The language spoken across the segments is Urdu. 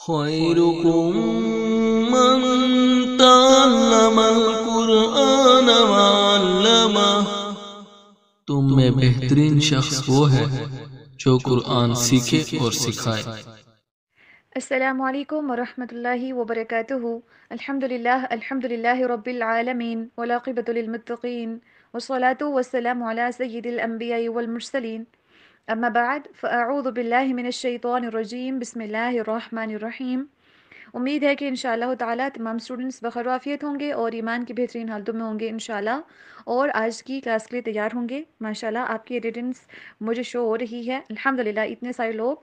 خيركم من تعلم القرآن وعلمه تم میں بہترین شخص وہ ہے جو قرآن سیکھے اور سکھائے۔ السلام علیکم ورحمۃ اللہ وبرکاتہ۔ الحمد للہ رب العالمین والعاقبۃ للمتقین والصلاة والسلام علی سید الانبیاء والمرسلین، اما بعد فاعوذ باللہ من الشیطان الرجیم، بسم اللہ الرحمن الرحیم۔ امید ہے کہ انشاءاللہ تعالیٰ تمام اسٹوڈنٹس بخیر و عافیت ہوں گے اور ایمان کی بہترین حالتوں میں ہوں گے انشاءاللہ، اور آج کی کلاس کے لیے تیار ہوں گے۔ ماشاءاللہ آپ کی اٹینڈنس مجھے شو ہو رہی ہے، الحمدللہ اتنے سارے لوگ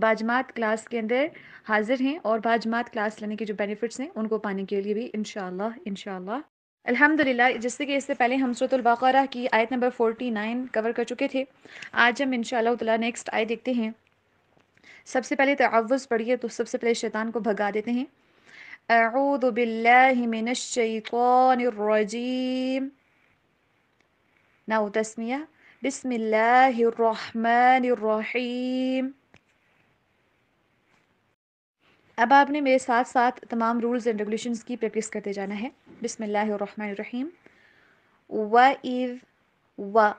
باجماعت کلاس کے اندر حاضر ہیں اور باجماعت کلاس لینے کے جو بینیفٹس ہیں ان کو پانے کے لیے بھی انشاءاللہ الحمدللہ۔ جیسے کہ اس سے پہلے ہم سورۃ البقرہ کی آیت نمبر 49 کور کر چکے تھے، آج ہم انشاءاللہ تعالیٰ نیکسٹ آیت دیکھتے ہیں۔ سب سے پہلے تعوذ پڑھیے تو سب سے پہلے شیطان کو بھگا دیتے ہیں۔ اعوذ باللہ من الشیطان الرجیم، ناؤ تسمیہ، بسم اللہ الرحمن الرحیم۔ اب آپ نے میرے ساتھ ساتھ تمام رولز اینڈ ریگولیشنز کی پریکٹس کرتے جانا ہے۔ بسم اللہ الرحمن الرحیم۔ وَإِذْ،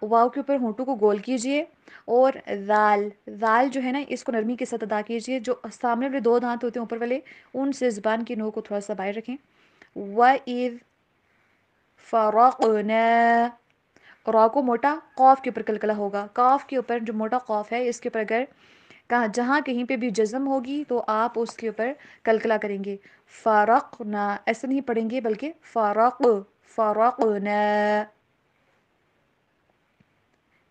واو کے اوپر ہونٹوں کو گول کیجئے، اور ذال جو ہے نا اس کو نرمی کے ساتھ ادا کیجئے، جو سامنے والے دو دانت ہوتے ہیں اوپر والے ان سے زبان کی نوک کو تھوڑا سا باہر رکھیں۔ وَإِذْ فَرَقْنَا، را کو موٹا قاف کے اوپر کلکلا ہوگا، کاف کے اوپر جو موٹا قاف ہے اس کے اوپر اگر جہاں کہیں پہ بھی جزم ہوگی تو آپ اس کے اوپر کلکلا کریں گے۔ فرقنا ایسے نہیں پڑھیں گے بلکہ فرقنا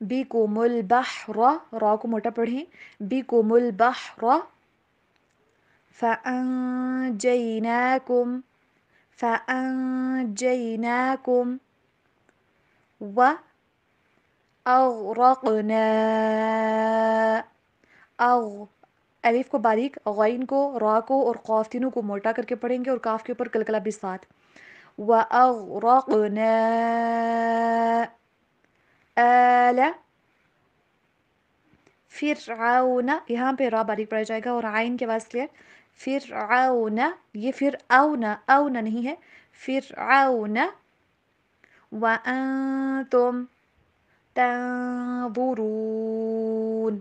بکم البحر، را کو موٹا پڑھیں، بکم البحر فانجیناکم واغرقنا الف کو باریک، غین کو، را کو اور قاف تینوں کو موٹا کر کے پڑھیں گے اور کاف کے اوپر کلکلا بھی ساتھ۔ وَأَغْرَقْنَا آلَ فرعون، یہاں پہ را باریک پڑا جائے گا اور عین کے آواز کلیئر، فرعون، یہ فرعون نہیں ہے، فرعون۔ وَأَنْتُمْ تنظرون،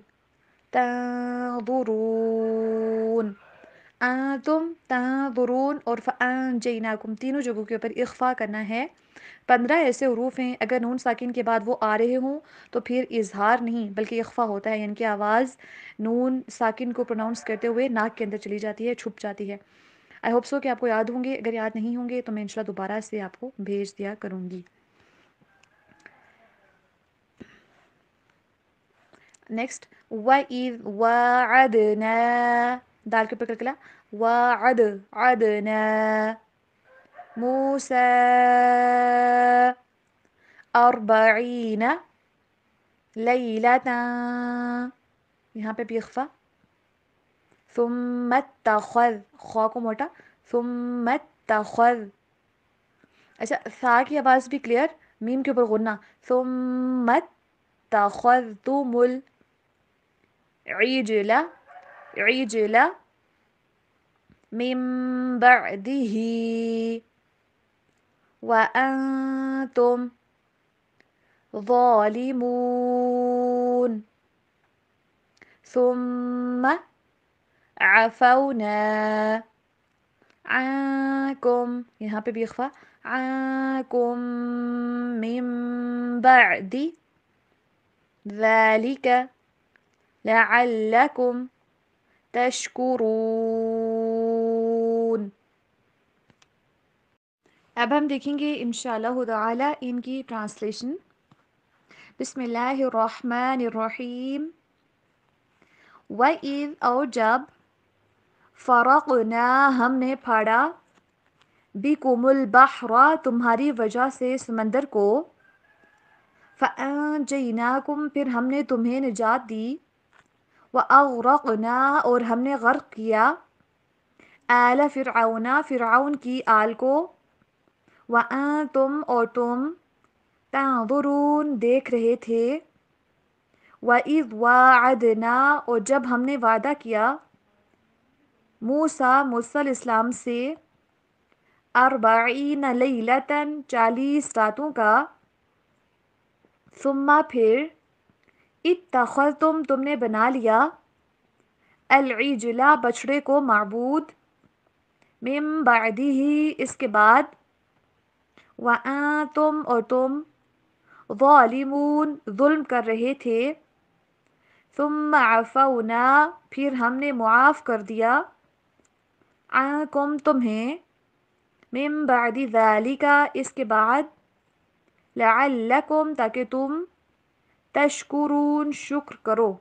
انتم تنظرون اور فانجیناکم تینوں جگہوں کے اوپر اخفا کرنا ہے۔ 15 ایسے حروف ہیں اگر نون ساکن کے بعد وہ آ رہے ہوں تو پھر اظہار نہیں بلکہ اخفا ہوتا ہے، یعنی کہ آواز نون ساکن کو پروناؤنس کرتے ہوئے ناک کے اندر چلی جاتی ہے، چھپ جاتی ہے۔ آئی ہوپ سو کہ آپ کو یاد ہوں گے، اگر یاد نہیں ہوں گے تو میں انشاءاللہ دوبارہ سے آپ کو بھیج دیا کروں گی۔ نیکسٹ، وَإِذْ وَعَدْنَا، دال کے اوپر کلکلا، وَعَدْنَا مُوسَىٰ 40 لیلۃ، یہاں پہ بھی اخفا۔ ثم اتخذ، خا کو موٹا، ثم اتخذ، اچھا ثا کی آواز بھی کلیئر، میم کے اوپر غنہ، ثم اتخذتم العجل من بعده وأنتم ظالمون ثم عفونا عنكم، یہاں پہ بھی اخفا، عنكم من بعد ذلك لعلكم تشکرون۔ اب ہم دیکھیں گے انشاءاللہ تعالی ان کی ٹرانسلیشن۔ بسم اللہ الرحمن الرحیم۔ وَإِذْ، اور جب، فرقنا ہم نے پھاڑا، بِكُمُ الْبَحْرَ تمہاری وجہ سے سمندر کو، فَأَنْجَيْنَاكُمْ پھر ہم نے تمہیں نجات دی، وَأَغْرَقْنَا اور ہم نے غرق کیا، آلَ فرعون فرعون کی آل کو، وَأَنْتُمْ اور تم، تنظرون دیکھ رہے تھے، وَإِذْ وَاعَدْنَا اور جب ہم نے وعدہ کیا، موسیٰ علیہ السلام سے 40 لیلتاً 40 راتوں کا، ثم پھر اتخذتم تم نے بنا لیا، العجلہ بچڑے کو معبود، من بعدہ اس کے بعد، وانتم اور تم، ظالمون ظلم کر رہے تھے، ثم عفونا پھر ہم نے معاف کر دیا، عنکم تمہیں، من بعد ذالک اس کے بعد، لعلکم تاکہ تم، تشکرون شکر کرو۔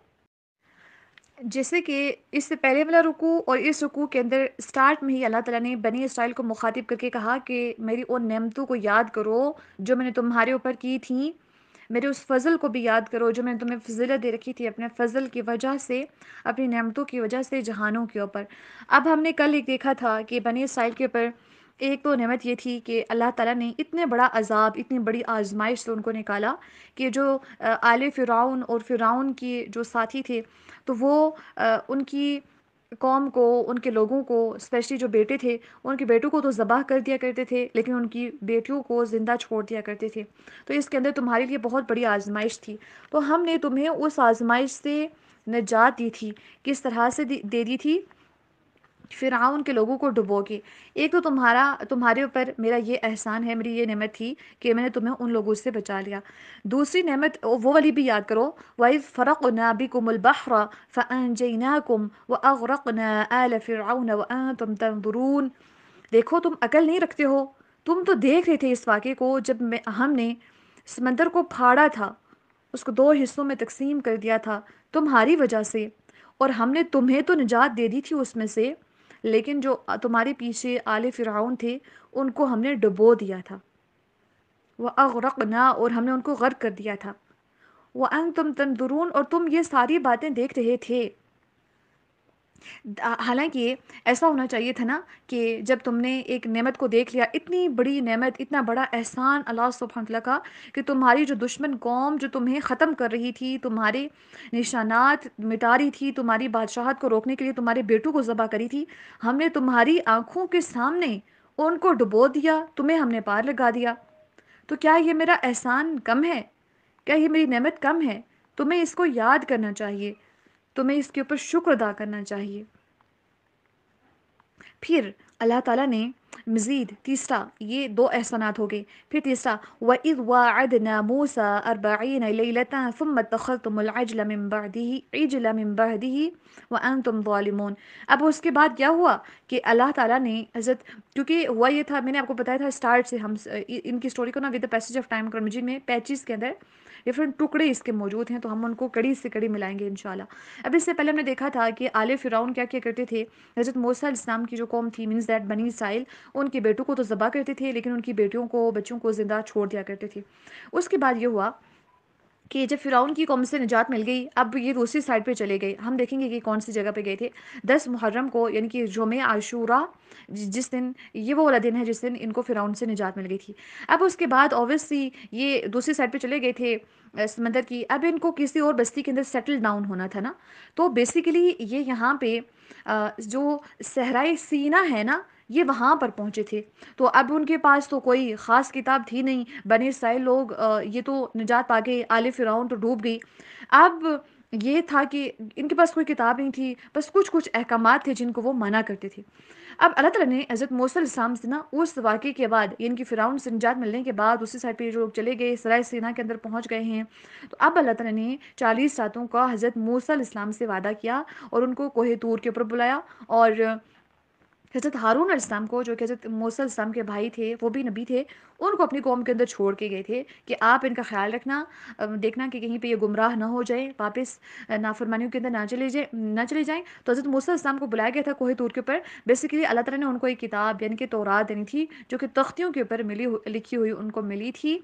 جیسے کہ اس سے پہلے والا رکوع اور اس رکوع کے اندر سٹارٹ میں ہی اللہ تعالیٰ نے بنی اسرائیل کو مخاطب کر کے کہا کہ میری ان نعمتوں کو یاد کرو جو میں نے تمہارے اوپر کی تھیں، میرے اس فضل کو بھی یاد کرو جو میں نے تمہیں فضیلت دے رکھی تھی اپنے فضل کی وجہ سے، اپنی نعمتوں کی وجہ سے جہانوں کے اوپر۔ اب ہم نے کل ایک دیکھا تھا کہ بنی اسرائیل کے اوپر ایک تو نعمت یہ تھی کہ اللہ تعالیٰ نے اتنے بڑا عذاب، اتنی بڑی آزمائش سے ان کو نکالا کہ جو آل فرعون اور فرعون کی جو ساتھی تھے تو وہ ان کی قوم کو، ان کے لوگوں کو، اسپیشلی جو بیٹے تھے ان کے بیٹوں کو تو ذبح کر دیا کرتے تھے لیکن ان کی بیٹیوں کو زندہ چھوڑ دیا کرتے تھے۔ تو اس کے اندر تمہارے لیے بہت بڑی آزمائش تھی، تو ہم نے تمہیں اس آزمائش سے نجات دی تھی۔ کس طرح سے دے دی تھی؟ فرعون کے لوگوں کو ڈبو کے۔ ایک تو تمہارے اوپر میرا یہ احسان ہے، میری یہ نعمت تھی کہ میں نے تمہیں ان لوگوں سے بچا لیا۔ دوسری نعمت وہ والی بھی یاد کرو، وَإِذْ فَرَقْنَا بِكُمُ الْبَحْرَ فَأَنْجَيْنَاكُمْ وَأَغْرَقْنَا آلَ فِرْعَوْنَ وَأَنْتُمْ تَنْظُرُونَ۔ دیکھو تم عقل نہیں رکھتے ہو، تم تو دیکھ رہے تھے اس واقعے کو جب ہم نے سمندر کو پھاڑا تھا، اس کو 2 حصوں میں تقسیم کر دیا تھا تمہاری وجہ سے، اور ہم نے تمہیں تو نجات دے دی تھی اس میں سے، لیکن جو تمہارے پیچھے آل فرعون تھے ان کو ہم نے ڈبو دیا تھا، وَأَغْرَقْنَا اور ہم نے ان کو غرق کر دیا تھا، وَأَنْتُمْ تَنْظُرُونَ اور تم یہ ساری باتیں دیکھ رہے تھے۔ حالانکہ ایسا ہونا چاہیے تھا نا کہ جب تم نے ایک نعمت کو دیکھ لیا، اتنی بڑی نعمت، اتنا بڑا احسان اللہ سبحانہ وتعالیٰ کا، کہ تمہاری جو دشمن قوم جو تمہیں ختم کر رہی تھی، تمہارے نشانات مٹا رہی تھی، تمہاری بادشاہت کو روکنے کے لیے تمہارے بیٹوں کو ذبح کری تھی، ہم نے تمہاری آنکھوں کے سامنے ان کو ڈبو دیا، تمہیں ہم نے پار لگا دیا۔ تو کیا یہ میرا احسان کم ہے؟ کیا یہ میری نعمت کم ہے؟ تمہیں اس کو یاد کرنا چاہیے، تمہیں اس کے اوپر شکر ادا کرنا چاہیے۔ پھر اللہ تعالیٰ نے مزید تیسرا، یہ 2 احسانات ہو گئے، پھر تیسرا وَإِذْ وَاعَدْنَا مُوسَىٰ 40 لَيْلَةً ثُمَّ اتَّخَذْتُمُ الْعِجْلَ مِن بَعْدِهِ وَأَنْتُمْ ظَالِمُونَ۔ اب اس کے بعد کیا ہوا کہ اللہ تعالیٰ نے حضرت، کیونکہ ہوا یہ تھا، میں نے آپ کو بتایا تھا اسٹارٹ سے، ہم ان کی سٹوری کو نا with the passage of time Quran Majeed میں پیچز کے اندر ڈفرینٹ ٹکڑے اس کے موجود ہیں، تو ہم ان کو کڑی سے کڑی ملائیں گے انشاءاللہ۔ اب اس سے پہلے ہم نے دیکھا تھا کہ آل فرعون کیا کیا کرتے تھے، حضرت موسیٰ علیہ السلام کی جو قوم تھی، مینز دیٹ بنی اسرائیل، ان کے بیٹوں کو تو ذبح کرتے تھے لیکن ان کی بیٹیوں کو، بچوں کو زندہ چھوڑ دیا کرتے تھے۔ اس کے بعد یہ ہوا کہ جب فرعون کی قوم سے نجات مل گئی، اب یہ دوسری سائڈ پہ چلے گئے۔ ہم دیکھیں گے کہ کون سی جگہ پہ گئے تھے۔ 10 محرم کو، یعنی کہ یوم عاشورہ، جس دن، یہ وہ والا دن ہے جس دن ان کو فرعون سے نجات مل گئی تھی۔ اب اس کے بعد اوبویسلی یہ دوسری سائڈ پہ چلے گئے تھے سمندر کی، اب ان کو کسی اور بستی کے اندر سیٹل ڈاؤن ہونا تھا نا، تو بیسیکلی یہ یہاں پہ جو صحرائے سینا ہے نا، یہ وہاں پر پہنچے تھے۔ تو اب ان کے پاس تو کوئی خاص کتاب تھی نہیں، بنی اسرائیل لوگ یہ تو نجات پا گئے، آل فرعون تو ڈوب گئی۔ اب یہ تھا کہ ان کے پاس کوئی کتاب نہیں تھی، بس کچھ احکامات تھے جن کو وہ مانا کرتے تھے۔ اب اللہ تعالیٰ نے حضرت موسیٰ علیہ السلام سے نا اس واقعے کے بعد، یعنی کہ فرعون سے نجات ملنے کے بعد، اسی سائڈ پہ جو لوگ چلے گئے، سرائے سینا کے اندر پہنچ گئے ہیں، تو اب اللہ تعالیٰ نے 40 راتوں کا حضرت موسیٰ علیہ السلام سے وعدہ کیا اور ان کو کوہ طور کے اوپر بلایا، اور حضرت ہارون علیہ السلام کو، جو کہ حضرت موسیٰ علیہ السلام کے بھائی تھے، وہ بھی نبی تھے، ان کو اپنی قوم کے اندر چھوڑ کے گئے تھے کہ آپ ان کا خیال رکھنا، دیکھنا کہ کہیں پہ یہ گمراہ نہ ہو جائیں، واپس نافرمانیوں کے اندر نہ چلے جائیں۔ تو حضرت موسیٰ علیہ السلام کو بلایا گیا تھا کوہ طور کے اوپر۔ بیسیکلی اللہ تعالیٰ نے ان کو ایک کتاب، یعنی کہ تورات دینی تھی، جو کہ تختیوں کے اوپر لکھی ہوئی ان کو ملی تھی،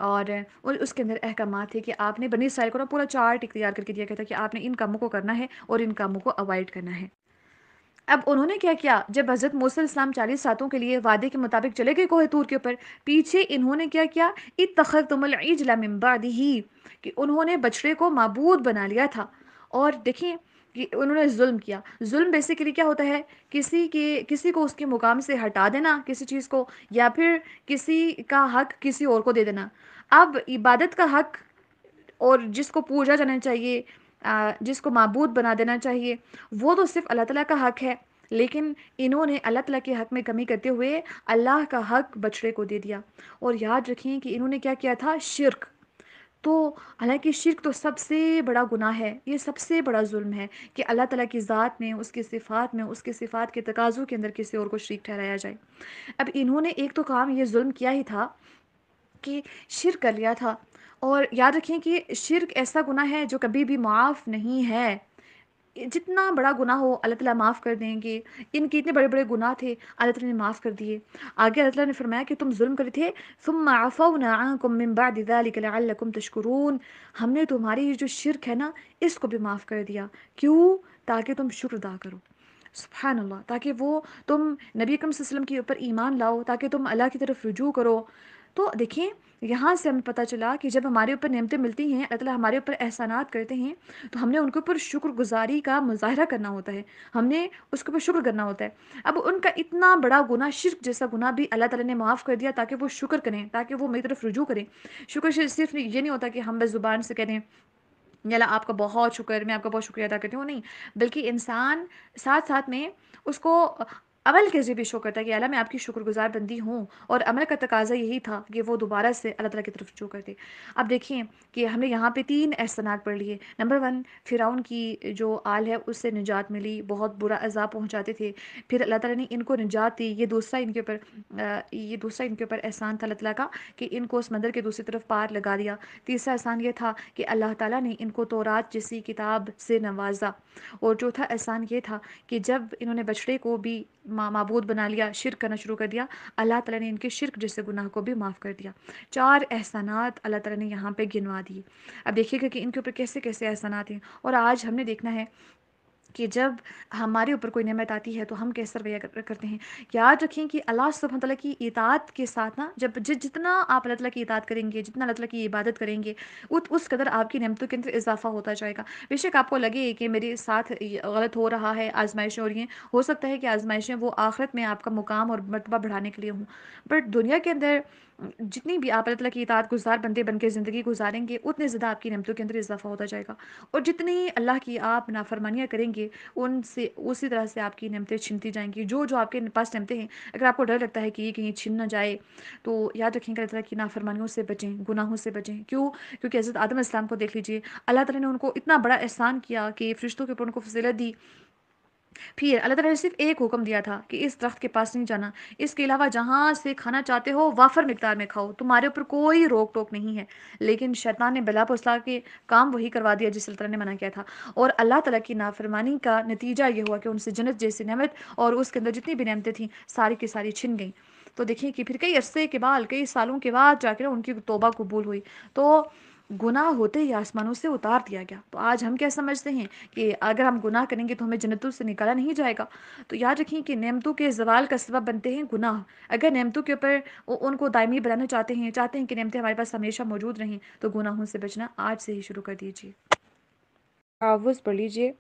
اور اس کے اندر احکامات تھے کہ آپ نے بنی اسرائیل کو نا پورا چارٹ تیار کر کے دیا گیا تھا کہ آپ نے ان کاموں کو کرنا ہے اور ان کاموں کو اوائڈ کرنا ہے۔ اب انہوں نے کیا کیا، جب حضرت موسیٰ علیہ السلام 40 راتوں کے لیے وعدے کے مطابق چلے گئے کوہ طور کے اوپر، پیچھے انہوں نے کیا کیا، اتخذتم العجل من بعدہ، کہ انہوں نے بچڑے کو معبود بنا لیا تھا۔ اور دیکھیں کہ انہوں نے ظلم کیا. ظلم بیسیکلی کیا ہوتا ہے؟ کسی کو اس کے مقام سے ہٹا دینا کسی چیز کو، یا پھر کسی کا حق کسی اور کو دے دینا. اب عبادت کا حق اور جس کو پوجا جانا چاہیے، جس کو معبود بنا دینا چاہیے، وہ تو صرف اللہ تعالیٰ کا حق ہے. لیکن انہوں نے اللہ تعالیٰ کے حق میں کمی کرتے ہوئے اللہ کا حق بچڑے کو دے دیا. اور یاد رکھیں کہ انہوں نے کیا کیا تھا؟ شرک. تو حالانکہ شرک تو سب سے بڑا گناہ ہے، یہ سب سے بڑا ظلم ہے کہ اللہ تعالیٰ کی ذات میں، اس کی صفات میں، اس کی صفات کے تقاضوں کے اندر کسی اور کو شریک ٹھہرایا جائے. اب انہوں نے ایک تو کام یہ ظلم کیا ہی تھا کہ شرک کر لیا تھا. اور یاد رکھیں کہ شرک ایسا گناہ ہے جو کبھی بھی معاف نہیں ہے. جتنا بڑا گناہ ہو اللہ تعالیٰ معاف کر دیں گے. ان کے اتنے بڑے بڑے گناہ تھے، اللہ تعالیٰ نے معاف کر دیے. آگے اللہ تعالیٰ نے فرمایا کہ تم ظلم کرے تھے، ثم عفونا عنکم من بعد ذلك لعلکم تشکرون. ہم نے تمہاری یہ جو شرک ہے نا، اس کو بھی معاف کر دیا. کیوں؟ تاکہ تم شکر ادا کرو. سبحان اللہ. تاکہ وہ تم نبی اکرم صلی اللہ علیہ وسلم کے اوپر ایمان لاؤ، تاکہ تم اللہ کی طرف رجوع کرو. تو دیکھیں یہاں سے ہمیں پتہ چلا کہ جب ہمارے اوپر نعمتیں ملتی ہیں، اللہ تعالیٰ ہمارے اوپر احسانات کرتے ہیں، تو ہم نے ان کے اوپر شکر گزاری کا مظاہرہ کرنا ہوتا ہے، ہم نے اس کے اوپر شکر کرنا ہوتا ہے. اب ان کا اتنا بڑا گناہ، شرک جیسا گناہ بھی اللہ تعالیٰ نے معاف کر دیا تاکہ وہ شکر کریں، تاکہ وہ میری طرف رجوع کریں. شکر صرف یہ نہیں ہوتا کہ ہم بس زبان سے کہہ دیں یا اللہ آپ کا بہت شکر، میں آپ کا بہت شکریہ ادا کرتی ہوں. نہیں، بلکہ انسان ساتھ ساتھ میں اس کو عمل کے ذریعے بھی شو کرتا ہے کہ اللہ میں آپ کی شکر گزار بندی ہوں. اور عمل کا تقاضا یہی تھا کہ وہ دوبارہ سے اللہ تعالیٰ کی طرف رجوع کرتے. اب دیکھیں کہ ہم نے یہاں پہ 3 احسانات پڑھ لیے. نمبر 1، فرعون کی جو آل ہے اس سے نجات ملی، بہت برا عذاب پہنچاتے تھے، پھر اللہ تعالیٰ نے ان کو نجات دی. یہ دوسرا ان کے اوپر احسان تھا اللہ تعالیٰ کا کہ ان کو سمندر کے دوسری طرف پار لگا دیا. تیسرا احسان یہ تھا کہ اللہ تعالیٰ نے ان کو تورات جیسی کتاب سے نوازا. اور چوتھا احسان یہ تھا کہ جب انہوں نے بچڑے کو بھی معبود بنا لیا، شرک کرنا شروع کر دیا، اللہ تعالیٰ نے ان کے شرک جیسے گناہ کو بھی معاف کر دیا. 4 احسانات اللہ تعالیٰ نے یہاں پہ گنوا دیے. اب دیکھیے گا کہ ان کے اوپر کیسے کیسے احسانات ہیں. اور آج ہم نے دیکھنا ہے کہ جب ہمارے اوپر کوئی نعمت آتی ہے تو ہم کیسا رویہ کرتے ہیں. یاد رکھیں کہ اللہ سبحانہ تعالیٰ کی اطاعت کے ساتھ نا، جتنا آپ اللہ تعالیٰ کی اطاعت کریں گے، جتنا اللہ تعالیٰ کی عبادت کریں گے، اس قدر آپ کی نعمتوں کے اندر اضافہ ہوتا جائے گا. بے شک آپ کو لگے کہ میرے ساتھ غلط ہو رہا ہے، آزمائشیں ہو رہی ہیں، ہو سکتا ہے کہ آزمائشیں وہ آخرت میں آپ کا مقام اور مرتبہ بڑھانے کے لیے ہوں. بٹ دنیا کے اندر جتنی بھی آپ اللہ تعالیٰ کی اطاعت گزار بندے بن کے زندگی گزاریں گے، اتنے زیادہ آپ کی نعمتوں کے اندر اضافہ ہوتا جائے گا. اور جتنی اللہ کی آپ نافرمانیاں کریں گے، ان سے اسی طرح سے آپ کی نعمتیں چھنتی جائیں گی. جو آپ کے پاس نعمتیں ہیں، اگر آپ کو ڈر لگتا ہے کہ یہ کہیں چھن نہ جائے، تو یاد رکھیں کہ اللہ تعالیٰ کی نافرمانیوں سے بچیں، گناہوں سے بچیں. کیوں؟ کیونکہ حضرت آدم علیہ السلام کو دیکھ لیجئے، اللہ تعالیٰ نے ان کو اتنا بڑا احسان کیا کہ فرشتوں کے اوپر ان کو فضیلت دی. پھر اللہ تعالیٰ نے صرف ایک حکم دیا تھا کہ اس درخت کے پاس نہیں جانا، اس کے علاوہ جہاں سے کھانا چاہتے ہو وافر مقدار میں کھاؤ، تمہارے اوپر کوئی روک ٹوک نہیں ہے. لیکن شیطان نے بلا پسلا کے کام وہی کروا دیا جس اللہ تعالیٰ نے منع کیا تھا. اور اللہ تعالیٰ کی نافرمانی کا نتیجہ یہ ہوا کہ ان سے جنت جیسی نعمت اور اس کے اندر جتنی بھی نعمتیں تھیں ساری کی ساری چھن گئیں. تو دیکھیں کہ پھر کئی عرصے کے بعد، کئی سالوں کے بعد جا کے ان کی توبہ قبول ہوئی. تو گناہ ہوتے ہی آسمانوں سے اتار دیا گیا. تو آج ہم کیا سمجھتے ہیں کہ اگر ہم گناہ کریں گے تو ہمیں جنتوں سے نکالا نہیں جائے گا. تو یاد رکھیں کہ نعمتوں کے زوال کا سبب بنتے ہیں گناہ. اگر نعمتوں کے اوپر ان کو دائمی بنانا چاہتے ہیں کہ نعمتیں ہمارے پاس ہمیشہ موجود رہیں، تو گناہوں سے بچنا آج سے ہی شروع کر دیجیے. تعوذ پڑھ لیجیے.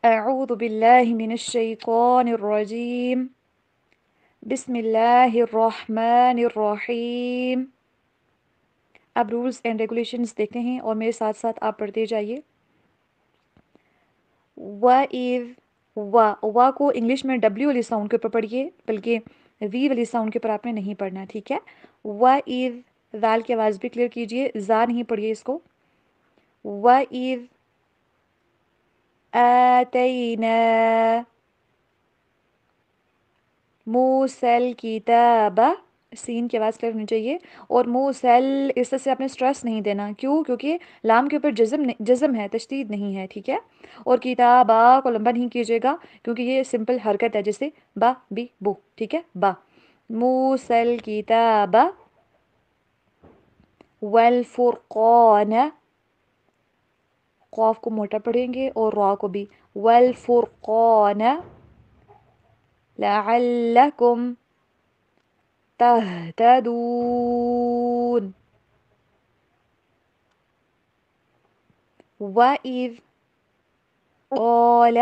اعوذ باللہ من الشیطان الرجیم، بسم اللہ الرحمن الرحیم. اب رولز اینڈ ریگولیشنز دیکھتے ہیں اور میرے ساتھ ساتھ آپ پڑھتے جائیے. وا کو انگلش میں ڈبلیو والی ساؤنڈ کے اوپر پڑھیے، بلکہ وی والی ساؤنڈ کے اوپر آپ نے نہیں پڑھنا، ٹھیک ہے. وَإِذْ، ذال کی آواز بھی کلیئر کیجیے، زا نہیں پڑھیے اس کو. وَإِذْ آتَيْنَا مُوسَى الْكِتَابَ، سین کی آواز کلیئر ہونی چاہیے. اور موسل اس طرح سے آپ نے سٹریس نہیں دینا. کیوں؟ کیونکہ لام کے اوپر جزم ہے، تشدید نہیں ہے، ٹھیک ہے. اور کتابہ کو لمبا نہیں کیجیے گا کیونکہ یہ سمپل حرکت ہے، جیسے با بی بو، ٹھیک ہے. با موسل کتاب والفرقان، قاف کو موٹا پڑھیں گے اور را کو بھی. والفرقان لعلکم تہتدون. وَإِذْ قال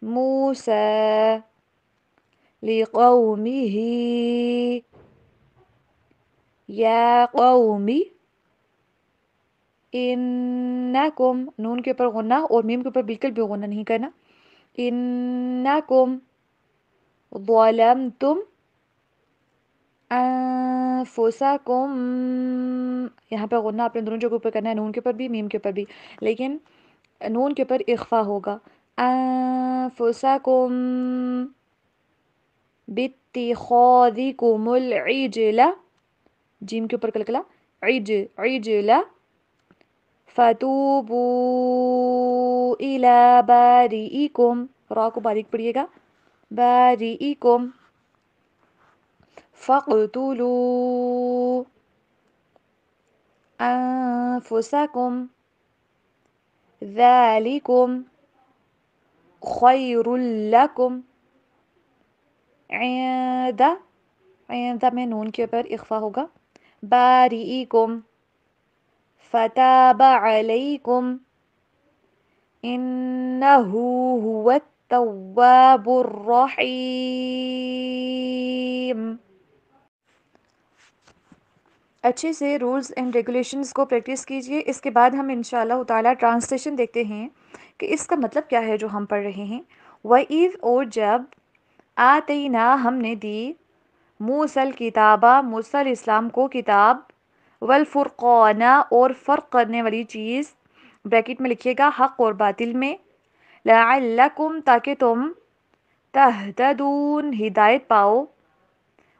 موسى لقومه یا قومی انکم، نون کے اوپر غنہ اور میم کے اوپر بالکل بھی غنہ نہیں کرنا، انکم ظلمتم انفسکم، یہاں پہ غنہ اپنے دونوں جگہوں پہ کرنا ہے، نون کے اوپر بھی میم کے اوپر بھی، لیکن نون کے اوپر اخفا ہوگا، انفسکم باتخاذکم العجل، جیم کے اوپر کلکلا عجل فتوبوا الی بارئکم، را کو باریک پڑھیے گا، بارئکم فاقتلوا انفسکم ذالکم خیر لکم عند میں نون کے اوپر اخفا ہوگا، بارئکم فتاب علیکم انہ هو التواب الرحیم۔ اچھے سے رولز اینڈ ریگولیشنز کو پریکٹس کیجئے، اس کے بعد ہم انشاءاللہ تعالیٰ ٹرانسلیشن دیکھتے ہیں کہ اس کا مطلب کیا ہے جو ہم پڑھ رہے ہیں۔ وَإِذْ، اور جب، آتینا ہم نے دی، موسیٰ الکتابہ موسیٰ علیہ السلام کو کتاب، والفرقان اور فرق کرنے والی چیز، بریکٹ میں لکھیے گا حق اور باطل میں، لعلکم تاکہ تم، تہتدون ہدایت پاؤ،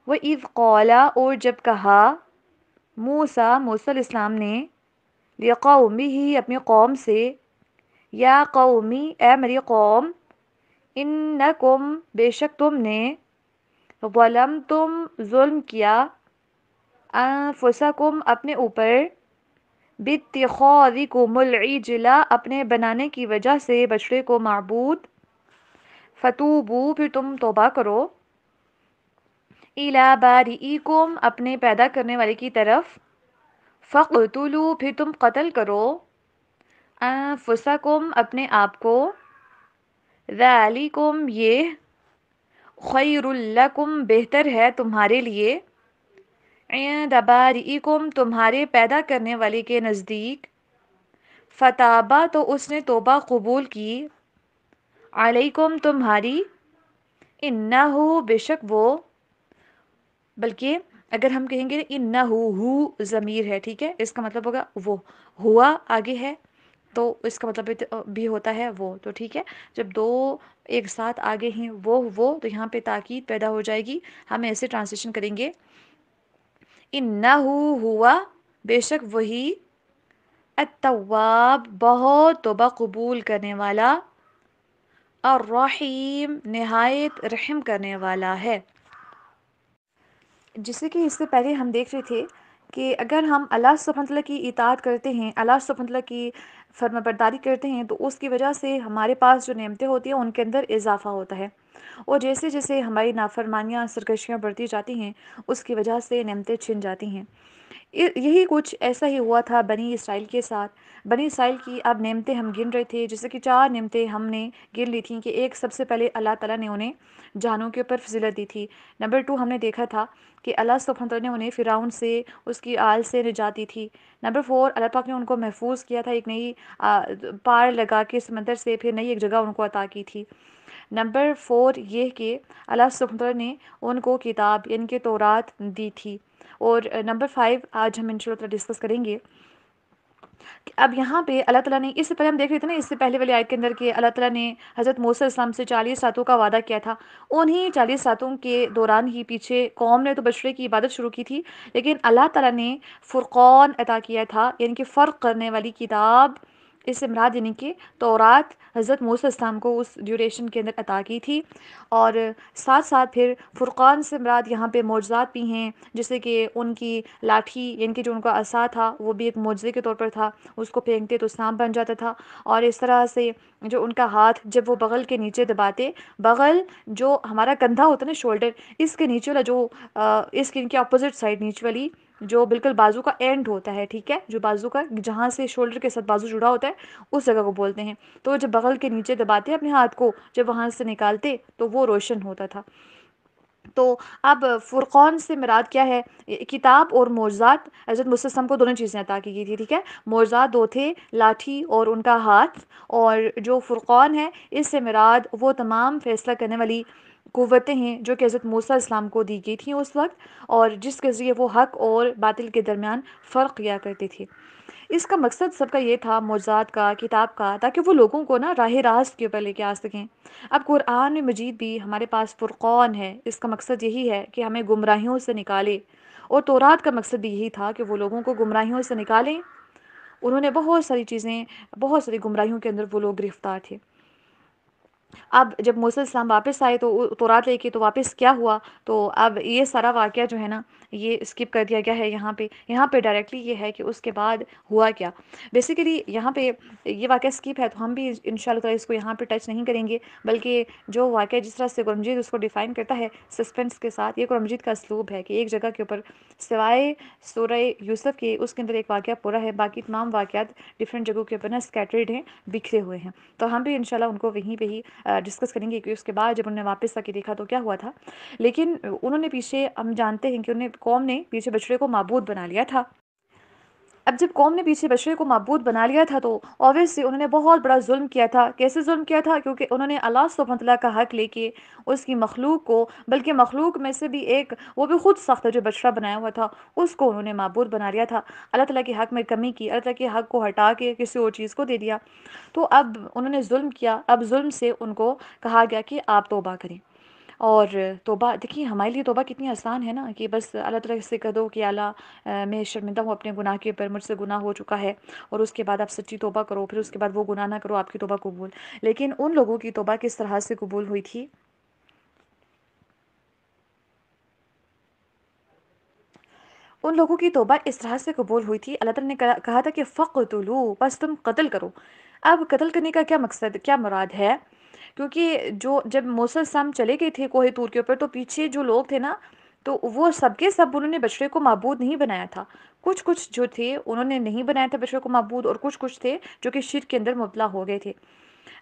وَإِذْ قَالَ اور جب کہا، موسیٰ علیہ السلام نے، لقومہ اپنی قوم سے، یا قومی اے میری قوم، انکم بے شک تم نے، ظلمتم ظلم کیا، انفسکم اپنے اوپر، باتخاذکم العجل اپنے بنانے کی وجہ سے بچڑے کو معبود، فتوبو پھر تم توبہ کرو، الی بارئکم اپنے پیدا کرنے والے کی طرف، فاقتلوا پھر تم قتل کرو، انفسکم اپنے آپ کو، ذالکم یہ، خیر لکم بہتر ہے تمہارے لیے، عند بارئکم تمہارے پیدا کرنے والے کے نزدیک، فتابہ تو اس نے توبہ قبول کی، علیکم تمہاری، انہ بے شک وہ، بلکہ اگر ہم کہیں گے انہ ہو ضمیر ہے، ٹھیک ہے، اس کا مطلب ہوگا وہ، ہوا آگے ہے تو اس کا مطلب بھی ہوتا ہے وہ، تو ٹھیک ہے، جب دو ایک ساتھ آگے ہیں وہ تو یہاں پہ تاکید پیدا ہو جائے گی، ہم ایسے ٹرانسلیشن کریں گے، انہ ہوا بے شک وہی، التواب بہت توبہ قبول کرنے والا، الرحیم نہایت رحم کرنے والا ہے۔ جیسے کہ اس سے پہلے ہم دیکھ رہے تھے کہ اگر ہم اللہ سبحانہ وتعالیٰ کی اطاعت کرتے ہیں، اللہ سبحانہ وتعالیٰ کی فرما برداری کرتے ہیں، تو اس کی وجہ سے ہمارے پاس جو نعمتیں ہوتی ہیں ان کے اندر اضافہ ہوتا ہے، اور جیسے جیسے ہماری نافرمانیاں سرکشیاں بڑھتی جاتی ہیں اس کی وجہ سے نعمتیں چھن جاتی ہیں۔ یہی کچھ ایسا ہی ہوا تھا بنی اسرائیل کے ساتھ۔ بنی اسرائیل کی اب نعمتیں ہم گن رہے تھے، جیسے کہ 4 نعمتیں ہم نے گن لی تھیں کہ ایک سب سے پہلے اللہ تعالیٰ نے انہیں جانوں کے اوپر فضیلت دی تھی، نمبر 2 ہم نے دیکھا تھا کہ اللہ سبحانہ وتعالیٰ نے انہیں فرعون سے، اس کی آل سے نجات دی تھی، نمبر 4 اللہ پاک نے ان کو محفوظ کیا تھا، ایک نئی پار لگا کے سمندر سے، پھر نئی ایک جگہ ان کو عطا کی تھی، نمبر 4 یہ کہ اللہ سبحانہ وتعالیٰ نے ان کو کتاب یعنی کہ تورات دی تھی، اور نمبر 5 آج ہم انشاءاللہ ڈسکس کریں گے کہ اب یہاں پہ اللہ تعالیٰ نے، اس سے پہلے ہم دیکھ رہے تھے نا، اس سے پہلے والی آیت کے اندر کہ اللہ تعالیٰ نے حضرت موسیٰ علیہ السلام سے 40 راتوں کا وعدہ کیا تھا، انہی 40 راتوں کے دوران ہی پیچھے قوم نے تو بچڑے کی عبادت شروع کی تھی، لیکن اللہ تعالیٰ نے فرقان عطا کیا تھا، یعنی کہ فرق کرنے والی کتاب، اس سے مراد یعنی کہ تورات حضرت موسیٰ علیہ السلام کو اس ڈیوریشن کے اندر عطا کی تھی، اور ساتھ ساتھ پھر فرقان سے مراد یہاں پہ معجزات بھی ہیں، جیسے کہ ان کی لاٹھی یعنی کہ جو ان کا عصا تھا وہ بھی ایک معجزے کے طور پر تھا، اس کو پھینکتے تو سانپ بن جاتا تھا، اور اس طرح سے جو ان کا ہاتھ جب وہ بغل کے نیچے دباتے، بغل جو ہمارا کندھا ہوتا ہے نا، شولڈر، اس کے نیچے والا جو اس کی ان کی اپوزٹ سائڈ نیچے والی جو بالکل بازو کا اینڈ ہوتا ہے، ٹھیک ہے، جو بازو کا جہاں سے شولڈر کے ساتھ بازو جڑا ہوتا ہے اس جگہ کو بولتے ہیں. تو جب بغل کے نیچے دباتے اپنے ہاتھ کو، جب وہاں سے نکالتے تو وہ روشن ہوتا تھا. تو اب فرقان سے مراد کیا ہے؟ کتاب اور معجزات. حضرت موسیٰ علیہ السلام کو دونوں چیزیں عطا کی گئی تھی، ٹھیک ہے. معجزات دو تھے، لاٹھی اور ان کا ہاتھ. اور جو فرقان ہے اس سے مراد وہ تمام فیصلہ کرنے والی قوتیں ہیں جو کہ حضرت موسیٰ علیہ السلام کو دی گئی تھیں اس وقت، اور جس کے ذریعے وہ حق اور باطل کے درمیان فرق کیا کرتے تھے. اس کا مقصد سب کا یہ تھا، معجزات کا، کتاب کا، تاکہ وہ لوگوں کو نا راہ راست کے اوپر لے کے آ سکیں. اب قرآن مجید بھی ہمارے پاس فرقان ہے، اس کا مقصد یہی ہے کہ ہمیں گمراہیوں سے نکالے. اور تورات کا مقصد بھی یہی تھا کہ وہ لوگوں کو گمراہیوں سے نکالیں. انہوں نے بہت ساری چیزیں، بہت ساری گمراہیوں کے اندر وہ لوگ گرفتار تھے. اب جب موسیٰ علیہ السلام واپس آئے تو تورات لے کے، تو واپس کیا ہوا؟ تو اب یہ سارا واقعہ جو ہے نا یہ اسکپ کر دیا گیا ہے یہاں پہ ڈائریکٹلی یہ ہے کہ اس کے بعد ہوا کیا. بیسیکلی یہاں پہ یہ واقعہ اسکپ ہے تو ہم بھی انشاءاللہ تعالیٰ اس کو یہاں پہ ٹچ نہیں کریں گے، بلکہ جو واقعہ جس طرح سے قرآن مجید اس کو ڈیفائن کرتا ہے سسپینس کے ساتھ، یہ قرآن مجید کا اسلوب ہے کہ ایک جگہ کے اوپر سوائے سورہ یوسف کے اس کے اندر ایک واقعہ پورا ہے، باقی تمام واقعات ڈفرینٹ جگہوں کے اوپر نا اسکیٹرڈ ہیں، بکھرے ہوئے ہیں. تو ہم بھی انشاءاللہ ان کو وہیں پہ ہی ڈسکس کریں گے کہ اس کے بعد جب انہوں نے واپس آ کے دیکھا تو کیا ہوا تھا. لیکن انہوں نے پیچھے، ہم جانتے ہیں کہ قوم نے پیچھے بچڑے کو معبود بنا لیا تھا. اب جب قوم نے پیچھے بچڑے کو معبود بنا لیا تھا تو اوبویسلی انہوں نے بہت بڑا ظلم کیا تھا. کیسے ظلم کیا تھا؟ کیونکہ انہوں نے اللہ سبحانہ وتعالیٰ کا حق لے کے اس کی مخلوق کو، بلکہ مخلوق میں سے بھی ایک وہ بھی خود سخت جو بچڑا بنایا ہوا تھا اس کو انہوں نے معبود بنا لیا تھا. اللہ تعالیٰ کے حق میں کمی کی، اللہ تعالیٰ کے حق کو ہٹا کے کسی اور چیز کو دے دیا. تو اب انہوں نے ظلم کیا. اب ظلم سے ان کو کہا گیا کہ آپ توبہ کریں. اور توبہ دیکھیے ہمارے لیے توبہ کتنی آسان ہے نا، کہ بس اللہ تعالیٰ سے کہہ دو کہ اللہ میں شرمندہ ہوں اپنے گناہ کے اوپر، مجھ سے گناہ ہو چکا ہے، اور اس کے بعد آپ سچی توبہ کرو، پھر اس کے بعد وہ گناہ نہ کرو، آپ کی توبہ قبول. لیکن ان لوگوں کی توبہ کس طرح سے قبول ہوئی تھی؟ ان لوگوں کی توبہ اس طرح سے قبول ہوئی تھی، اللہ تعالیٰ نے کہا تھا کہ فقتلوا، بس تم قتل کرو. اب قتل کرنے کا کیا مقصد، کیا مراد ہے؟ کیونکہ جب موسیٰ علیہ السلام چلے گئے تھے کوہ طور کے اوپر، تو پیچھے جو لوگ تھے نا تو وہ سب کے سب انہوں نے بچڑے کو معبود نہیں بنایا تھا. کچھ جو تھے انہوں نے نہیں بنایا تھا بچڑے کو معبود، اور کچھ تھے جو کہ شرک کے اندر مبتلا ہو گئے تھے.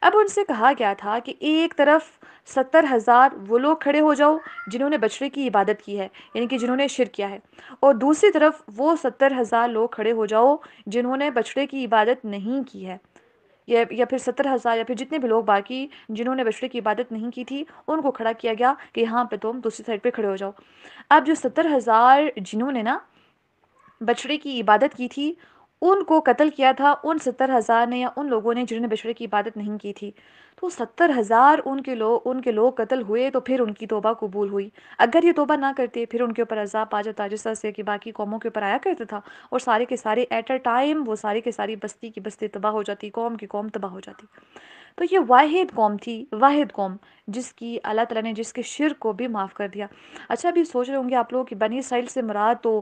اب ان سے کہا گیا تھا کہ ایک طرف 70,000 وہ لوگ کھڑے ہو جاؤ جنہوں نے بچڑے کی عبادت کی ہے، یعنی کہ جنہوں نے شرک کیا ہے، اور دوسری طرف وہ 70,000 لوگ کھڑے ہو جاؤ جنہوں نے بچڑے کی عبادت نہیں کی ہے، یا پھر 70,000 یا پھر جتنے بھی لوگ باقی جنہوں نے بچڑے کی عبادت نہیں کی تھی ان کو کھڑا کیا گیا کہ یہاں پہ تم دوسری سائڈ پہ کھڑے ہو جاؤ. اب جو 70,000 جنہوں نے نا بچڑے کی عبادت کی تھی ان کو قتل کیا تھا ان 70,000 نے، یا ان لوگوں نے جنہوں نے بچڑے کی عبادت نہیں کی تھی. تو 70,000 ان کے لوگ قتل ہوئے، تو پھر ان کی توبہ قبول ہوئی. اگر یہ توبہ نہ کرتے پھر ان کے اوپر عذاب آ جاتا، جس طرح سے کہ باقی قوموں کے اوپر آیا کرتا تھا، اور سارے کے سارے ایٹ اے ٹائم وہ ساری کے ساری بستی کی بستی تباہ ہو جاتی، قوم کی قوم تباہ ہو جاتی. تو یہ واحد قوم تھی، واحد قوم جس کی اللہ تعالیٰ نے جس کے شرک کو بھی معاف کر دیا. اچھا ابھی سوچ رہے ہوں گے آپ لوگ کہ بنی اسرائیل سے مراد تو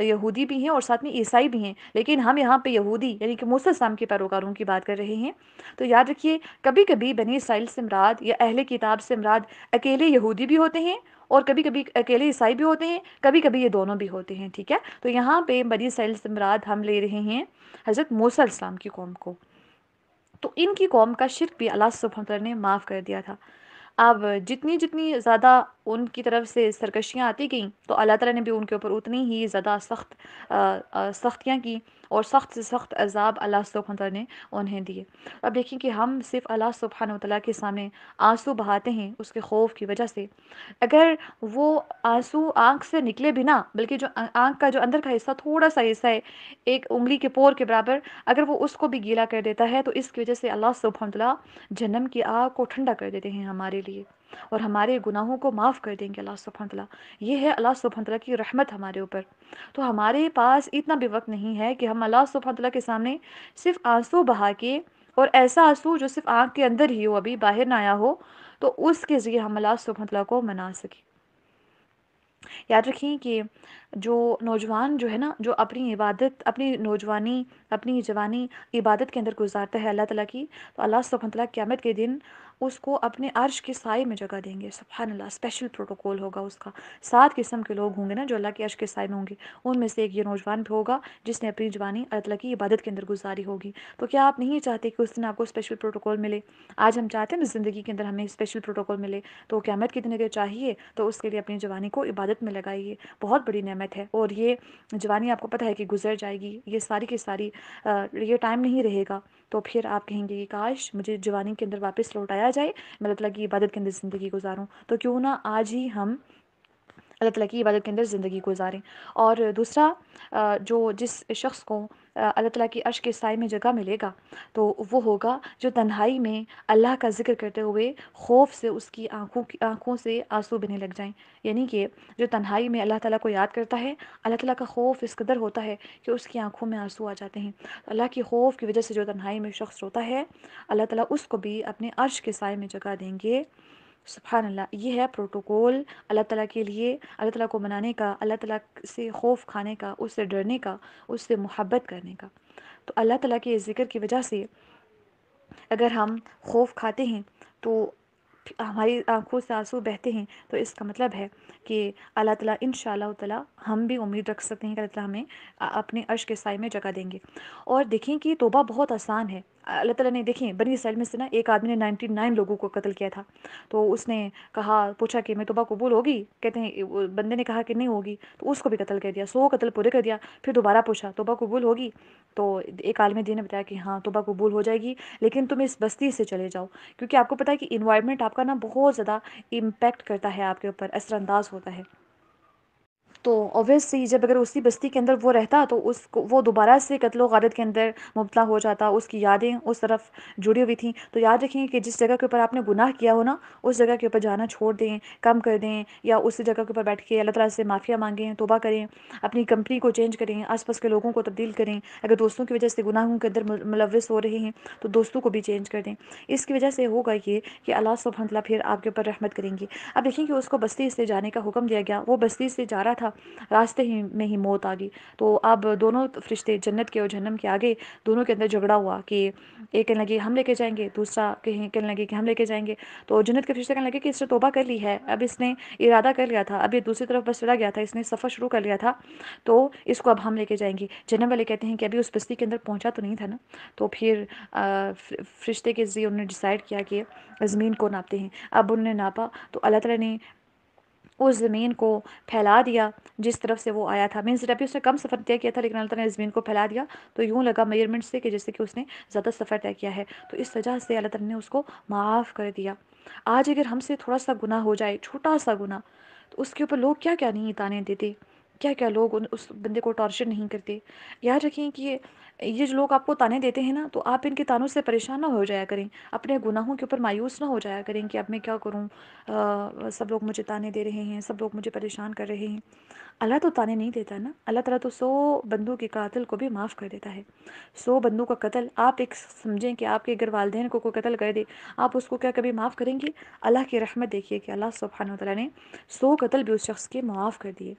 یہودی بھی ہیں اور ساتھ میں عیسائی بھی ہیں، لیکن ہم یہاں پہ یہودی یعنی کہ موسیٰ السلام کے پیروکاروں کی بات کر رہے ہیں. تو یاد رکھیے کبھی کبھی بنی اسرائیل سے مراد یا اہل کتاب سے مراد اکیلے یہودی بھی ہوتے ہیں، اور کبھی کبھی اکیلے عیسائی بھی ہوتے ہیں، کبھی کبھی یہ دونوں بھی ہوتے ہیں، ٹھیک ہے. تو یہاں پہ بنی اسرائیل سے مراد ہم لے رہے ہیں حضرت موسیٰ علیہ السلام کی قوم کو. تو ان کی قوم کا شرک بھی اللہ سبحانہ وتعالیٰ نے معاف کر دیا تھا. اب جتنی زیادہ ان کی طرف سے سرکشیاں آتی گئیں تو اللہ تعالیٰ نے بھی ان کے اوپر اتنی ہی زیادہ سختیاں کی، اور سخت سے سخت عذاب اللہ سبحانہ وتعالیٰ نے انہیں دیے. اب دیکھیں کہ ہم صرف اللہ سبحانہ وتعالیٰ کے سامنے آنسو بہاتے ہیں اس کے خوف کی وجہ سے. اگر وہ آنسو آنکھ سے نکلے بھی نہ، بلکہ جو آنکھ کا جو اندر کا حصہ تھوڑا سا حصہ ہے ایک انگلی کے پور کے برابر، اگر وہ اس کو بھی گیلا کر دیتا ہے تو اس کی وجہ سے اللہ سبحانہ وتعالیٰ جہنم کی آگ کو ٹھنڈا کر دیتے ہیں ہمارے لیے، اور ہمارے گناہوں کو معاف کر دیں گے اللہ سبحانہ وتعالیٰ. یہ ہے اللہ سبحانہ وتعالیٰ کی رحمت ہمارے اوپر. تو ہمارے پاس اتنا بھی وقت نہیں ہے کہ ہم اللہ سبحانہ وتعالیٰ کے سامنے صرف آنسو بہا کے، اور ایسا آنسو جو صرف آنکھ کے اندر ہی ہو، ابھی باہر نہ آیا ہو، تو اس کے ذریعے ہم اللہ سبحانہ وتعالیٰ کو منا سکیں. یاد رکھیں کہ جو نوجوان جو ہے نا، جو اپنی عبادت، اپنی نوجوانی، اپنی جوانی عبادت کے اندر گزارتا ہے اللہ تعالیٰ کی، تو اللہ سبحانہ وتعالیٰ قیامت کے دن اس کو اپنے عرش کے سائے میں جگہ دیں گے. سبحان اللہ، اسپیشل پروٹوکول ہوگا اس کا. 7 قسم کے لوگ ہوں گے نا جو اللہ کے عرش کے سائے میں ہوں گے. ان میں سے ایک یہ نوجوان بھی ہوگا جس نے اپنی جوانی اللہ تعالیٰ کی عبادت کے اندر گزاری ہوگی. تو کیا آپ نہیں چاہتے کہ اس دن آپ کو اسپیشل پروٹوکول ملے؟ آج ہم چاہتے ہیں نا زندگی کے اندر ہمیں اسپیشل پروٹوکول ملے، تو قیامت کے دن اگر چاہیے تو اس کے لیے اپنی جوانی کو عبادت میں لگائیے. بہت بڑی نعمت ہے، اور یہ جوانی آپ کو پتہ ہے کہ گزر جائے گی. یہ ساری کی ساری یہ ٹائم نہیں رہے گا. تو پھر آپ کہیں گے کہ کاش مجھے جوانی کے اندر واپس لوٹایا جائے، میں اللہ تعالیٰ کی عبادت کے اندر زندگی گزاروں. تو کیوں نہ آج ہی ہم اللہ تعالیٰ کی عبادت کے اندر زندگی گزاریں. اور دوسرا، جس شخص کو اللہ تعالیٰ کی عرش کے سائے میں جگہ ملے گا تو وہ ہوگا جو تنہائی میں اللہ کا ذکر کرتے ہوئے خوف سے اس کی آنکھوں سے آنسو بہنے لگ جائیں. یعنی کہ جو تنہائی میں اللہ تعالیٰ کو یاد کرتا ہے، اللہ تعالیٰ کا خوف اس قدر ہوتا ہے کہ اس کی آنکھوں میں آنسو آ جاتے ہیں. اللہ کے خوف کی وجہ سے جو تنہائی میں شخص روتا ہے، اللہ تعالیٰ اس کو بھی اپنے عرش کے سائے میں جگہ دیں گے. سبحان اللہ. یہ ہے پروٹوکول اللہ تعالیٰ کے لیے، اللہ تعالیٰ کو منانے کا، اللہ تعالیٰ سے خوف کھانے کا، اس سے ڈرنے کا، اس سے محبت کرنے کا. تو اللہ تعالیٰ کے ذکر کی وجہ سے اگر ہم خوف کھاتے ہیں تو ہماری آنکھوں سے آنسو بہتے ہیں، تو اس کا مطلب ہے کہ اللہ تعالیٰ انشاءاللہ تعالیٰ ہم بھی امید رکھ سکتے ہیں کہ اللہ تعالیٰ ہمیں اپنے عرش کے سائے میں جگہ دیں گے. اور دیکھیں کہ توبہ بہت آسان ہے. اللہ تعالیٰ نے دیکھیں بنی اسرائیل میں سے نا ایک آدمی نے 99 لوگوں کو قتل کیا تھا. تو اس نے پوچھا کہ میں توبہ قبول ہوگی؟ کہتے ہیں بندے نے کہا کہ نہیں ہوگی، تو اس کو بھی قتل کر دیا. 100 قتل پورے کر دیا. پھر دوبارہ پوچھا توبہ قبول ہوگی؟ تو ایک عالم دین نے بتایا کہ ہاں توبہ قبول ہو جائے گی، لیکن تم اس بستی سے چلے جاؤ. کیونکہ آپ کو پتہ ہے کہ انوائرمنٹ آپ کا نا بہت زیادہ امپیکٹ کرتا ہے، آپ کے اوپر اثر انداز ہوتا ہے. تو اوبویسلی جب اگر اسی بستی کے اندر وہ رہتا تو وہ دوبارہ سے قتل و غارت کے اندر مبتلا ہو جاتا. اس کی یادیں اس طرف جڑی ہوئی تھیں. تو یاد رکھیں کہ جس جگہ کے اوپر آپ نے گناہ کیا ہو نا، اس جگہ کے اوپر جانا چھوڑ دیں، کم کر دیں، یا اسی جگہ کے اوپر بیٹھ کے اللہ تعالیٰ سے معافیا مانگیں، توبہ کریں، اپنی کمپنی کو چینج کریں، آس پاس کے لوگوں کو تبدیل کریں. اگر دوستوں کی وجہ سے گناہوں کے اندر ملوث ہو رہے ہیں تو دوستوں کو بھی چینج کر دیں. اس کی وجہ سے ہوگا یہ کہ اللہ سبحانہ وتعالیٰ پھر آپ کے اوپر رحمت کریں گے. اب دیکھیں کہ اس کو بستی سے جانے کا حکم دیا گیا. وہ بستی سے جا رہا تھا، راستے میں ہی موت آ گئی. تو اب دونوں فرشتے جنت کے اور جہنم کے آگے دونوں کے اندر جھگڑا ہوا کہ ایک کہنے لگے ہم لے کے جائیں گے، دوسرا کہنے لگے کہ ہم لے کے جائیں گے. تو جنت کے فرشتے کہنے لگے کہ اس نے توبہ کر لی ہے، اب اس نے ارادہ کر لیا تھا، اب یہ دوسری طرف بس چلا گیا تھا، اس نے سفر شروع کر لیا تھا، تو اس کو اب ہم لے کے جائیں گے. جہنم والے کہتے ہیں کہ ابھی اس بستی کے اندر پہنچا تو نہیں تھا نا. تو پھر فرشتے کے ذریعے انہوں نے ڈیسائیڈ کیا کہ زمین کو ناپتے ہیں. اب انہوں نے ناپا تو اللہ تعالیٰ نے اس زمین کو پھیلا دیا جس طرف سے وہ آیا تھا. مینس ابھی اس نے کم سفر طے کیا تھا، لیکن اللہ تعالیٰ نے زمین کو پھیلا دیا تو یوں لگا میئرمنٹ سے کہ جیسے کہ اس نے زیادہ سفر طے کیا ہے. تو اس وجہ سے اللہ تعالیٰ نے اس کو معاف کر دیا. آج اگر ہم سے تھوڑا سا گناہ ہو جائے، چھوٹا سا گناہ، تو اس کے اوپر لوگ کیا کیا نہیں تانے دیتے، کیا کیا لوگ اس بندے کو ٹارچر نہیں کرتے. یاد رکھیں کہ یہ جو لوگ آپ کو تانے دیتے ہیں نا، تو آپ ان کے تانوں سے پریشان نہ ہو جایا کریں، اپنے گناہوں کے اوپر مایوس نہ ہو جایا کریں کہ اب میں کیا کروں، سب لوگ مجھے تانے دے رہے ہیں، سب لوگ مجھے پریشان کر رہے ہیں. اللہ تو تانے نہیں دیتا نا. اللہ تعالیٰ تو 100 بندوں کے قاتل کو بھی معاف کر دیتا ہے. 100 بندوں کا قتل آپ ایک سمجھیں کہ آپ کے اگر والدین کو کوئی قتل کر دے، آپ اس کو کیا کبھی معاف کریں گے؟ اللہ کی رحمت دیکھیے کہ اللہ سبحانہ وتعالیٰ نے 100 قتل بھی اس شخص کے معاف کر دیے.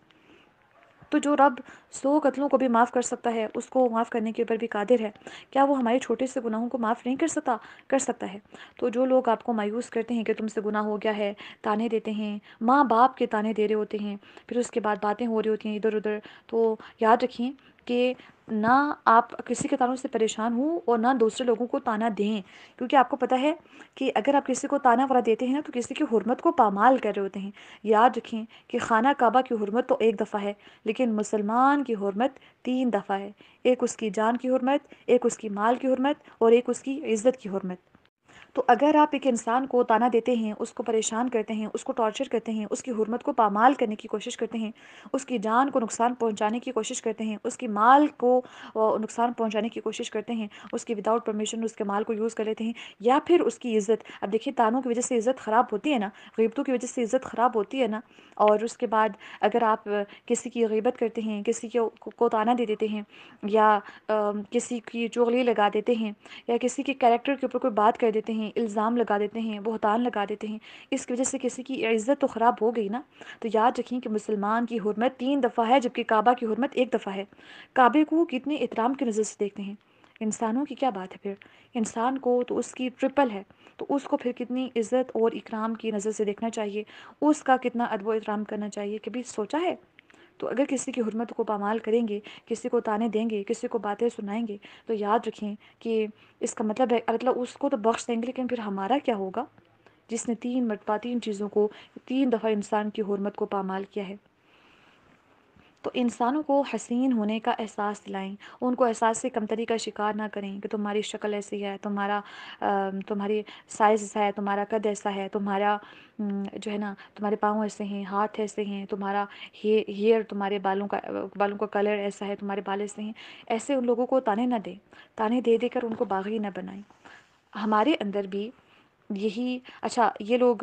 تو جو رب 100 قتلوں کو بھی معاف کر سکتا ہے، اس کو معاف کرنے کے اوپر بھی قادر ہے. کیا وہ ہمارے چھوٹے سے گناہوں کو معاف نہیں کر سکتا ہے؟ تو جو لوگ آپ کو مایوس کرتے ہیں کہ تم سے گناہ ہو گیا ہے، تانے دیتے ہیں، ماں باپ کے تانے دے رہے ہوتے ہیں، پھر اس کے بعد باتیں ہو رہی ہوتی ہیں ادھر ادھر، تو یاد رکھیں کہ نہ آپ کسی کے تانوں سے پریشان ہوں اور نہ دوسرے لوگوں کو تانا دیں. کیونکہ آپ کو پتہ ہے کہ اگر آپ کسی کو تانا وغیرہ دیتے ہیں نا تو کسی کی حرمت کو پامال کر رہے ہوتے ہیں. یاد رکھیں کہ خانہ کعبہ کی حرمت تو ایک دفعہ ہے، لیکن مسلمان کی حرمت 3 دفعہ ہے. ایک اس کی جان کی حرمت، ایک اس کی مال کی حرمت، اور ایک اس کی عزت کی حرمت. تو اگر آپ ایک انسان کو تانا دیتے ہیں، اس کو پریشان کرتے ہیں، اس کو ٹارچر کرتے ہیں، اس کی حرمت کو پامال کرنے کی کوشش کرتے ہیں، اس کی جان کو نقصان پہنچانے کی کوشش کرتے ہیں، اس کی مال کو نقصان پہنچانے کی کوشش کرتے ہیں، اس کی وداؤٹ پرمیشن اس کے مال کو یوز کر لیتے ہیں، یا پھر اس کی عزت. اب دیکھیے تانوں کی وجہ سے عزت خراب ہوتی ہے نا، غیبتوں کی وجہ سے عزت خراب ہوتی ہے نا. اور اس کے بعد اگر آپ کسی کی غیبت کرتے ہیں، کسی کو تانا دے دیتے ہیں، یا کسی کی چغلی لگا دیتے ہیں، یا کسی کے کیریکٹر کے اوپر کوئی بات کر دیتے ہیں، الزام لگا دیتے ہیں، بہتان لگا دیتے ہیں، اس کی وجہ سے کسی کی عزت تو خراب ہو گئی نا. تو یاد رکھیں کہ مسلمان کی حرمت 3 دفعہ ہے، جبکہ کعبہ کی حرمت 1 دفعہ ہے. کعبے کو کتنے احترام کی نظر سے دیکھتے ہیں. انسانوں کی کیا بات ہے پھر، انسان کو تو اس کی ٹرپل ہے، تو اس کو پھر کتنی عزت اور اکرام کی نظر سے دیکھنا چاہیے، اس کا کتنا ادب و احترام کرنا چاہیے، کبھی سوچا ہے؟ تو اگر کسی کی حرمت کو پامال کریں گے، کسی کو تانے دیں گے، کسی کو باتیں سنائیں گے، تو یاد رکھیں کہ اس کا مطلب ہے اللہ اس کو تو بخش دیں گے، لیکن پھر ہمارا کیا ہوگا جس نے 3 مرتبہ 3 چیزوں کو 3 دفعہ انسان کی حرمت کو پامال کیا ہے۔ تو انسانوں کو حسین ہونے کا احساس دلائیں، ان کو احساس سے کمتری کا شکار نہ کریں کہ تمہاری شکل ایسی ہے، تمہاری سائز ہے، تمہارا قد ایسا ہے، تمہارا جو ہے نا تمہارے پاؤں ایسے ہیں، ہاتھ ایسے ہیں، تمہارا ہیئر، تمہارے بالوں کا کلر ایسا ہے، تمہارے بال ایسے ہیں۔ ایسے ان لوگوں کو تانے نہ دیں، تانے دے دے کر ان کو باغی نہ بنائیں۔ ہمارے اندر بھی یہی اچھا، یہ لوگ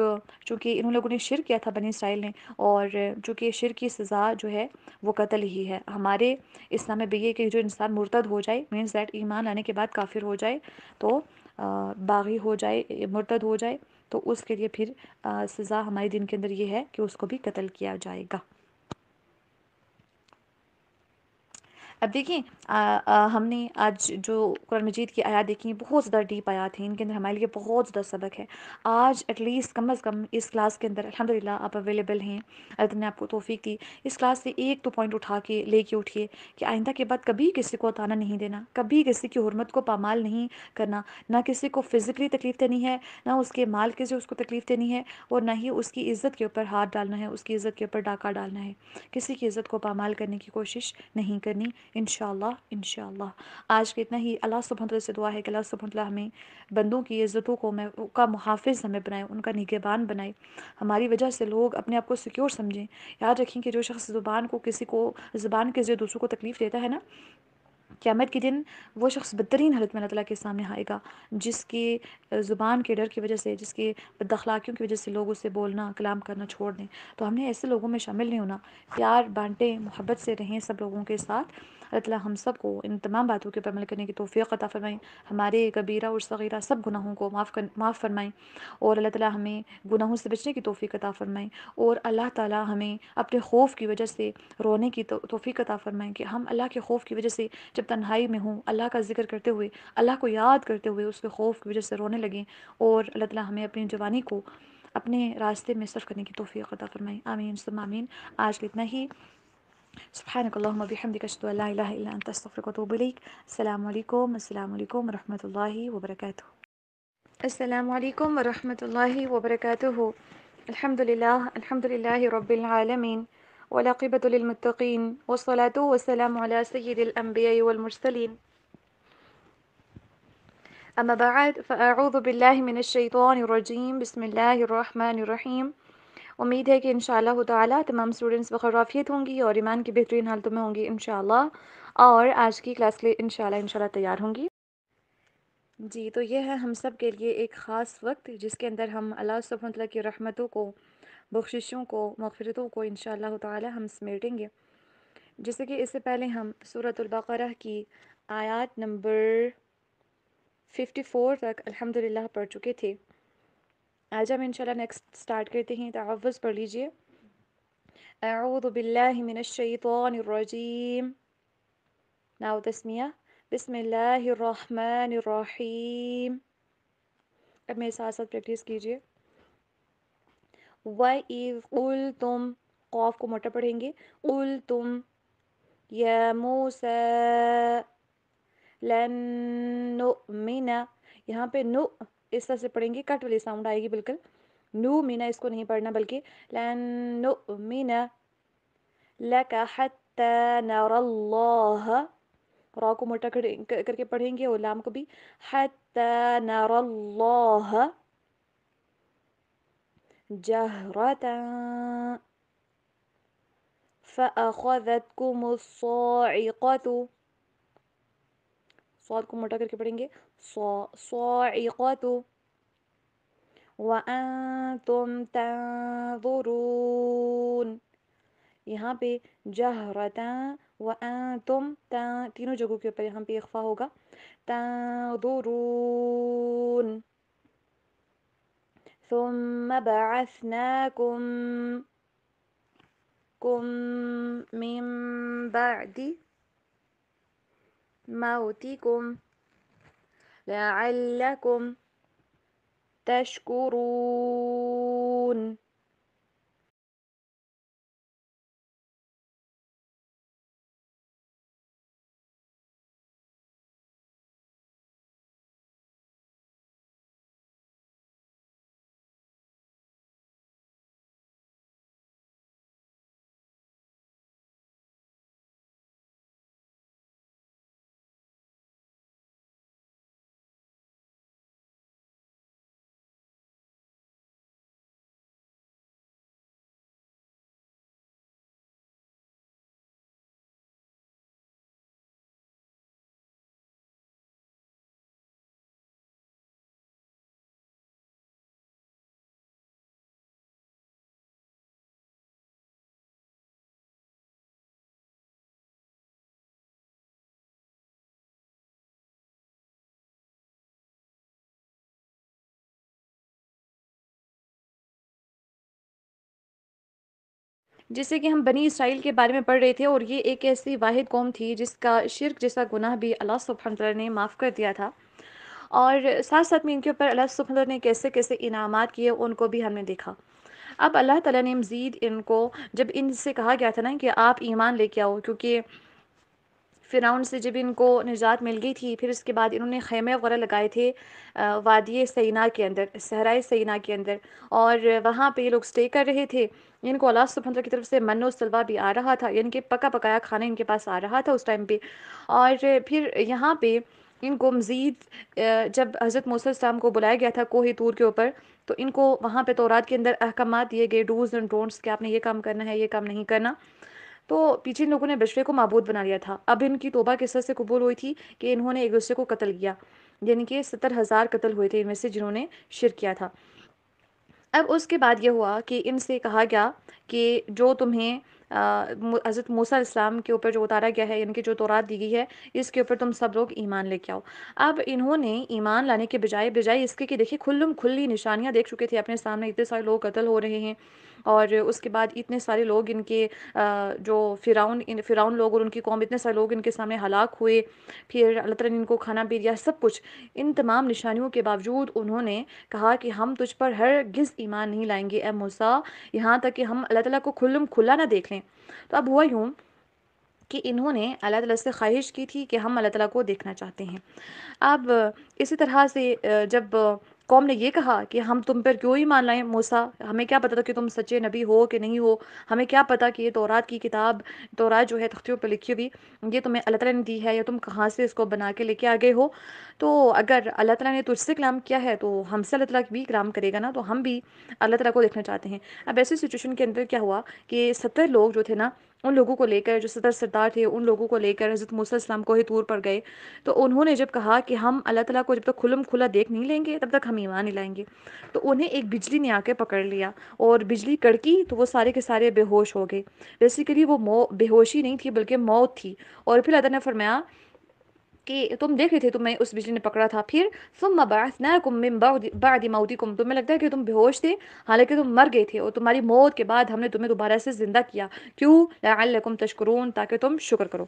چونکہ ان لوگوں نے شرک کیا تھا بنی اسرائیل نے، اور چونکہ شرک کی سزا جو ہے وہ قتل ہی ہے۔ ہمارے اسلام میں بھی یہ کہ جو انسان مرتد ہو جائے، مینس دیٹ ایمان لانے کے بعد کافر ہو جائے، تو باغی ہو جائے، مرتد ہو جائے، تو اس کے لیے پھر سزا ہمارے دین کے اندر یہ ہے کہ اس کو بھی قتل کیا جائے گا۔ اب دیکھیں ہم نے آج جو قرآن مجید کی آیات دیکھی ہیں، بہت زیادہ ڈیپ آیات ہیں، ان کے اندر ہمارے لیے بہت زیادہ سبق ہے۔ آج ایٹ لیسٹ کم از کم اس کلاس کے اندر الحمدللہ آپ اویلیبل ہیں، اللہ نے آپ کو توفیق دی، اس کلاس سے ایک تو پوائنٹ اٹھا کے لے کے اٹھیے کہ آئندہ کے بعد کبھی کسی کو تانا نہیں دینا، کبھی کسی کی حرمت کو پامال نہیں کرنا، نہ کسی کو فزیکلی تکلیف دینی ہے، نہ اس کے مال کے سے اس کو تکلیف دینی ہے، اور نہ ہی اس کی عزت کے اوپر ہاتھ ڈالنا ہے، اس کی عزت کے اوپر ڈاکہ ڈالنا ہے، کسی کی عزت کو پامال کرنے کی کوشش نہیں کرنی، انشاءاللہ۔ آج کے اتنا ہی۔ اللہ سبحانہ وتعالی سے دعا ہے کہ اللہ سبحانہ وتعالی ہمیں بندوں کی عزتوں کا محافظ ہمیں بنائے، ان کا نگہبان بنائے، ہماری وجہ سے لوگ اپنے آپ کو سیکیور سمجھیں۔ یاد رکھیں کہ جو شخص زبان کے ذریعے دوسروں کو تکلیف دیتا ہے نا، قیامت کے دن وہ شخص بدترین حالت میں اللہ تعالیٰ کے سامنے آئے گا، جس کی زبان کے ڈر کی وجہ سے، جس کی بد اخلاقیوں کی وجہ سے لوگ اسے بولنا کلام کرنا چھوڑ دیں۔ تو ہم نے ایسے لوگوں میں شامل نہیں ہونا، پیار بانٹیں، محبت سے رہیں سب لوگوں کے ساتھ۔ اللہ تعالیٰ ہم سب کو ان تمام باتوں کے پر عمل کرنے کی توفیق عطا فرمائیں، ہمارے کبیرہ اور صغیرہ سب گناہوں کو معاف فرمائیں، اور اللہ تعالیٰ ہمیں گناہوں سے بچنے کی توفیق عطا فرمائیں، اور اللہ تعالیٰ ہمیں اپنے خوف کی وجہ سے رونے کی توفیق عطا فرمائیں کہ ہم اللہ کے خوف کی وجہ سے جب تنہائی میں ہوں، اللہ کا ذکر کرتے ہوئے، اللہ کو یاد کرتے ہوئے اس کے خوف کی وجہ سے رونے لگیں، اور اللہ تعالیٰ ہمیں اپنی جوانی کو اپنے راستے میں صرف کرنے کی توفیق عطا فرمائیں۔ آمین ثم آمین۔ آج کے اتنا ہی۔ سبحانک اللہم وبحمدک، اشہد ان لا الہ الا انت، استغفرک واتوب الیک۔ السلام علیکم ورحمۃ اللہ وبرکاتہ۔ السلام علیکم ورحمۃ اللہ وبرکاتہ۔ الحمد للہ رب العالمین، والعاقبۃ للمتقین، والصلاة والسلام علی سید الانبیاء والمرسلین، اما بعد فاعوذ باللہ من الشیطان الرجیم، بسم اللہ الرحمن الرحیم۔ امید ہے کہ انشاءاللہ تعالی تمام اسٹوڈنٹس بخیر عافیت ہوں گی اور ایمان کی بہترین حالتوں میں ہوں گی انشاءاللہ، اور آج کی کلاس کے لیے انشاءاللہ تیار ہوں گی۔ جی، تو یہ ہے ہم سب کے لیے ایک خاص وقت جس کے اندر ہم اللہ سبحانہ وتعالی کی رحمتوں کو، بخششوں کو، مغفرتوں کو انشاءاللہ تعالی ہم سمیٹیں گے۔ جیسے کہ اس سے پہلے ہم سورۃ البقرہ کی آیات نمبر 54 تک الحمدللہ پڑھ چکے تھے۔ آج ہم انشاءاللہ نیکسٹ سٹارٹ کرتے ہیں۔ تعوذ پڑھ لیجئے۔ اعوذ باللہ من الشیطان الرجیم۔ ناؤ تسمیہ۔ بسم اللہ الرحمن الرحیم۔ اب میرے ساتھ ساتھ پریکٹس کیجئے۔ وَإِذْ قُلْتُمْ، قاف کو موٹا پڑھیں گے، قُلْتُمْ یا موسیٰ لن نؤمن، یہاں پہ نو اس طرح سے پڑھیں گے، کٹ والی ساؤنڈ آئے گی بالکل، نو مینا اس کو نہیں پڑھنا بلکہ لن نؤمن لک حتی نر اللہ، را کو موٹا کر کے پڑھیں گے اور لام کو بھی، حتی نر اللہ جہرتا فأخذتكم الصاعقة، صاد کو موٹا کر کے پڑھیں گے، صاعقة وأنتم تنظرون، یہاں پہ جہرتا وأنتم تینوں جگہوں کے اوپر یہاں پہ اخفا ہوگا، تنظرون ثم بعثناكم من بعد موتكم، لعلكم تشكرون. جیسے کہ ہم بنی اسرائیل کے بارے میں پڑھ رہے تھے، اور یہ ایک ایسی واحد قوم تھی جس کا شرک جیسا گناہ بھی اللہ سبحانہ وتعالیٰ نے معاف کر دیا تھا، اور ساتھ ساتھ میں ان کے اوپر اللہ سبحانہ وتعالیٰ نے کیسے کیسے انعامات کیے ان کو بھی ہم نے دیکھا۔ اب اللہ تعالیٰ نے مزید ان کو، جب ان سے کہا گیا تھا نا کہ آپ ایمان لے کے آؤ، کیونکہ فرعون سے جب ان کو نجات مل گئی تھی، پھر اس کے بعد انہوں نے خیمے وغیرہ لگائے تھے وادی سینا کے اندر، صحرائے سینا کے اندر، اور وہاں پہ یہ لوگ سٹے کر رہے تھے۔ ان کو اللہ سبحانہ وتعالیٰ کی طرف سے من و سلوہ بھی آ رہا تھا، یعنی کہ پکا پکایا کھانا ان کے پاس آ رہا تھا اس ٹائم پہ۔ اور پھر یہاں پہ ان کو مزید جب حضرت موسیٰ علیہ السلام کو بلایا گیا تھا کوہ طور کے اوپر، تو ان کو وہاں پہ تورات کے اندر احکامات دیے گئے، ڈوز اینڈ ڈونٹس، کہ آپ نے یہ کام کرنا ہے، یہ کام نہیں کرنا۔ تو پیچھے ان لوگوں نے بچڑے کو معبود بنا لیا تھا۔ اب ان کی توبہ کس طرح سے قبول ہوئی تھی کہ انہوں نے ایک دوسرے کو قتل کیا، یعنی کہ 70,000 قتل ہوئے تھے ان میں سے جنہوں نے شرک کیا تھا۔ اب اس کے بعد یہ ہوا کہ ان سے کہا گیا کہ جو تمہیں حضرت موسیٰ علیہ السلام کے اوپر جو اتارا گیا ہے، یعنی کہ جو تورات دی گئی ہے، اس کے اوپر تم سب لوگ ایمان لے کے آؤ۔ اب انہوں نے ایمان لانے کے بجائے اس کے کہ دیکھیں کھلم کھلی نشانیاں دیکھ چکے تھے اپنے سامنے، اتنے سارے لوگ قتل ہو رہے ہیں، اور اس کے بعد اتنے سارے لوگ ان کے جو فرعون لوگ اور ان کی قوم، اتنے سارے لوگ ان کے سامنے ہلاک ہوئے، پھر اللہ تعالیٰ نے ان کو کھانا بھی دیا، سب کچھ۔ ان تمام نشانیوں کے باوجود انہوں نے کہا کہ ہم تجھ پر ہرگز ایمان نہیں لائیں گے اے موسیٰ، یہاں تک کہ ہم اللہ تعالیٰ کو کھلم کھلا نہ دیکھ لیں۔ تو اب ہوا یوں کہ انہوں نے اللہ تعالیٰ سے خواہش کی تھی کہ ہم اللہ تعالیٰ کو دیکھنا چاہتے ہیں۔ اب اسی طرح سے جب قوم نے یہ کہا کہ ہم تم پر کیوں ایمان لائیں موسیٰ، ہمیں کیا پتا تھا کہ تم سچے نبی ہو کہ نہیں ہو، ہمیں کیا پتا کہ یہ تورات کی کتاب، تورات جو ہے تختیوں پہ لکھی ہوئی، یہ تمہیں اللہ تعالیٰ نے دی ہے یا تم کہاں سے اس کو بنا کے لے کے آ گئے ہو۔ تو اگر اللہ تعالیٰ نے تجھ سے کلام کیا ہے تو ہم سے اللہ تعالیٰ بھی کلام کرے گا نا، تو ہم بھی اللہ تعالیٰ کو دیکھنا چاہتے ہیں۔ اب ایسی سچویشن کے اندر کیا ہوا کہ 70 لوگ جو تھے نا، ان لوگوں کو لے کر، جو 70 سردار تھے ان لوگوں کو لے کر حضرت موسیٰ علیہ السلام کوہ طور پر گئے۔ تو انہوں نے جب کہا کہ ہم اللہ تعالیٰ کو جب تک کھلم کھلا دیکھ نہیں لیں گے تب تک ہم ایمان نہیں لائیں گے، تو انہیں ایک بجلی نے آ کے پکڑ لیا، اور بجلی کڑکی تو وہ سارے کے سارے بے ہوش ہو گئے۔ بیسیکلی وہ بے ہوشی نہیں تھی بلکہ موت تھی۔ اور پھر اللہ نے فرمایا کہ تم دیکھ رہے تھے، تمہیں اس بجلی نے پکڑا تھا، پھر ثم بعثناکم من بعد موتکم، تمہیں لگتا ہے کہ تم بے ہوش تھے، حالانکہ تم مر گئے تھے، اور تمہاری موت کے بعد ہم نے تمہیں دوبارہ سے زندہ کیا۔ کیوں؟ لعلکم تشکرون، تاکہ تم شکر کرو۔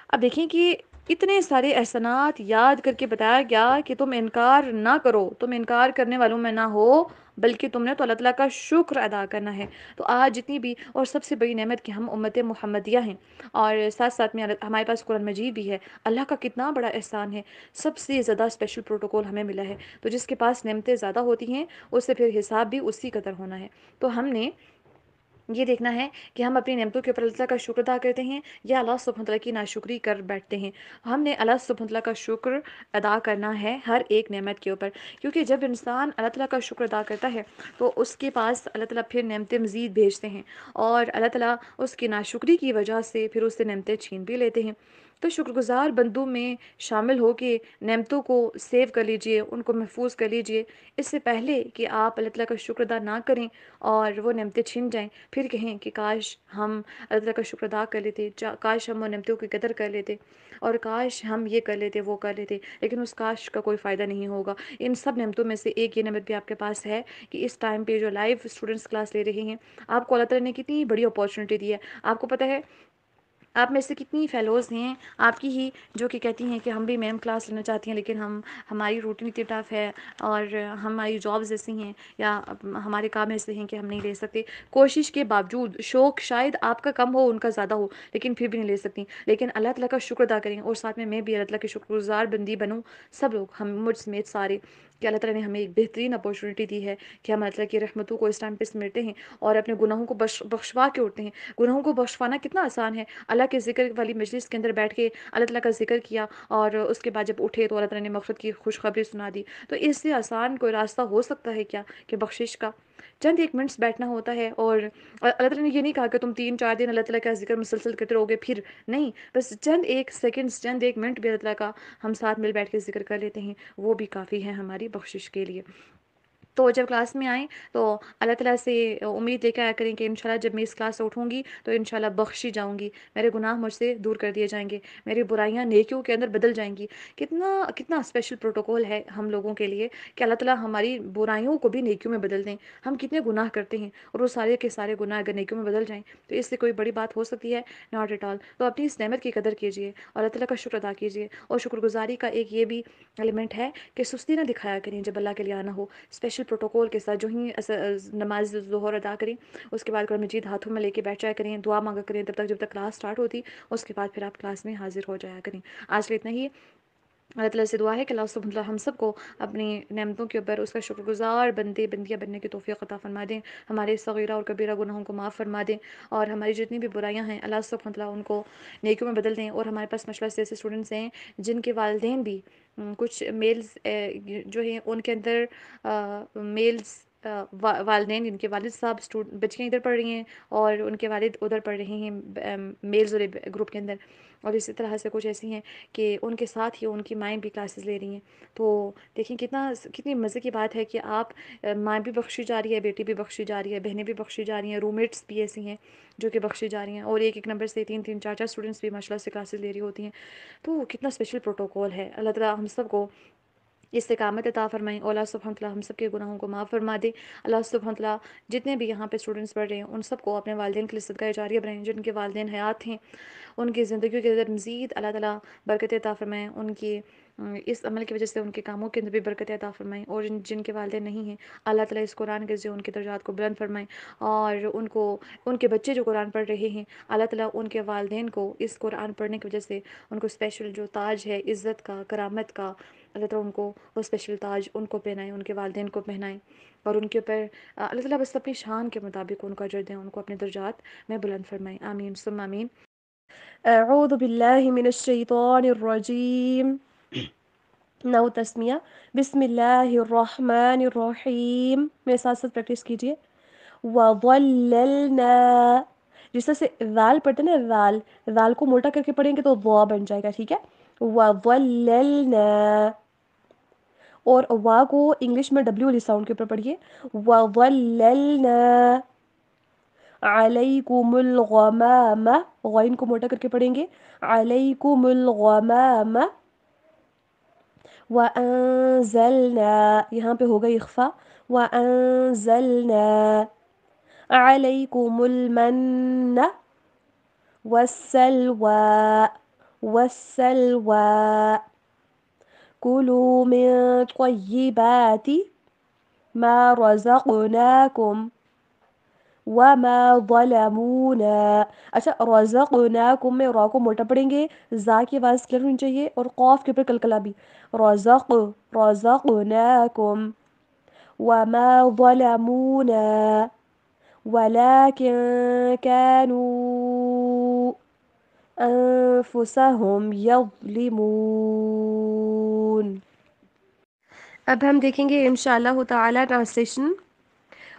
اب دیکھیں کہ اتنے سارے احسانات یاد کر کے بتایا گیا کہ تم انکار نہ کرو، تم انکار کرنے والوں میں نہ ہو، بلکہ تم نے تو اللہ تعالیٰ کا شکر ادا کرنا ہے۔ تو آج جتنی بھی، اور سب سے بڑی نعمت کہ ہم امت محمدیہ ہیں، اور ساتھ ساتھ میں ہمارے پاس قرآن مجید بھی ہے، اللہ کا کتنا بڑا احسان ہے، سب سے زیادہ اسپیشل پروٹوکول ہمیں ملا ہے۔ تو جس کے پاس نعمتیں زیادہ ہوتی ہیں اس سے پھر حساب بھی اسی قدر ہونا ہے۔ تو ہم نے یہ دیکھنا ہے کہ ہم اپنی نعمتوں کے اوپر اللہ کا شکر ادا کرتے ہیں یا اللہ سبحانہ وتعالیٰ کی ناشکری کر بیٹھتے ہیں۔ ہم نے اللہ سبحانہ وتعالیٰ کا شکر ادا کرنا ہے ہر ایک نعمت کے اوپر، کیونکہ جب انسان اللہ تعالیٰ کا شکر ادا کرتا ہے تو اس کے پاس اللہ تعالیٰ پھر نعمتیں مزید بھیجتے ہیں، اور اللہ تعالیٰ اس کی ناشکری کی وجہ سے پھر اس سے نعمتیں چھین بھی لیتے ہیں۔ تو شکر گزار بندوں میں شامل ہو کے نعمتوں کو سیو کر لیجئے، ان کو محفوظ کر لیجئے، اس سے پہلے کہ آپ اللہ تعالیٰ کا شکر ادا نہ کریں اور وہ نعمتیں چھن جائیں، پھر کہیں کہ کاش ہم اللہ تعالیٰ کا شکر ادا کر لیتے، کاش ہم وہ نعمتوں کی قدر کر لیتے، اور کاش ہم یہ کر لیتے وہ کر لیتے، لیکن اس کاش کا کوئی فائدہ نہیں ہوگا۔ ان سب نعمتوں میں سے ایک یہ نعمت بھی آپ کے پاس ہے کہ اس ٹائم پہ جو لائیو اسٹوڈنٹس کلاس لے رہے ہیں، آپ کو اللہ تعالیٰ نے کتنی بڑی اپارچونیٹی دی ہے۔ آپ کو پتہ ہے آپ میں سے کتنی فیلوز ہیں آپ کی ہی جو کہ کہتی ہیں کہ ہم بھی میم کلاس لینا چاہتی ہیں لیکن ہماری روٹین اتنی ٹف ہے اور ہماری جابز ایسی ہیں یا ہمارے کام ایسے ہیں کہ ہم نہیں لے سکتے. کوشش کے باوجود شوق شاید آپ کا کم ہو ان کا زیادہ ہو لیکن پھر بھی نہیں لے سکتی. لیکن اللہ تعالیٰ کا شکر ادا کریں اور ساتھ میں بھی اللہ تعالیٰ کی شکر گزار بندی بنوں. سب لوگ ہم مجھ سمیت سارے کہ اللہ تعالیٰ نے ہمیں ایک بہترین اپارچونیٹی دی ہے کہ ہم اللہ تعالیٰ کی رحمتوں کو اس ٹائم پہ سمیٹتے ہیں اور اپنے گناہوں کو بخشوا کے اٹھتے ہیں. گناہوں کو بخشوانا کتنا آسان ہے. اللہ کے ذکر والی مجلس کے اندر بیٹھ کے اللہ تعالیٰ کا ذکر کیا اور اس کے بعد جب اٹھے تو اللہ تعالیٰ نے مغفرت کی خوشخبری سنا دی. تو اس سے آسان کوئی راستہ ہو سکتا ہے کیا کہ بخشش کا چند ایک منٹس بیٹھنا ہوتا ہے. اور اللہ تعالیٰ نے یہ نہیں کہا کہ تم 3-4 دن اللہ تعالیٰ کا ذکر مسلسل کرتے رہو گے پھر نہیں, بس چند ایک سیکنڈس چند ایک منٹ بھی اللہ تعالیٰ کا ہم ساتھ مل بیٹھ کے ذکر کر لیتے ہیں وہ بھی کافی ہے ہماری بخشش کے لیے. تو جب کلاس میں آئیں تو اللہ تعالیٰ سے امید لے کے آیا کریں کہ انشاءاللہ جب میں اس کلاس سے اٹھوں گی تو انشاءاللہ بخشی جاؤں گی, میرے گناہ مجھ سے دور کر دیے جائیں گے, میری برائیاں نیکیوں کے اندر بدل جائیں گی. کتنا اسپیشل پروٹوکول ہے ہم لوگوں کے لیے کہ اللہ تعالیٰ ہماری برائیوں کو بھی نیکیوں میں بدل دیں. ہم کتنے گناہ کرتے ہیں اور وہ سارے کے سارے گناہ اگر نیکیوں میں بدل جائیں تو اس سے کوئی بڑی بات ہو سکتی ہے؟ Not at all. تو اپنی اس نعمت کی قدر کیجیے اور اللہ تعالیٰ کا شکر ادا کیجیے. اور شکر گزاری کا ایک یہ بھی ایلیمنٹ ہے کہ سستی نہ دکھایا کریں جب اللہ کے لیے آنا ہو. اسپیشل پروٹوکول کے ساتھ جو ہی نماز ظہر ادا کریں اس کے بعد قرآن مجید ہاتھوں میں لے کے بیٹھ جایا کریں, دعا مانگا کریں جب تک کلاس سٹارٹ ہوتی, اس کے بعد پھر آپ کلاس میں حاضر ہو جایا کریں. آج کے اتنا ہی. اللہ تعالیٰ سے دعا ہے کہ اللہ سبحانہ وتعالیٰ ہم سب کو اپنی نعمتوں کے اوپر اس کا شکر گزار بندیاں بننے کی توفیق عطا فرما دیں. ہمارے صغیرہ اور کبیرہ گناہوں کو معاف فرما دیں اور ہماری جتنی بھی برائیاں ہیں اللہ سبحانہ وتعالیٰ ان کو نیکیوں میں بدل دیں. اور ہمارے پاس ماشاء اللہ سے ایسے اسٹوڈنٹس ہیں جن کے والدین بھی کچھ میلز جو ہیں ان کے اندر میلز والدین جن کے والد صاحب بچیاں ادھر پڑھ رہی ہیں اور ان کے والد ادھر پڑھ رہے ہیں میلز والے گروپ کے اندر. اور اسی طرح سے کچھ ایسی ہیں کہ ان کے ساتھ ہی ان کی مائیں بھی کلاسز لے رہی ہیں. تو دیکھیں کتنی مزے کی بات ہے کہ آپ ماں بھی بخشی جا رہی ہے, بیٹی بھی بخشی جا رہی ہے, بہنیں بھی بخشی جا رہی ہیں, روم میٹس بھی ایسی ہیں جو کہ بخشی جا رہی ہیں اور ایک نمبر سے 3-4 اسٹوڈنٹس بھی ماشاء اللہ سے کلاسز لے رہی ہوتی ہیں. تو کتنا اسپیشل پروٹوکول ہے. اللہ تعالیٰ ہم سب کو استقامت عطا فرمائیں اور اللہ سبحانہ وتعالیٰ ہم سب کے گناہوں کو معاف فرما دے. اللہ سبحانہ وتعالیٰ جتنے بھی یہاں پہ اسٹوڈنٹس پڑھ رہے ہیں ان سب کو اپنے والدین کے لیے صدقہ جاریہ بنائیں. جن کے والدین حیات ہیں ان کی زندگیوں کے اندر مزید اللہ تعالیٰ برکت عطا فرمائیں, ان کی اس عمل کی وجہ سے ان کے کاموں کے اندر بھی برکت عطا فرمائیں. اور جن کے والدین نہیں ہیں اللہ تعالیٰ اس قرآن کے ذریعے ان کے درجات کو بلند فرمائیں اور ان کے بچے جو قرآن پڑھ رہے ہیں اللہ تعالیٰ ان کے والدین کو اس قرآن پڑھنے کی وجہ سے ان کو اسپیشل جو تاج ہے عزت کا, کرامت کا, اللہ تعالیٰ ان کو وہ اسپیشل تاج ان کو پہنائیں, ان کے والدین کو پہنائیں اور ان کے اوپر اللہ تعالیٰ بس اپنی شان کے مطابق ان کو اجر دیں, ان کو اپنے درجات میں بلند فرمائیں. آمین ثم آمین. اعوذ باللہ من الشیطان الرجیم. نو تسمیہ. بسم اللہ الرحمن الرحیم. میرے ساتھ ساتھ پریکٹس کیجیے. وَظَلَّلْنَا جس طرح سے ذال پڑھتے ہیں نا, ذال کو موٹا کر کے پڑھیں گے تو وا بن جائے گا, ٹھیک ہے. وَظَلَّلْنَا اور وا کو انگلش میں ڈبلیو والی ساؤنڈ کے اوپر پڑھیے. وَظَلَّلْنَا عَلَيْكُمُ الْغَمَامَ غین کو موٹا کر کے پڑھیں گے. عَلَيْكُمُ الْغَمَامَ وَأَنزَلْنَا یہاں پہ ہوگا اخفا. وَأَنزَلْنَا عَلَيْكُمُ الْمَنَّ وَالسَّلْوَى كُلُوا مِن طَيِّبَاتِ مَا رَزَقْنَاكُمْ وَمَا ظَلَمُونَا. اچھا, رَزَقْنَاكُم میں را کو موٹا پڑھیں گے, زا کی آواز کلیئر ہونی چاہیے اور قاف کے اوپر کلکلا بھی. رَزَقْنَاكُمْ وَمَا ظَلَمُونَا وَلَكِن كَانُوا أَنفُسَهُمْ يَظْلِمُونَ. اب ہم دیکھیں گے انشاءاللہ تعالی ٹرانسلیشن.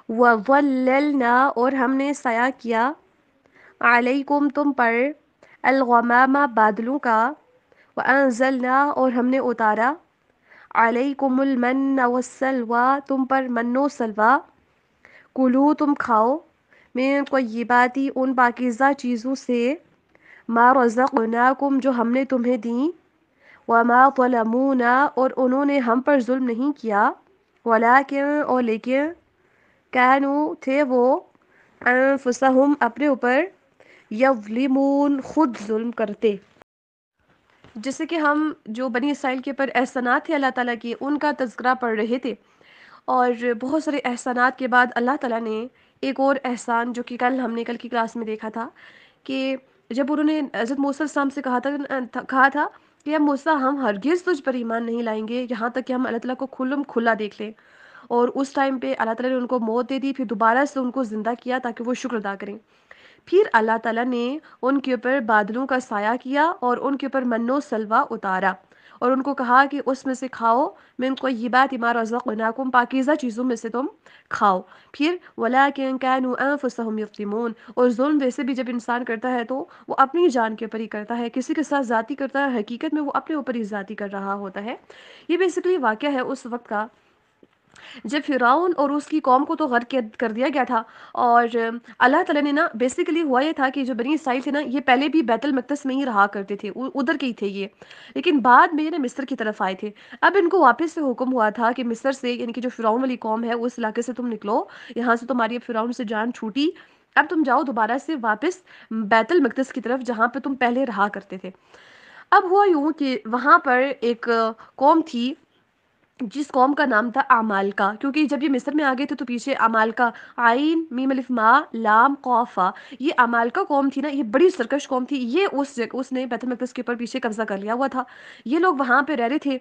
وَظَلَّلْنَا اور ہم نے سایہ کیا, عَلَيْكُمْ تم پر, الغمام بادلوں کا, وَأَنزَلْنَا اور ہم نے اتارا, عَلَيْكُمُ الْمَنَّ وَالسَّلْوَى تم پر من و سلوى, کلو تم کھاؤ, من طیبات ان پاکیزہ چیزوں سے, ما رزقناکم جو ہم نے تمہیں دیں, وما ظلمونا اور انہوں نے ہم پر ظلم نہیں کیا, ولیکن اور لیکن, کانوا تھے وہ, انفسہم اپنے اوپر, یظلمون، خود ظلم کرتے. جیسے کہ ہم جو بنی اسرائیل کے اوپر احسانات تھے اللہ تعالیٰ کی، ان کا تذکرہ پڑھ رہے تھے، اور بہت سارے احسانات کے بعد اللہ تعالیٰ نے ایک اور احسان جو کہ ہم نے کل کی کلاس میں دیکھا تھا، کہ جب انہوں نے حضرت موسیٰ علیہ السلام سے کہا تھا کہ یا موسیٰ، ہم ہرگز تجھ پر ایمان نہیں لائیں گے یہاں تک کہ ہم اللہ تعالیٰ کو کھلا دیکھ لیں. اور اس ٹائم پہ اللہ تعالیٰ نے ان کو موت دے دی، پھر دوبارہ سے ان کو زندہ کیا تاکہ وہ شکر ادا کریں. پھر اللہ تعالیٰ نے ان کے اوپر بادلوں کا سایہ کیا اور ان کے اوپر من و سلوہ اتارا، اور ان کو کہا کہ اس میں سے کھاؤ، من طیبات ما رزقناکم، پاکیزہ چیزوں میں سے تم کھاؤ. پھر وَلَٰكِن كَانُوا أَنفُسَهُمْ يَظْلِمُونَ، اور ظلم ویسے بھی جب انسان کرتا ہے تو وہ اپنی جان کے اوپر ہی کرتا ہے، کسی کے ساتھ ذاتی کرتا ہے، حقیقت میں وہ اپنے اوپر ہی ذاتی کر رہا ہوتا ہے. یہ بیسیکلی واقعہ ہے اس وقت کا جب فرعون اور اس کی قوم کو تو غرق کر دیا گیا تھا. اور اللہ تعالیٰ نے نا بیسیکلی ہوا یہ تھا کہ جو بنی اسرائیل تھے نا، یہ پہلے بھی بیت المقدس میں ہی رہا کرتے تھے، ادھر کے ہی تھے یہ، لیکن بعد میں یہ نا مصر کی طرف آئے تھے. اب ان کو واپس سے حکم ہوا تھا کہ مصر سے، یعنی کہ جو فرعون والی قوم ہے اس علاقے سے تم نکلو، یہاں سے تمہاری اب فرعون سے جان چھوٹی، اب تم جاؤ دوبارہ سے واپس بیت المقدس کی طرف جہاں پہ تم پہلے رہا کرتے تھے. اب ہوا یوں کہ وہاں پر ایک قوم تھی جس قوم کا نام تھا عمالقہ، کیونکہ جب یہ مصر میں آگئے تھے تو پیچھے عمالقہ، عین میم الف ما لام قافا، یہ عمالقہ قوم تھی نا، یہ بڑی سرکش قوم تھی. یہ اس نے بیت المقدس کے اوپر پیچھے قبضہ کر لیا ہوا تھا، یہ لوگ وہاں پہ رہ رہے تھے.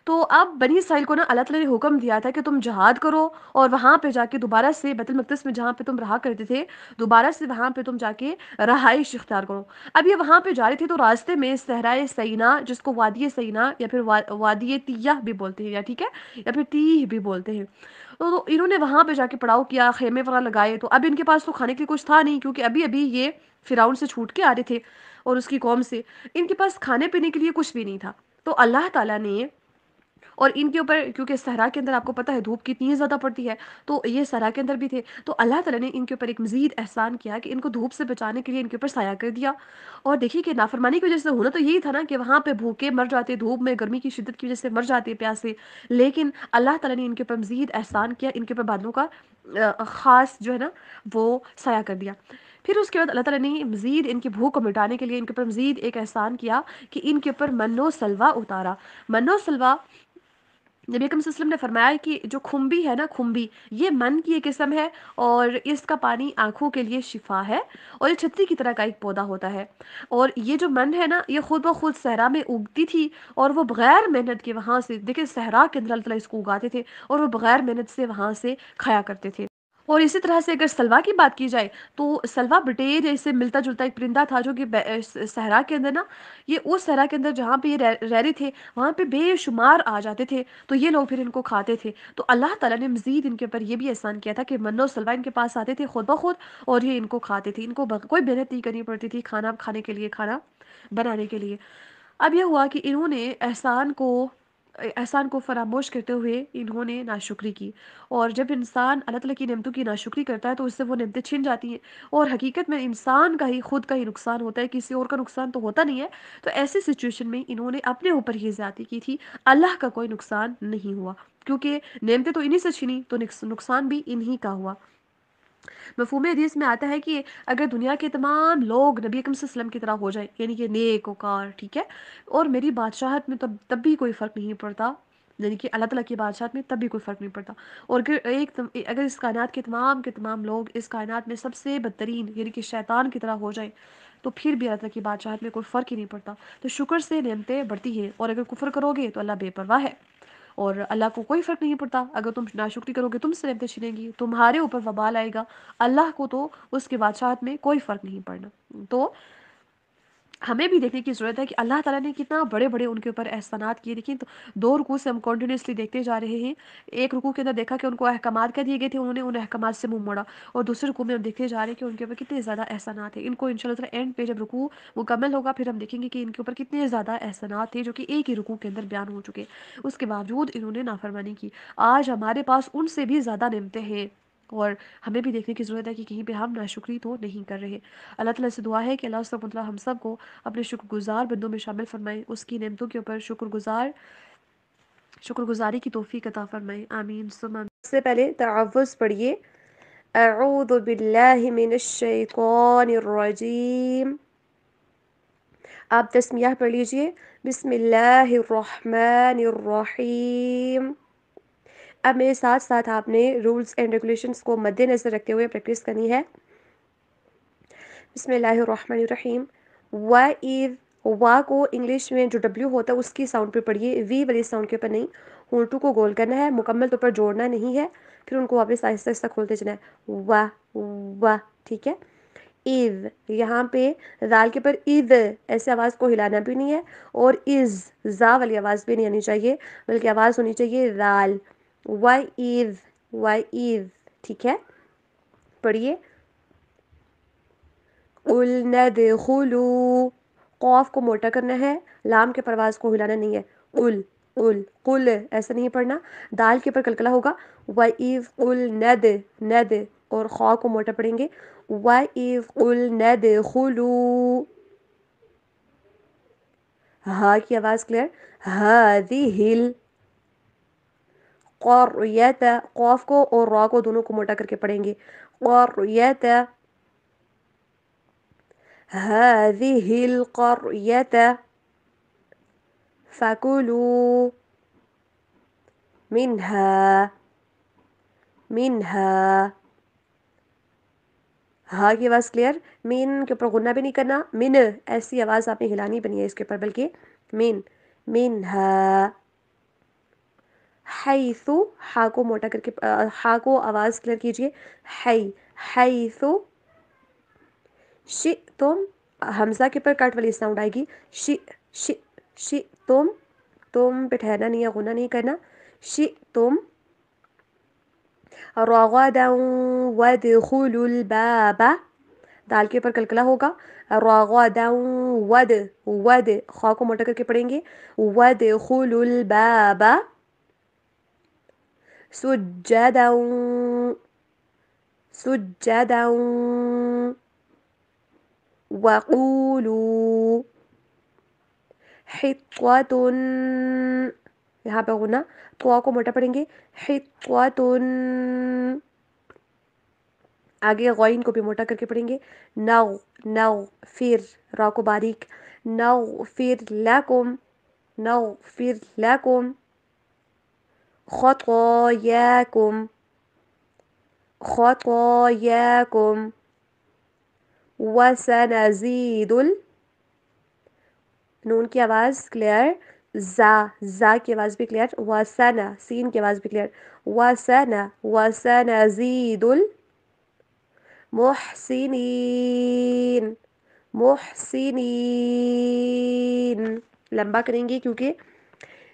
تو اب بنی اسرائیل کو نا اللہ تعالیٰ نے حکم دیا تھا کہ تم جہاد کرو اور وہاں پہ جا کے دوبارہ سے بیت المقدس میں جہاں پہ تم رہا کرتے تھے، دوبارہ سے وہاں پہ تم جا کے رہائش اختیار کرو. اب یہ وہاں پہ جا رہے تھے تو راستے میں صحرائے سینا، جس کو وادی سینا یا پھر وادی تیہ بھی بولتے ہیں، یا ٹھیک ہے، یا پھر تیہ بھی بولتے ہیں، تو انہوں نے وہاں پہ جا کے پڑاؤ کیا، خیمے وغیرہ لگائے. تو اب ان کے پاس تو کھانے کے لیے کچھ تھا نہیں، کیونکہ ابھی ابھی یہ فرعون سے چھوٹ کے آ رہے تھے اور اس کی قوم سے، ان کے پاس کھانے پینے کے لیے کچھ بھی نہیں تھا. تو اللہ تعالیٰ نے، اور ان کے اوپر کیونکہ صحرا کے اندر آپ کو پتہ ہے دھوپ کتنی زیادہ پڑتی ہے، تو یہ صحرا کے اندر بھی تھے، تو اللہ تعالیٰ نے ان کے اوپر ایک مزید احسان کیا کہ ان کو دھوپ سے بچانے کے لیے ان کے اوپر سایہ کر دیا. اور دیکھیے کہ نافرمانی کی وجہ سے ہونا تو یہی تھا نا کہ وہاں پہ بھوکے مر جاتے، دھوپ میں گرمی کی شدت کی وجہ سے مر جاتے پیاسے، لیکن اللہ تعالیٰ نے ان کے اوپر مزید احسان کیا، ان کے اوپر بادلوں کا خاص جو ہے نا وہ سایہ کر دیا. پھر اس کے بعد اللہ تعالیٰ نے مزید ان کی بھوک کو مٹانے کے لیے ان کے اوپر مزید ایک احسان کیا کہ ان کے اوپر من و سلوہ اتارا. من و سلوہ، نبی اکرم صلی اللہ علیہ وسلم نے فرمایا کہ جو کھمبی ہے نا، کھمبی یہ من کی ایک قسم ہے، اور اس کا پانی آنکھوں کے لیے شفا ہے، اور یہ چھتری کی طرح کا ایک پودا ہوتا ہے. اور یہ جو من ہے نا، یہ خود بخود صحرا میں اگتی تھی، اور وہ بغیر محنت کے وہاں سے، دیکھیں صحرا کے اندر اللہ تعالیٰ اس کو اگاتے تھے اور وہ بغیر محنت سے وہاں سے کھایا کرتے تھے. اور اسی طرح سے اگر سلوا کی بات کی جائے تو سلوا بٹیر سے ملتا جلتا ایک پرندہ تھا جو کہ صحرا کے اندر نا، یہ اس صحرا کے اندر جہاں پہ یہ رہ رہے تھے وہاں پہ بے شمار آ جاتے تھے، تو یہ لوگ پھر ان کو کھاتے تھے. تو اللہ تعالیٰ نے مزید ان کے اوپر یہ بھی احسان کیا تھا کہ من و سلوا ان کے پاس آتے تھے خود بخود، اور یہ ان کو کھاتے تھے، ان کو کوئی محنت نہیں کرنی پڑتی تھی کھانا کھانے کے لیے، کھانا بنانے کے لیے. اب یہ ہوا کہ انہوں نے احسان کو فراموش کرتے ہوئے انہوں نے ناشکری کی، اور جب انسان اللہ تعالیٰ کی نعمتوں کی ناشکری کرتا ہے تو اس سے وہ نعمتیں چھن جاتی ہیں، اور حقیقت میں انسان کا ہی خود کا ہی نقصان ہوتا ہے، کسی اور کا نقصان تو ہوتا نہیں ہے. تو ایسی سچویشن میں انہوں نے اپنے اوپر ہی زیادتی کی تھی، اللہ کا کوئی نقصان نہیں ہوا، کیونکہ نعمتیں تو انہی سے چھنی تو نقصان بھی انہی کا ہوا. مفہوم حدیث میں آتا ہے کہ اگر دنیا کے تمام لوگ نبی اکرم صلی اللہ علیہ وسلم کی طرح ہو جائیں، یعنی کہ نیک وقار، ٹھیک ہے، اور میری بادشاہت میں تب بھی کوئی فرق نہیں پڑتا، یعنی کہ اللہ تعالیٰ کی بادشاہت میں تب بھی کوئی فرق نہیں پڑتا، اور اگر اس کائنات کے تمام لوگ اس کائنات میں سب سے بدترین یعنی کہ شیطان کی طرح ہو جائیں، تو پھر بھی اللہ تعالیٰ کی بادشاہت میں کوئی فرق ہی نہیں پڑتا. تو شکر سے نعمتیں بڑھتی ہیں، اور اگر کفر کرو گے تو اللہ بے پرواہ ہے، اور اللہ کو کوئی فرق نہیں پڑتا، اگر تم ناشکری کرو گے تم سے نعمتیں چھنیں گی، تمہارے اوپر وبال آئے گا، اللہ کو تو اس کے بادشاہت میں کوئی فرق نہیں پڑنا. تو ہمیں بھی دیکھنے کی ضرورت ہے کہ اللہ تعالیٰ نے کتنا بڑے بڑے ان کے اوپر احسانات کیے. دیکھیں تو 2 رکوع سے ہم کنٹینیوسلی دیکھتے جا رہے ہیں. ایک رکوع کے اندر دیکھا کہ ان کو احکامات کہہ دیے گئے تھے، انہوں نے ان احکامات سے منہ موڑا، اور دوسرے رکوع میں ہم دیکھتے جا رہے ہیں کہ ان کے اوپر کتنے زیادہ احسانات ہیں. ان کو انشاءاللہ تعالیٰ اینڈ پہ جب رکوع مکمل ہوگا پھر ہم دیکھیں گے کہ ان کے اوپر کتنے زیادہ احسانات تھے جو کہ ایک ہی رکوع کے اندر بیان ہو چکے، اس کے باوجود انہوں نے نافرمانی کی. آج ہمارے پاس ان سے بھی زیادہ نعمتیں ہیں، اور ہمیں بھی دیکھنے کی ضرورت ہے کہ کہیں پہ ہم ناشکری تو نہیں کر رہے. اللہ تعالیٰ سے دعا ہے کہ اللہ سبحانہ وتعالیٰ ہم سب کو اپنے شکر گزار بندوں میں شامل فرمائے، اس کی نعمتوں کے اوپر شکر گزاری کی توفیق عطا فرمائے، آمین ثم آمین. اس سے پہلے تعوذ پڑھیے اعوذ باللہ من الشیطان الرجیم. آپ تسمیہ پڑھ لیجئے. بسم اللہ الرحمن الرحیم. اب میرے ساتھ ساتھ آپ نے رولز اینڈ ریگولیشنز کو مد نظر رکھتے ہوئے پریکٹس کرنی ہے. بسم اللہ الرحمن الرحیم. وَإِذْ وا کو انگلش میں جو ڈبلیو ہوتا ہے اس کی ساؤنڈ پہ پڑھیے، وی والی ساؤنڈ کے اوپر نہیں. ہونٹوں کو گول کرنا ہے، مکمل طور پر جوڑنا نہیں ہے، پھر ان کو واپس آہستہ آہستہ کھولتے جانا ہے. وا ٹھیک ہے. اذ یہاں پہ دال کے پر اذ ایسے آواز کو ہلانا بھی نہیں ہے، اور از زا والی آواز بھی نہیں آنی چاہیے، بلکہ آواز ہونی چاہیے دال. وَإِذ ٹھیک ہے. پڑھیے. قُلْنَا ادْخُلُوا قاف کو موٹا کرنا ہے، لام کے پرواز کو ہلانا نہیں ہے. قل ایسا نہیں پڑھنا، دال کے پر کلکلا ہوگا. وَإِذْ قُلْنَا ند اور خا کو موٹا پڑھیں گے. وَإِذْ قُلْنَا ادْخُلُوا ہا کی آواز کلیئر. هَذِهِ الْقَرْيَةَ قاف کو اور را کو دونوں کو موٹا کر کے پڑھیں گے. قَرْيَةَ هَذِهِ الْقَرْيَةَ فَكُلُوا منها ہا کی آواز کلیئر. مین کے اوپر غنہ بھی نہیں کرنا، من ایسی آواز آپ نے ہلانی بنی ہے اس کے اوپر، بلکہ منها. حیث ہا کو موٹا کر کے ہا کو آواز کلیئر کیجئے. حیث شئتم حمزہ کے پر کٹ والی ساؤنڈ آئے گی. شئتم تم پہ ٹھہرنا نہیں ہے، غنہ نہیں کرنا. شئتم رغدا وادخلوا الباب دال کے پر کلکلا ہوگا. رغدا ود خا کو موٹا کر کے پڑھیں گے. وادخلوا الباب سجدا وقولوا حطوة یہاں پہ غنہ تو کو موٹا پڑھیں گے. حطوة آگے غائن کو بھی موٹا کر کے پڑھیں گے. نغفر را کو باریک. نغفر لکم خطاياكم وسنزيد نون کی آواز کلیئر. زا کی آواز بھی کلیئر. وسنا سین کی آواز بھی کلیئر. وسنزيد محسنین لمبا کریں گے کیونکہ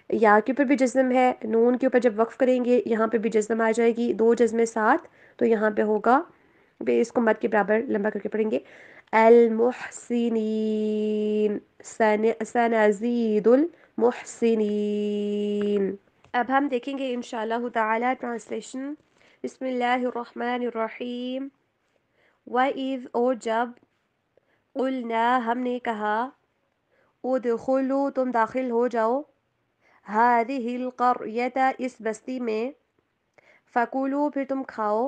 یا کے اوپر بھی جزم ہے، نون کے اوپر جب وقف کریں گے یہاں پہ بھی جزم آ جائے گی، دو جزمیں ساتھ، تو یہاں پہ ہوگا اس کو مد کے برابر لمبا کر کے پڑھیں گے. المحسنین سنزید المحسنین. اب ہم دیکھیں گے انشاءاللہ تعالی ٹرانسلیشن. بسم اللہ الرحمن الرحیم. وَإِذْ اور جب قُلْنَا ہم نے کہا ادخلوا تم داخل ہو جاؤ هَذِهِ الْقَرْيَةَ اس بستی میں فَكُلُوا پھر تم کھاؤ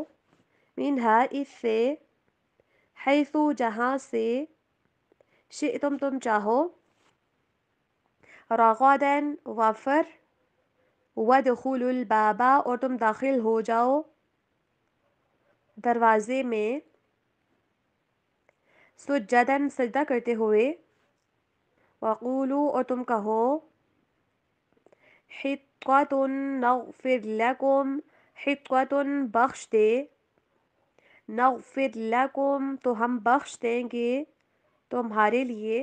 منها اس سے حیث جہاں سے شئتم تم چاہو رغداً وافر وادخلوا الباب اور تم داخل ہو جاؤ دروازے میں سجداً سجدہ کرتے ہوئے وقولوا اور تم کہو حطۃ نغفر لکم حطۃ بخش دے نغفر لکم تو ہم بخش دیں گے تمہارے لیے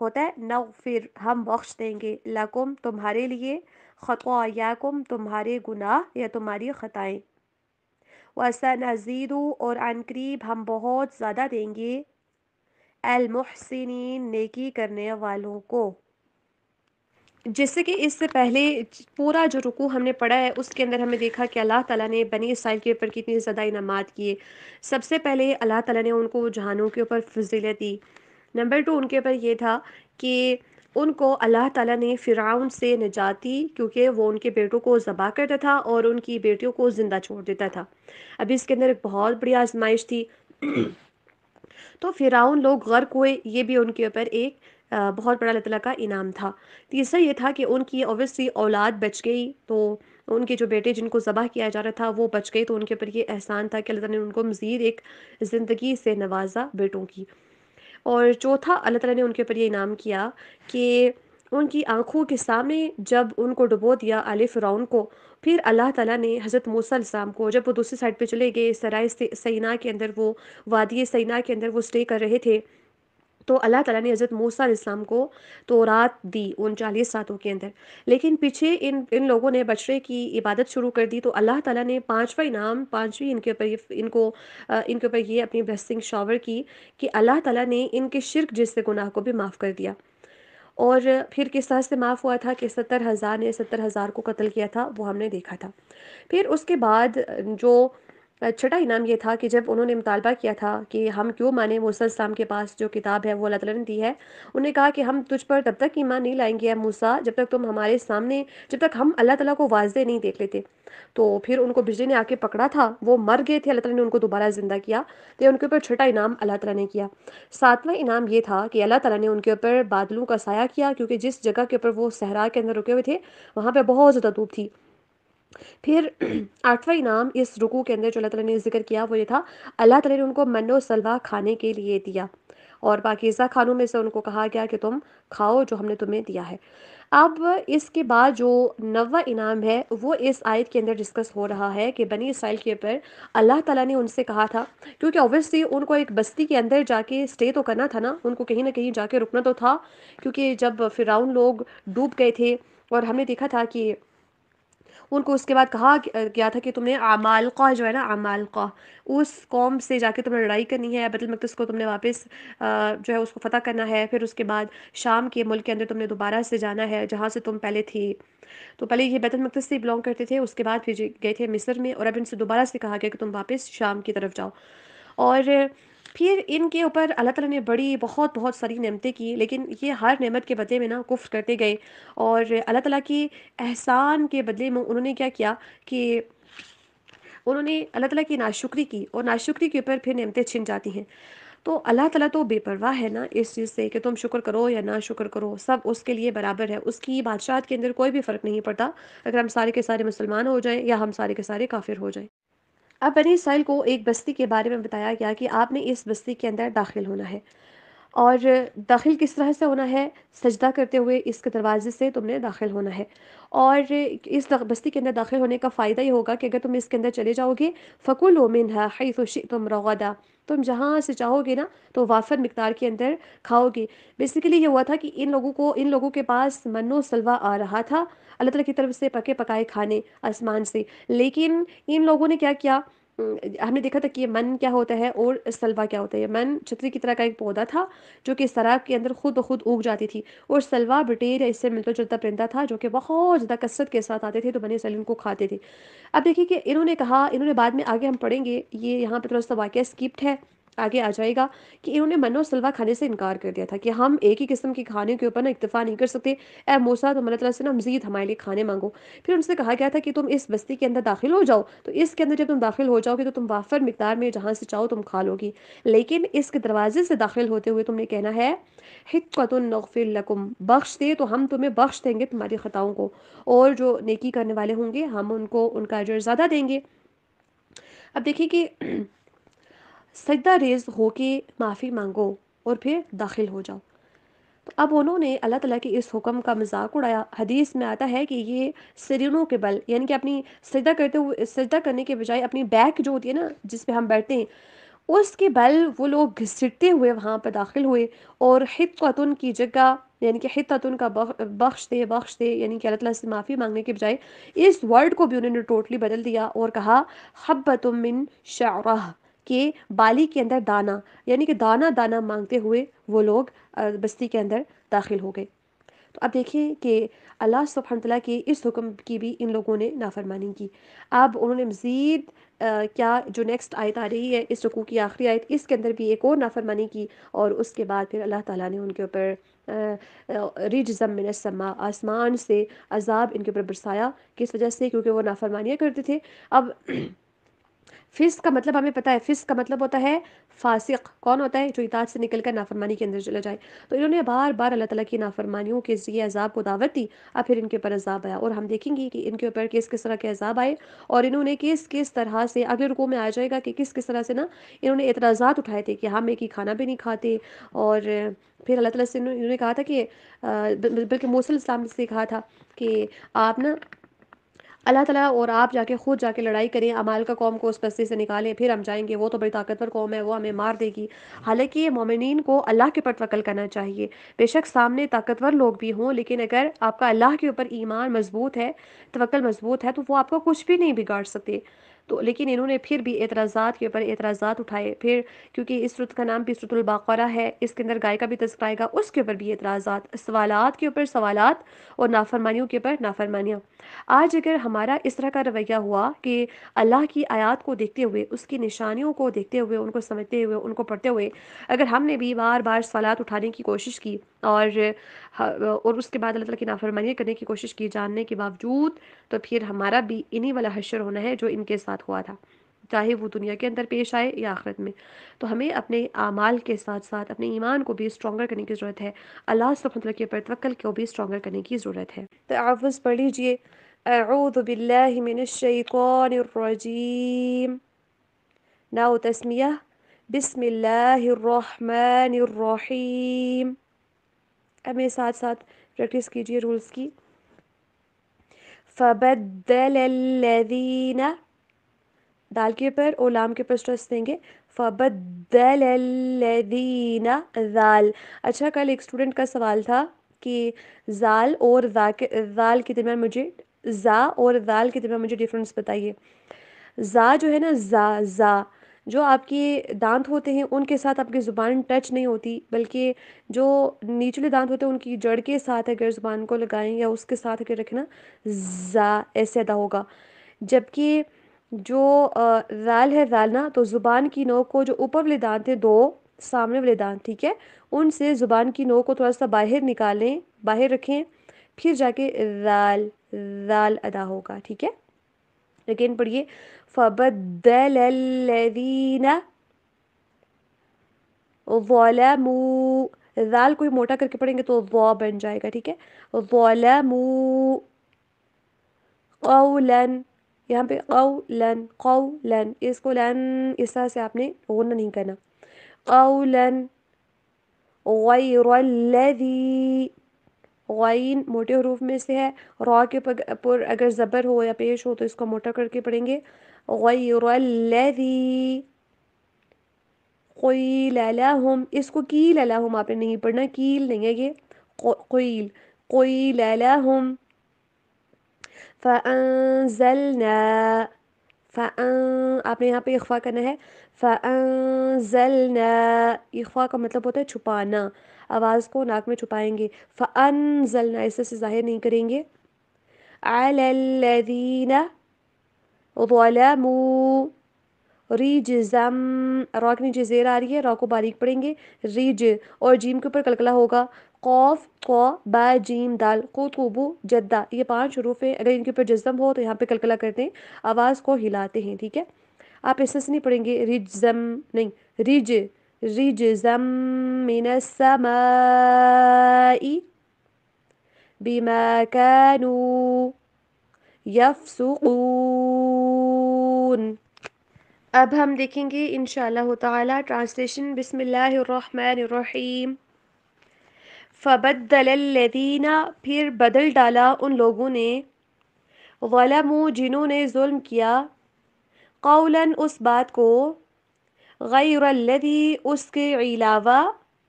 ہوتا ہے نغفر ہم بخش دیں گے لکم تمہارے لیے خطایاکم تمہارے گناہ یا تمہاری خطائیں وسنزید اور عنقریب ہم بہت زیادہ دیں گے المحسنین نیکی کرنے والوں کو. جیسے کہ اس سے پہلے پورا جو رکوع ہم نے پڑھا ہے اس کے اندر ہمیں دیکھا کہ اللہ تعالیٰ نے بنی اسرائیل کے اوپر کتنی زیادہ انعامات کیے. سب سے پہلے اللہ تعالیٰ نے ان کو جہانوں کے اوپر فضیلت دی. نمبر 2 ان کے اوپر یہ تھا کہ ان کو اللہ تعالیٰ نے فرعون سے نجات دی، کیونکہ وہ ان کے بیٹوں کو ذبح کرتا تھا اور ان کی بیٹیوں کو زندہ چھوڑ دیتا تھا۔ ابھی اس کے اندر ایک بہت بڑی آزمائش تھی۔ تو فرعون لوگ غرق ہوئے، یہ بھی ان کے اوپر ایک بہت بڑا اللہ تعالیٰ کا انعام تھا۔ تیسرا یہ تھا کہ ان کی اوبویسلی اولاد بچ گئی، تو ان کے جو بیٹے جن کو ذبح کیا جا رہا تھا وہ بچ گئے، تو ان کے اوپر یہ احسان تھا کہ اللہ تعالیٰ نے ان کو مزید ایک زندگی سے نوازا بیٹوں کی۔ اور چوتھا اللہ تعالیٰ نے ان کے اوپر یہ انعام کیا کہ ان کی آنکھوں کے سامنے جب ان کو ڈبو دیا آل فرعون کو، پھر اللہ تعالیٰ نے حضرت موسیٰ علیہ السلام کو، جب وہ دوسری سائڈ پہ چلے گئے سرائے سینا کے اندر، وہ وادی سینا کے اندر وہ سٹے کر رہے تھے، تو اللہ تعالیٰ نے حضرت موسیٰ علیہ السلام کو تورات دی ان 40 راتوں کے اندر، لیکن پیچھے ان لوگوں نے بچڑے کی عبادت شروع کر دی، تو اللہ تعالیٰ نے پانچواں انعام، پانچویں ان کے اوپر ان کے اوپر یہ اپنی بلیسنگ شاور کی کہ اللہ تعالیٰ نے ان کے شرک جیسے گناہ کو بھی معاف کر دیا۔ اور پھر کس طرح سے معاف ہوا تھا کہ 70,000 نے 70,000 کو قتل کیا تھا، وہ ہم نے دیکھا تھا۔ پھر اس کے بعد جو چھٹا انعام یہ تھا کہ جب انہوں نے مطالبہ کیا تھا کہ ہم کیوں مانیں موسیٰ علیہ السلام کے پاس جو کتاب ہے وہ اللہ تعالیٰ نے دی ہے، انہوں نے کہا کہ ہم تجھ پر تب تک ایمان نہیں لائیں گے اے موسیٰ جب تک تم ہمارے سامنے، جب تک ہم اللہ تعالیٰ کو واضح نہیں دیکھ لیتے۔ تو پھر ان کو بجلی نے آ کے پکڑا تھا، وہ مر گئے تھے، اللہ تعالیٰ نے ان کو دوبارہ زندہ کیا، تو ان کے اوپر چھٹا انعام اللہ تعالیٰ نے کیا۔ ساتواں انعام یہ تھا کہ اللہ تعالیٰ نے ان کے اوپر بادلوں کا سایہ کیا، کیونکہ جس جگہ کے اوپر وہ صحرا کے اندر رکے ہوئے تھے وہاں پہ بہت زیادہ دھوپ تھی۔ پھر آٹھواں انعام اس رکوع کے اندر جو اللہ تعالیٰ نے ذکر کیا وہ یہ تھا، اللہ تعالیٰ نے ان کو من و سلوہ کھانے کے لیے دیا، اور پاکیزہ کھانوں میں سے ان کو کہا گیا کہ تم کھاؤ جو ہم نے تمہیں دیا ہے۔ اب اس کے بعد جو 9واں انعام ہے وہ اس آیت کے اندر ڈسکس ہو رہا ہے کہ بنی اسرائیل کے اوپر اللہ تعالیٰ نے ان سے کہا تھا، کیونکہ اوبویسلی ان کو ایک بستی کے اندر جا کے اسٹے تو کرنا تھا نا، ان کو کہیں نہ کہیں جا کے رکنا تو تھا، کیونکہ جب فرعون لوگ ڈوب گئے تھے، اور ہم نے دیکھا تھا کہ ان کو اس کے بعد کہا گیا تھا کہ تم نے عمالقہ جو ہے نا، عمالقہ اس قوم سے جا کے تم نے لڑائی کرنی ہے، بیت المقدس کو تم نے واپس جو ہے اس کو فتح کرنا ہے، پھر اس کے بعد شام کے ملک کے اندر تم نے دوبارہ سے جانا ہے جہاں سے تم پہلے تھی۔ تو پہلے یہ بیت المقدس سے بلانگ کرتے تھے، اس کے بعد پھر گئے تھے مصر میں، اور اب ان سے دوبارہ سے کہا گیا کہ تم واپس شام کی طرف جاؤ۔ اور پھر ان کے اوپر اللہ تعالیٰ نے بڑی بہت بہت ساری نعمتیں کی، لیکن یہ ہر نعمت کے بدلے میں نا کفر کرتے گئے، اور اللہ تعالیٰ کی احسان کے بدلے میں انہوں نے کیا کیا کہ انہوں نے اللہ تعالیٰ کی ناشکری کی، اور ناشکری کے اوپر پھر نعمتیں چھن جاتی ہیں۔ تو اللہ تعالیٰ تو بے پرواہ ہے نا اس چیز سے کہ تم شکر کرو یا نہ شکر کرو، سب اس کے لیے برابر ہے، اس کی بادشاہت کے اندر کوئی بھی فرق نہیں پڑتا اگر ہم سارے کے سارے مسلمان ہو جائیں یا ہم سارے کے سارے کافر ہو جائیں۔ اب بنی اسرائیل کو ایک بستی کے بارے میں بتایا گیا کہ آپ نے اس بستی کے اندر داخل ہونا ہے، اور داخل کس طرح سے ہونا ہے؟ سجدہ کرتے ہوئے اس کے دروازے سے تم نے داخل ہونا ہے، اور اس بستی کے اندر داخل ہونے کا فائدہ یہ ہوگا کہ اگر تم اس کے اندر چلے جاؤ گے فَكُلُوا مِنْهَا حَيْثُ شِئْتُمْ رَغَدًا، تم جہاں سے چاہو گے نا تو وافر مقدار کے اندر کھاؤ گے۔ بیسیکلی یہ ہوا تھا کہ ان لوگوں کے پاس من و سلوہ آ رہا تھا اللہ تعالیٰ کی طرف سے، پکے پکائے کھانے آسمان سے، لیکن ان لوگوں نے کیا کیا؟ ہم نے دیکھا تھا کہ یہ من کیا ہوتا ہے اور سلوہ کیا ہوتا ہے۔ من چھتری کی طرح کا ایک پودا تھا جو کہ سراب کے اندر خود بخود اگ جاتی تھی، اور سلوہ بٹیر یا اس سے ملتا جلتا پرندہ تھا جو کہ بہت زیادہ کثرت کے ساتھ آتے تھے، تو بنی اسرائیل ان کو کھاتے تھے۔ اب دیکھیے کہ انہوں نے کہا، انہوں نے بعد میں آگے ہم پڑھیں گے، یہ یہاں پہ تھوڑا سا واقعہ اسکپٹ ہے، آگے آ جائے گا، کہ انہوں نے من و سلوہ کھانے سے انکار کر دیا تھا کہ ہم ایک ہی قسم کے کھانے کے اوپر نا اکتفا نہیں کر سکتے، اے موسیٰ تم اللہ تعالیٰ سے نا مزید ہمارے لیے کھانے مانگو۔ پھر ان سے کہا گیا تھا کہ تم اس بستی کے اندر داخل ہو جاؤ، تو اس کے اندر جب تم داخل ہو جاؤ گے تو تم وافر مقدار میں جہاں سے چاہو تم کھا لو گی، لیکن اس کے دروازے سے داخل ہوتے ہوئے تم نے کہنا ہے حِطَّةٌ نَغْفِرْ لَكُمْ، بخش دے تو ہم تمہیں بخش دیں گے تمہاری خطاؤں کو، اور جو نیکی کرنے والے ہوں گے ہم ان کو ان کا اجر زیادہ دیں گے۔ اب دیکھیے کہ سجدہ ریز ہو کے معافی مانگو اور پھر داخل ہو جاؤ۔ تو اب انہوں نے اللہ تعالیٰ کے اس حکم کا مذاق اڑایا۔ حدیث میں آتا ہے کہ یہ سرینوں کے بل، یعنی کہ اپنی سجدہ کرنے کے بجائے اپنی بیک جو ہوتی ہے نا جس پہ ہم بیٹھتے ہیں اس کے بل وہ لوگ گھسٹتے ہوئے وہاں پہ داخل ہوئے، اور حِطَّةٌ کی جگہ یعنی کہ حِطَّةٌ کا بخش دے یعنی کہ اللہ تعالیٰ سے معافی مانگنے کے بجائے اس ورڈ کو بھی انہوں نے ٹوٹلی بدل دیا اور کہا حَبَّةٌ مِّن شَعْرَةٍ، کہ بالی کے اندر دانا، یعنی کہ دانا دانا مانگتے ہوئے وہ لوگ بستی کے اندر داخل ہو گئے۔ تو اب دیکھیں کہ اللہ سبحانہ تعالیٰ کے اس حکم کی بھی ان لوگوں نے نافرمانی کی. اب انہوں نے مزید کیا جو نیکسٹ آیت آ رہی ہے اس رکوع کی آخری آیت، اس کے اندر بھی ایک اور نافرمانی کی، اور اس کے بعد پھر اللہ تعالیٰ نے ان کے اوپر رجزم من السماء، آسمان سے عذاب ان کے اوپر برسایا. کس وجہ سے؟ کیونکہ وہ نافرمانیاں کرتے تھے. اب فسق کا مطلب ہمیں پتہ ہے، فسق کا مطلب ہوتا ہے فاسق. کون ہوتا ہے؟ جو اطاعت سے نکل کر نافرمانی کے اندر چلا جائے. تو انہوں نے بار بار اللہ تعالیٰ کی نافرمانیوں کے ذریعے عذاب کو دعوت دی. اب پھر ان کے اوپر عذاب آیا، اور ہم دیکھیں گے کہ ان کے اوپر کس طرح کے عذاب آئے، اور انہوں نے کس طرح سے اگلے رکوع میں آ جائے گا کہ کس طرح سے نا انہوں نے اعتراضات اٹھائے تھے کہ ہم ایک ہی کھانا بھی نہیں کھاتے. اور پھر اللہ تعالیٰ سے انہوں نے کہا تھا کہ بلکہ موسیٰ علیہ السلام سے کہا تھا کہ آپ نا اللہ تعالیٰ اور آپ خود جا کے لڑائی کریں، امال کا قوم کو اس بستی سے نکالیں، پھر ہم جائیں گے. وہ تو بڑی طاقتور قوم ہے، وہ ہمیں مار دے گی. حالانکہ مومنین کو اللہ کے اوپر توکل کرنا چاہیے. بے شک سامنے طاقتور لوگ بھی ہوں، لیکن اگر آپ کا اللہ کے اوپر ایمان مضبوط ہے، توکل مضبوط ہے، تو وہ آپ کو کچھ بھی نہیں بگاڑ سکتے. تو لیکن انہوں نے پھر بھی اعتراضات کے اوپر اعتراضات اٹھائے. پھر کیونکہ اس سورت کا نام بھی سورۃ البقرہ ہے، اس کے اندر گائے کا بھی تذکرہ آئے گا، اس کے اوپر بھی اعتراضات، سوالات کے اوپر سوالات اور نافرمانیوں کے اوپر نافرمانیاں. آج اگر ہمارا اس طرح کا رویہ ہوا کہ اللہ کی آیات کو دیکھتے ہوئے، اس کی نشانیوں کو دیکھتے ہوئے، ان کو سمجھتے ہوئے، ان کو پڑھتے ہوئے اگر ہم نے بھی بار بار سوالات اٹھانے کی کوشش کی اور اس کے بعد اللہ تعالیٰ کی نافرمانی کرنے کی کوشش کی جاننے کے باوجود، تو پھر ہمارا بھی انہی والا حشر ہونا ہے جو ان کے ساتھ ہوا تھا، چاہے وہ دنیا کے اندر پیش آئے یا آخرت میں. تو ہمیں اپنے اعمال کے ساتھ ساتھ اپنے ایمان کو بھی اسٹرانگر کرنے کی ضرورت ہے. اللہ سبحانہ وتعالیٰ کے اوپر توکل کو بھی اسٹرانگر کرنے کی ضرورت ہے. تعوذ پڑھ لیجئے. اعوذ باللہ من الشیطان الرجیم. ناؤ تسمیہ. بسم اللہ الرحمن الرحیم. اب میرے ساتھ ساتھ پریکٹس کیجئے رولز کی. فبدل الذین، دال کے اوپر اور لام کے اوپر اسٹریس دیں گے. فبدل الذین ذال. اچھا، کل ایک اسٹوڈنٹ کا سوال تھا کہ ذال اور ذال کے درمیان مجھے ڈفرنس بتائیے. زا جو ہے نا، زا جو آپ کے دانت ہوتے ہیں ان کے ساتھ آپ کی زبان ٹچ نہیں ہوتی، بلکہ جو نیچلے دانت ہوتے ہیں ان کی جڑ کے ساتھ اگر زبان کو لگائیں یا اس کے ساتھ اگر رکھنا، زا ایسے ادا ہوگا. جبکہ جو ذال ہے، ذال نا، تو زبان کی نوک کو جو اوپر والے دانت ہیں، دو سامنے والے دانت، ٹھیک ہے، ان سے زبان کی نوک کو تھوڑا سا باہر نکالیں، باہر رکھیں، پھر جا کے ذال ادا ہوگا. ٹھیک ہے، لیکن پڑھیے. فبدل الذین ظلموا. ذال کوئی موٹا کر کے پڑھیں گے تو ضا بن جائے گا. ٹھیک ہے، ظلموا قولا. یہاں پہ قولا اس کو لن اس طرح سے آپ نے غنہ نہیں کرنا. قولا غیر الذی. غین موٹے حروف میں سے ہے، را کے پر اگر زبر ہو یا پیش ہو تو اس کو موٹا کر کے پڑھیں گے. غیر الذی قیل لہم. اس کو کیل لہم آپ نے نہیں پڑھنا، کیل نہیں ہے یہ، قیل لہم. فانزلنا. آپ نے یہاں پہ اخفا کرنا ہے. فانزلنا. اخفا کا مطلب ہوتا ہے چھپانا، آواز کو ناک میں چھپائیں گے. فانزلنا ایسے سے ظاہر نہیں کریں گے. علی الذین ظلموا رجزم. را کے نیچے زیر آ رہی ہے، را کو باریک پڑھیں گے. رج، اور جیم کے اوپر قلقلہ ہوگا. قوف، قو، با، جیم، دال. قطب، جدہ. یہ 5 حروف ہیں، اگر ان کے اوپر جزم ہو تو یہاں پہ قلقلہ کرتے ہیں، آواز کو ہلاتے ہیں. ٹھیک ہے، آپ اس سے نہیں پڑھیں گے رجزم نہیں، رجزم من السماء بما كانوا یفسقون. اب ہم دیکھیں گے انشاءاللہ تعالی ٹرانسلیشن. بسم اللہ الرحمن الرحیم. فبدل الذین، پھر بدل ڈالا ان لوگوں نے، ظلموا جنہوں نے ظلم کیا، قولا اس بات کو، غیر الذی اس کے علاوہ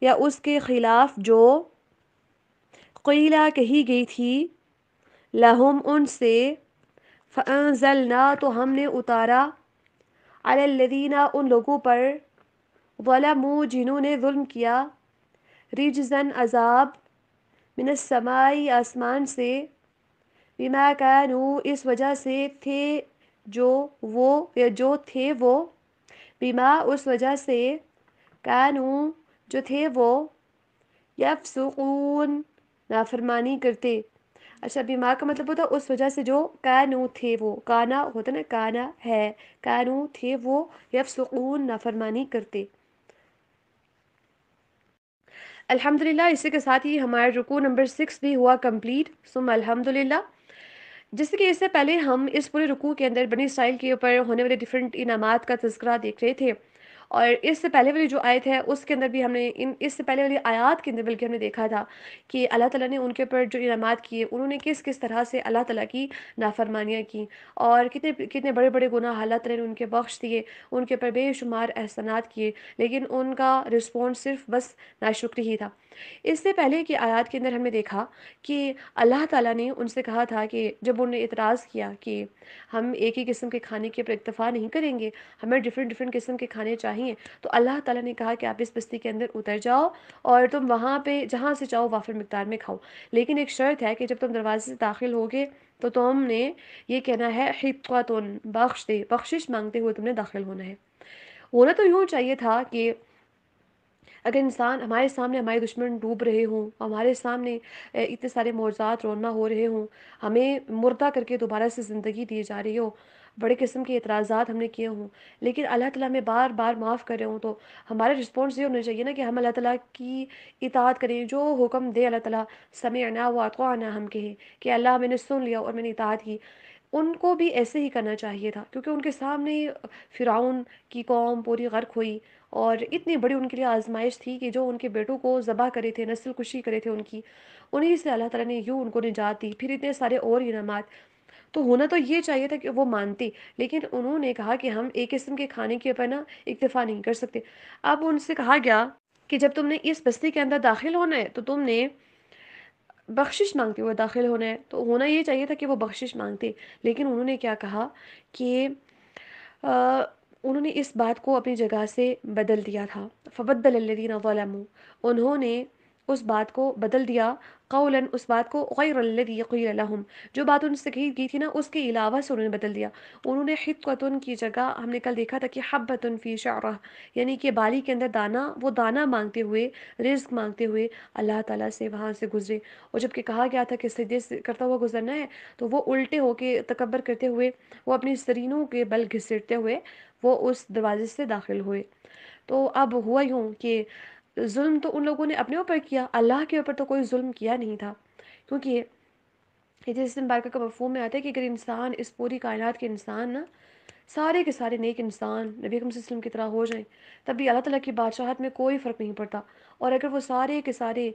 یا اس کے خلاف جو، قیلا کہی گئی تھی، لہم ان سے، فانزلنا تو ہم نے اتارا، علی الذین ان لوگوں پر، ظلموا جنہوں نے ظلم کیا، رجزن عذاب، من السمائی آسمان سے، بما کانوا اس وجہ سے تھے جو وہ یا جو تھے وہ، بما اس وجہ سے، کانوا جو تھے وہ، یفسقون نافرمانی کرتے۔ اچھا بیما کا مطلب ہوتا ہے اس وجہ سے جو کانو تھے وہ، کانا ہوتا نا، کانا ہے، کانو تھے وہ، یفسقون نافرمانی کرتے۔ الحمدللہ اسی کے ساتھ ہی ہمارا رکوع نمبر 6 بھی ہوا کمپلیٹ، ثم الحمدللہ۔ جیسے کہ اس سے پہلے ہم اس پورے رکوع کے اندر بنی اسرائیل کے اوپر ہونے والے ڈیفرنٹ انعامات کا تذکرہ دیکھ رہے تھے، اور اس سے پہلے والی جو آیت ہے اس کے اندر بھی ہم نے اس سے پہلے والی آیات کے اندر بلکہ ہم نے دیکھا تھا کہ اللہ تعالیٰ نے ان کے اوپر جو انعامات کیے، انہوں نے کس کس طرح سے اللہ تعالیٰ کی نافرمانیاں کی، اور کتنے کتنے بڑے بڑے گناہ اللہ تعالیٰ نے ان کے بخش دیے، ان کے اوپر بے شمار احسانات کیے، لیکن ان کا رسپانس صرف بس ناشکری ہی تھا۔ اس سے پہلے کی آیات کے اندر ہم نے دیکھا کہ اللہ تعالیٰ نے ان سے کہا تھا کہ جب انہوں نے اعتراض کیا کہ ہم ایک ہی قسم کے کھانے کے پر اکتفا نہیں کریں گے، ہمیں ڈیفرنٹ قسم کے کھانے چاہیے، تو اللہ تعالیٰ نے کہا کہ آپ اس بستی کے اندر اتر جاؤ اور تم وہاں پہ جہاں سے چاہو وافر مقدار میں کھاؤ، لیکن ایک شرط ہے کہ جب تم دروازے سے داخل ہوگے تو تم نے یہ کہنا ہے حطۃ، بخش دے، بخشش مانگتے ہوئے تم نے داخل ہونا ہے۔ ہونا تو یوں چاہیے تھا کہ اگر انسان ہمارے سامنے، ہمارے دشمن ڈوب رہے ہوں، ہمارے سامنے اتنے سارے معجزات رونما ہو رہے ہوں، ہمیں مردہ کر کے دوبارہ سے زندگی دی جا رہی ہو، بڑے قسم کے اعتراضات ہم نے کیے ہوں، لیکن اللہ تعالیٰ ہمیں بار بار معاف کر رہے ہوں، تو ہمارا رسپانس یہ ہونا چاہیے نا کہ ہم اللہ تعالیٰ کی اطاعت کریں، جو حکم دے اللہ تعالیٰ، سمعنا واطعنا ہم کہیں کہ اللہ میں نے سن لیا اور میں نے اطاعت کی۔ ان کو بھی ایسے ہی کرنا چاہیے تھا، کیونکہ ان کے سامنے فرعون کی قوم پوری غرق ہوئی، اور اتنی بڑی ان کے لیے آزمائش تھی کہ جو ان کے بیٹوں کو ذبح کرے تھے، نسل کشی کرے تھے ان کی، انہیں سے اللہ تعالیٰ نے یوں ان کو نجات دی، پھر اتنے سارے اور انعامات۔ تو ہونا تو یہ چاہیے تھا کہ وہ مانتے، لیکن انہوں نے کہا کہ ہم ایک قسم کے کھانے کے اوپر نا اکتفا نہیں کر سکتے۔ اب ان سے کہا گیا کہ جب تم نے اس بستی کے اندر داخل ہونا ہے تو تم نے بخشش مانگتے ہوئے داخل ہونا ہے، تو ہونا یہ چاہیے تھا کہ وہ بخشش مانگتے، لیکن انہوں نے کیا کہا کہ انہوں نے اس بات کو اپنی جگہ سے بدل دیا تھا۔ فبدل الذین ظلموا، انہوں نے اس بات کو بدل دیا، قولاً اس بات کو، غیر الذی قیل لہم، جو بات ان سے کہی گئی تھی نا اس کے علاوہ سے انہوں نے بدل دیا۔ انہوں نے حطۃ کی جگہ ہم نے کل دیکھا تھا کہ حبۃ فی شعرہ، یعنی کہ بالی کے اندر دانہ، وہ دانہ مانگتے ہوئے، رزق مانگتے ہوئے اللہ تعالیٰ سے وہاں سے گزرے، اور جب کہ کہا گیا تھا کہ سجدے سے کرتا ہوا گزرنا ہے تو وہ الٹے ہو کے تکبر کرتے ہوئے، وہ اپنی سرینوں کے بل گھسیٹتے ہوئے وہ اس دروازے سے داخل ہوئے۔ تو اب ہوا یوں کہ ظلم تو ان لوگوں نے اپنے اوپر کیا، اللہ کے اوپر تو کوئی ظلم کیا نہیں تھا، کیونکہ حدیث مبارکہ کا مفہوم میں آتا ہے کہ اگر انسان، اس پوری کائنات کے انسان نا، سارے کے سارے نیک انسان نبی اکرم صلی اللہ علیہ وسلم کی طرح ہو جائیں، تب بھی اللہ تعالیٰ کی بادشاہت میں کوئی فرق نہیں پڑتا، اور اگر وہ سارے کے سارے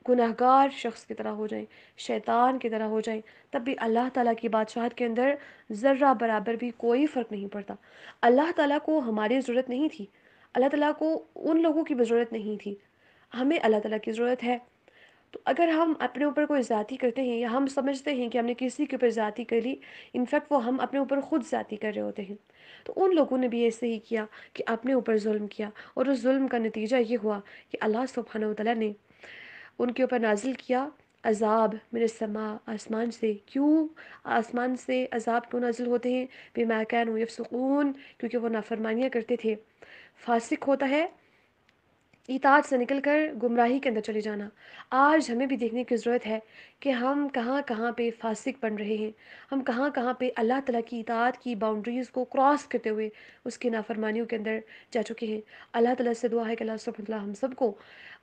گناہگار شخص کی طرح ہو جائیں، شیطان کی طرح ہو جائیں، تب بھی اللہ تعالیٰ کی بادشاہت کے اندر ذرہ برابر بھی کوئی فرق نہیں پڑتا۔ اللہ تعالیٰ کو ہماری ضرورت نہیں تھی، اللہ تعالیٰ کو ان لوگوں کی بھی ضرورت نہیں تھی، ہمیں اللہ تعالیٰ کی ضرورت ہے۔ تو اگر ہم اپنے اوپر کوئی زیادتی کرتے ہیں، یا ہم سمجھتے ہیں کہ ہم نے کسی کے اوپر زیادتی کر لی، انفیکٹ وہ ہم اپنے اوپر خود زیادتی کر رہے ہوتے ہیں، تو ان لوگوں نے بھی ایسے ہی کیا کہ اپنے اوپر ظلم کیا، اور اس ظلم کا نتیجہ یہ ہوا کہ اللہ سبحانہ وتعالیٰ نے ان کے اوپر نازل کیا عذاب من السماء، آسمان سے۔ کیوں آسمان سے عذاب کیوں نازل ہوتے ہیں؟ بما کانوا یفسقون، کیونکہ وہ نافرمانیاں کرتے تھے۔ فاسق ہوتا ہے اطاعت سے نکل کر گمراہی کے اندر چلے جانا۔ آج ہمیں بھی دیکھنے کی ضرورت ہے کہ ہم کہاں کہاں پہ فاسق بن رہے ہیں، ہم کہاں کہاں پہ اللہ تعالیٰ کی اطاعت کی باؤنڈریز کو کراس کرتے ہوئے اس کی نافرمانیوں کے اندر جا چکے ہیں۔ اللہ تعالیٰ سے دعا ہے کہ اللہ سبحانہ وتعالیٰ ہم سب کو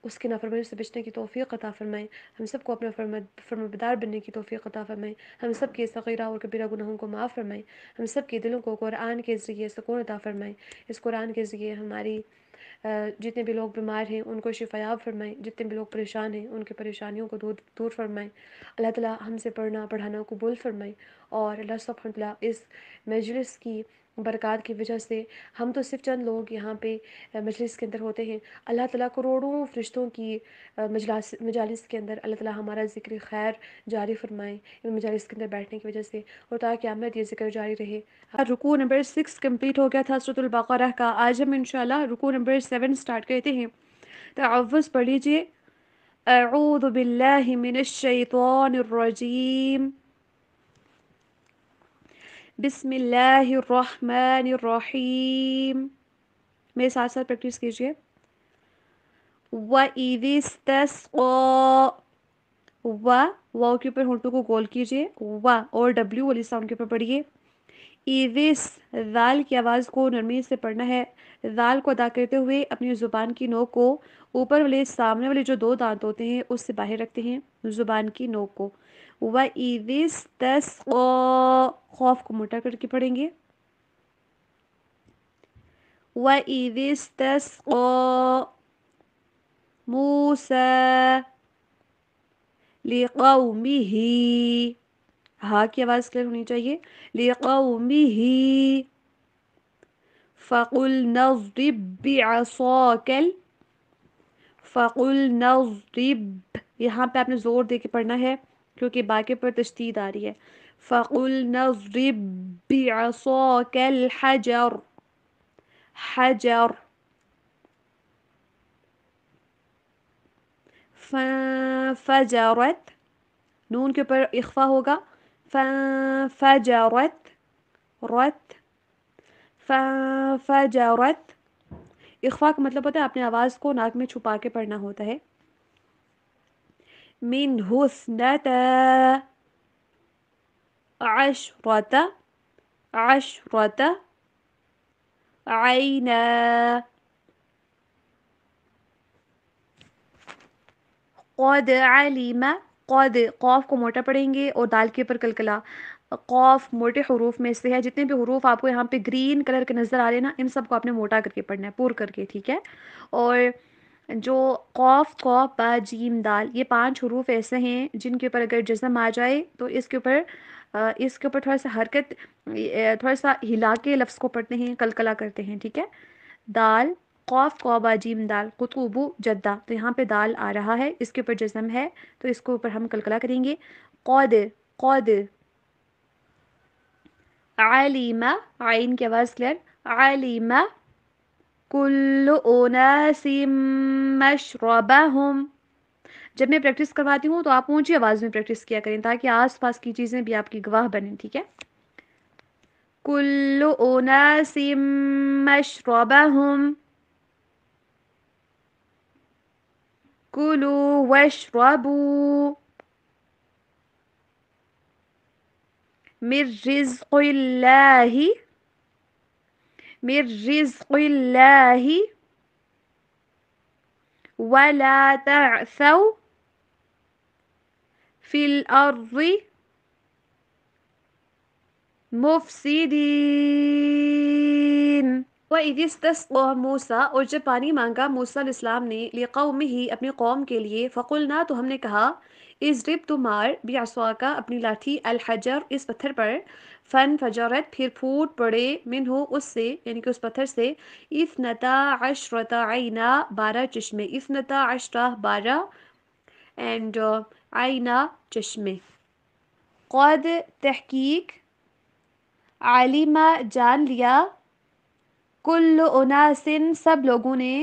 اس کی نافرمانی سے بچنے کی توفیق عطا فرمائے، ہم سب کو اپنا فرمانبردار بننے کی توفیق عطا فرمائے، ہم سب کے صغیرہ اور کبیرہ گناہوں کو معاف فرمائے، ہم سب کے دلوں کو قرآن کے ذریعے سکون عطا فرمائے، اس قرآن کے ذریعے ہماری جتنے بھی لوگ بیمار ہیں ان کو شفایاب فرمائیں، جتنے بھی لوگ پریشان ہیں ان کے پریشانیوں کو دور فرمائیں۔ اللہ تعالیٰ ہم سے پڑھنا پڑھانا قبول فرمائیں، اور اللہ سبحانہ وتعالیٰ اس مجلس کی برکات کی وجہ سے، ہم تو صرف چند لوگ یہاں پہ مجلس کے اندر ہوتے ہیں، اللہ تعالیٰ کروڑوں فرشتوں کی مجالس کے اندر اللہ تعالیٰ ہمارا ذکر خیر جاری فرمائیں ان مجالس کے اندر بیٹھنے کی وجہ سے، اور تاکہ قیامت یہ ذکر جاری رہے۔ رکوع نمبر 6 کمپلیٹ ہو گیا تھا سورۃ البقرہ کا۔ آج ہم انشاءاللہ رکوع نمبر 7 سٹارٹ کرتے ہیں۔ تعوذ پڑھ لیجئے اعوذ باللہ من الشیطان الرجیم بسم اللہ الرحمن الرحیم. میرے ساتھ ساتھ پریکٹس کیجیے. وَإِذِ اسْتَسْقَىٰ واو کے اوپر ہونٹوں کو گول کیجیے. اور ڈبلیو والی ساؤنڈ کے اوپر پڑھیے. ایوس ذال کی آواز کو نرمی سے پڑھنا ہے. ذال کو ادا کرتے ہوئے اپنی زبان کی نوک کو اوپر والے سامنے والے جو 2 دانت ہوتے ہیں اس سے باہر رکھتے ہیں زبان کی نوک کو. وَإِذِ اسْتَسْقَىٰ خوف کو موٹا کر کے پڑھیں گے. وَإِذِ اسْتَسْقَىٰ مُوسَىٰ لِقَوْمِهِ ہاں کی آواز کلیئر ہونی چاہیے. لِقَوْمِهِ فَقُلْنَا اضْرِب بِّعَصَاكَ فَقُلْنَا اضْرِب یہاں پہ آپ نے زور دے کے پڑھنا ہے کیونکہ باقی پر تشدید آ رہی ہے. فَقُلْنَا اضْرِب بِّعَصَاكَ الْحَجَرَ حجر فَانْفَجَرَتْ نون کے اوپر اخفا ہوگا. فَانْفَجَرَتْ فَانْفَجَرَتْ اخفا کا مطلب ہوتا ہے اپنے آواز کو ناک میں چھپا کے پڑھنا ہوتا ہے. مِنْهُ اثْنَتَا عَشْرَةَ عَيْنًا قد علم قد قاف کو موٹا پڑھیں گے اور دال کے اوپر کلکلا. قاف موٹے حروف میں سے ہے. جتنے بھی حروف آپ کو یہاں پہ گرین کلر کے نظر آ رہے ہیں نا ان سب کو آپ نے موٹا کر کے پڑھنا ہے پور کر کے. ٹھیک ہے. اور جو قاف قاف با جیم دال یہ 5 حروف ایسے ہیں جن کے اوپر اگر جزم آ جائے تو اس کے اوپر تھوڑا سا حرکت تھوڑا سا ہلا کے لفظ کو پڑھتے ہیں کلکلا کرتے ہیں. ٹھیک ہے. دال قاف قوبا جیم دال قطوبو جدہ تو یہاں پہ دال آ رہا ہے اس کے اوپر جزم ہے تو اس کو اوپر ہم کلکلا کریں گے. قد علم عین کی آواز کلیئر. علم کل اناس مشربہم. جب میں پریکٹس کرواتی ہوں تو آپ اونچی آواز میں پریکٹس کیا کریں تاکہ آس پاس کی چیزیں بھی آپ کی گواہ بنیں. ٹھیک ہے. کل اناس مشربہم کلوا واشربوا من رزق اللہ ولا تعثوا فی الارض مفسدین. وَإِذِ اسْتَسْقَىٰ مُوسَىٰ اور جب پانی مانگا موسیٰ علیہ السلام نے لِقَوْمِهِ اپنی قوم کے لیے. فَقُلْنَا تو ہم نے کہا اضرب تو مار بِعَصَاكَ اپنی لاٹھی الحجر اس پتھر پر. فَانْفَجَرَتْ پھر پھوٹ پڑے منہ اس سے یعنی کہ اس پتھر سے 12 عینا 12 چشمے. 12 اینڈ عینا چشمے. قد تحقیق علم جان لیا کل اناسن سب لوگوں نے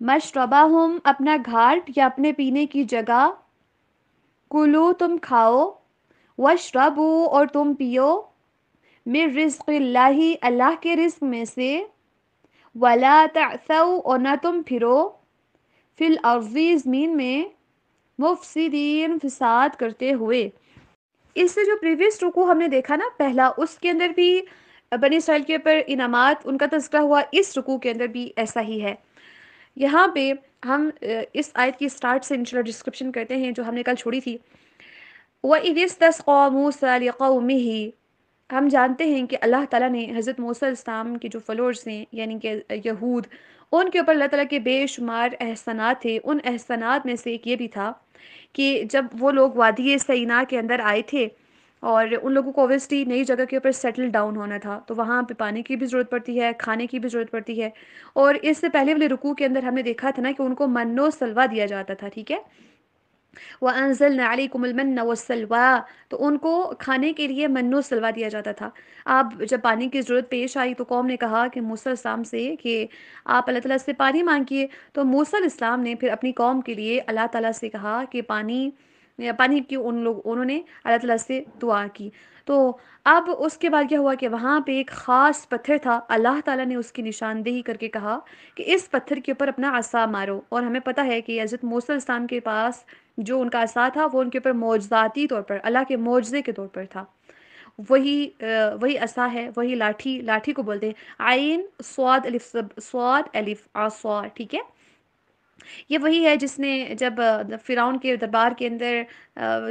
مشربہم اپنا گھاٹ یا اپنے پینے کی جگہ. کلو تم کھاؤ. واشربو اور تم پیو. من رزق اللہ اللہ کے رزق میں سے. ولا تعثوا اور نہ تم پھرو. فی الارض زمین میں. مفسدین فساد کرتے ہوئے. اس سے جو پریویس رکوع ہم نے دیکھا نا پہلا اس کے اندر بھی بنی اسرائیل کے اوپر انعامات ان کا تذکرہ ہوا. اس رکوع کے اندر بھی ایسا ہی ہے. یہاں پہ ہم اس آیت کی سٹارٹ سے انشاءاللہ ڈسکرپشن کرتے ہیں جو ہم نے کل چھوڑی تھی. وَإِذِ اسْتَسْقَىٰ مُوسَىٰ لِقَوْمِهِ ہم جانتے ہیں کہ اللہ تعالیٰ نے حضرت موسیٰ علیہ السلام کے جو فالوورز ہیں یعنی کہ یہود ان کے اوپر اللہ تعالیٰ کے بے شمار احسانات تھے. ان احسانات میں سے ایک یہ بھی تھا کہ جب وہ لوگ وادی سینا کے اندر آئے تھے اور ان لوگوں کو اوبیسلی نئی جگہ کے اوپر سیٹل ڈاؤن ہونا تھا تو وہاں پہ پانی کی بھی ضرورت پڑتی ہے کھانے کی بھی ضرورت پڑتی ہے. اور اس سے پہلے والے رکوع کے اندر ہم نے دیکھا تھا نا کہ ان کو من و سلوہ دیا جاتا تھا. ٹھیک ہے. وَأَنزَلْنَا عَلَيْكُمُ الْمَنَّ وَالسَّلْوَىٰ، تو ان کو کھانے کے لیے من و سلوا دیا جاتا تھا۔ اب جب پانی کی ضرورت پیش آئی تو قوم نے کہا کہ موسیٰ علیہ السلام سے کہ آپ اللہ تعالیٰ سے پانی مانگیے، تو موسیٰ علیہ السلام نے پھر اپنی قوم کے لیے اللہ تعالیٰ سے کہا کہ پانی کی انہوں نے اللہ تعالیٰ سے دعا کی۔ تو اب اس کے بعد کیا ہوا کہ وہاں پہ ایک خاص پتھر تھا، اللہ تعالیٰ نے اس کی نشاندہی کر کے کہا کہ اس پتھر کے اوپر اپنا عصا مارو، اور ہمیں پتہ ہے کہ حضرت موسیٰ علیہ السلام کے پاس جو ان کا عصا تھا وہ ان کے اوپر معجزاتی طور پر اللہ کے معجزے کے طور پر تھا۔ وہی عصا ہے، وہی لاٹھی کو بولتے ہیں عین صاد الف عصا، ٹھیک ہے۔ یہ وہی ہے جس نے جب فرعون کے دربار کے اندر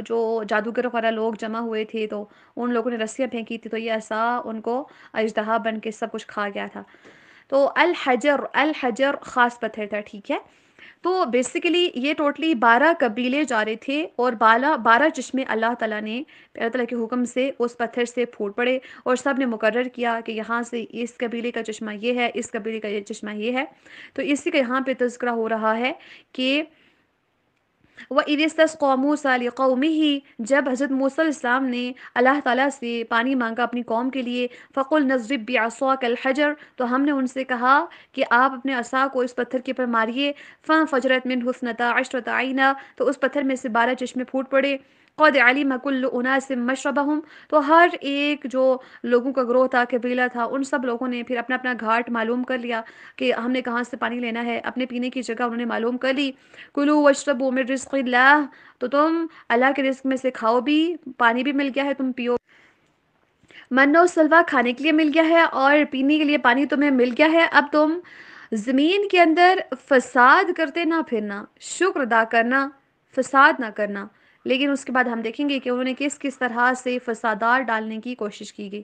جو جادوگر وغیرہ لوگ جمع ہوئے تھے تو ان لوگوں نے رسیاں پھینکی تھی، تو یہ عصا ان کو اژدہا بن کے سب کچھ کھا گیا تھا۔ تو الحجر خاص پتھر تھا، ٹھیک ہے۔ تو بیسیکلی یہ ٹوٹلی 12 قبیلے جا رہے تھے، اور 12 چشمے اللہ تعالیٰ کے حکم سے اس پتھر سے پھوٹ پڑے، اور سب نے مقرر کیا کہ یہاں سے اس قبیلے کا چشمہ یہ ہے، اس قبیلے کا یہ چشمہ یہ ہے۔ تو اسی کا یہاں پہ تذکرہ ہو رہا ہے کہ وَإِذِ اسْتَسْقَىٰ مُوسَىٰ لِقَوْمِهِ، جب حضرت موسیٰ علیہ السلام نے اللہ تعالیٰ سے پانی مانگا اپنی قوم کے لیے، فَقُلْنَا اضْرِب بِّعَصَاكَ الْحَجَرَ، تو ہم نے ان سے کہا کہ آپ اپنے عصا کو اس پتھر کے پر ماریے، فَانْفَجَرَتْ مِنْهُ اثْنَتَا عَشْرَةَ عَيْنًا، تو اس پتھر میں سے 12 چشمے پھوٹ پڑے۔ قَدْ عَلِمَ كُلُّ أُنَاسٍ مَّشْرَبَهُمْ، تو ہر ایک جو لوگوں کا گروہ تھا، قبیلہ تھا، ان سب لوگوں نے پھر اپنا اپنا گھاٹ معلوم کر لیا کہ ہم نے کہاں سے پانی لینا ہے، اپنے پینے کی جگہ انہوں نے معلوم کر لی۔ کُلُوا وَاشْرَبُوا مِن رِزْقِ اللَّهِ، تو تم اللہ کے رزق میں سے کھاؤ بھی، پانی بھی مل گیا ہے، تم پیو، من و سلوا کھانے کے لیے مل گیا ہے اور پینے کے لیے پانی تمہیں مل گیا ہے۔ اب تم زمین کے اندر فساد کرتے نہ پھرنا، شکر ادا کرنا، فساد نہ کرنا۔ لیکن اس کے بعد ہم دیکھیں گے کہ انہوں نے کس طرح سے فسادات ڈالنے کی کوشش کی گئی۔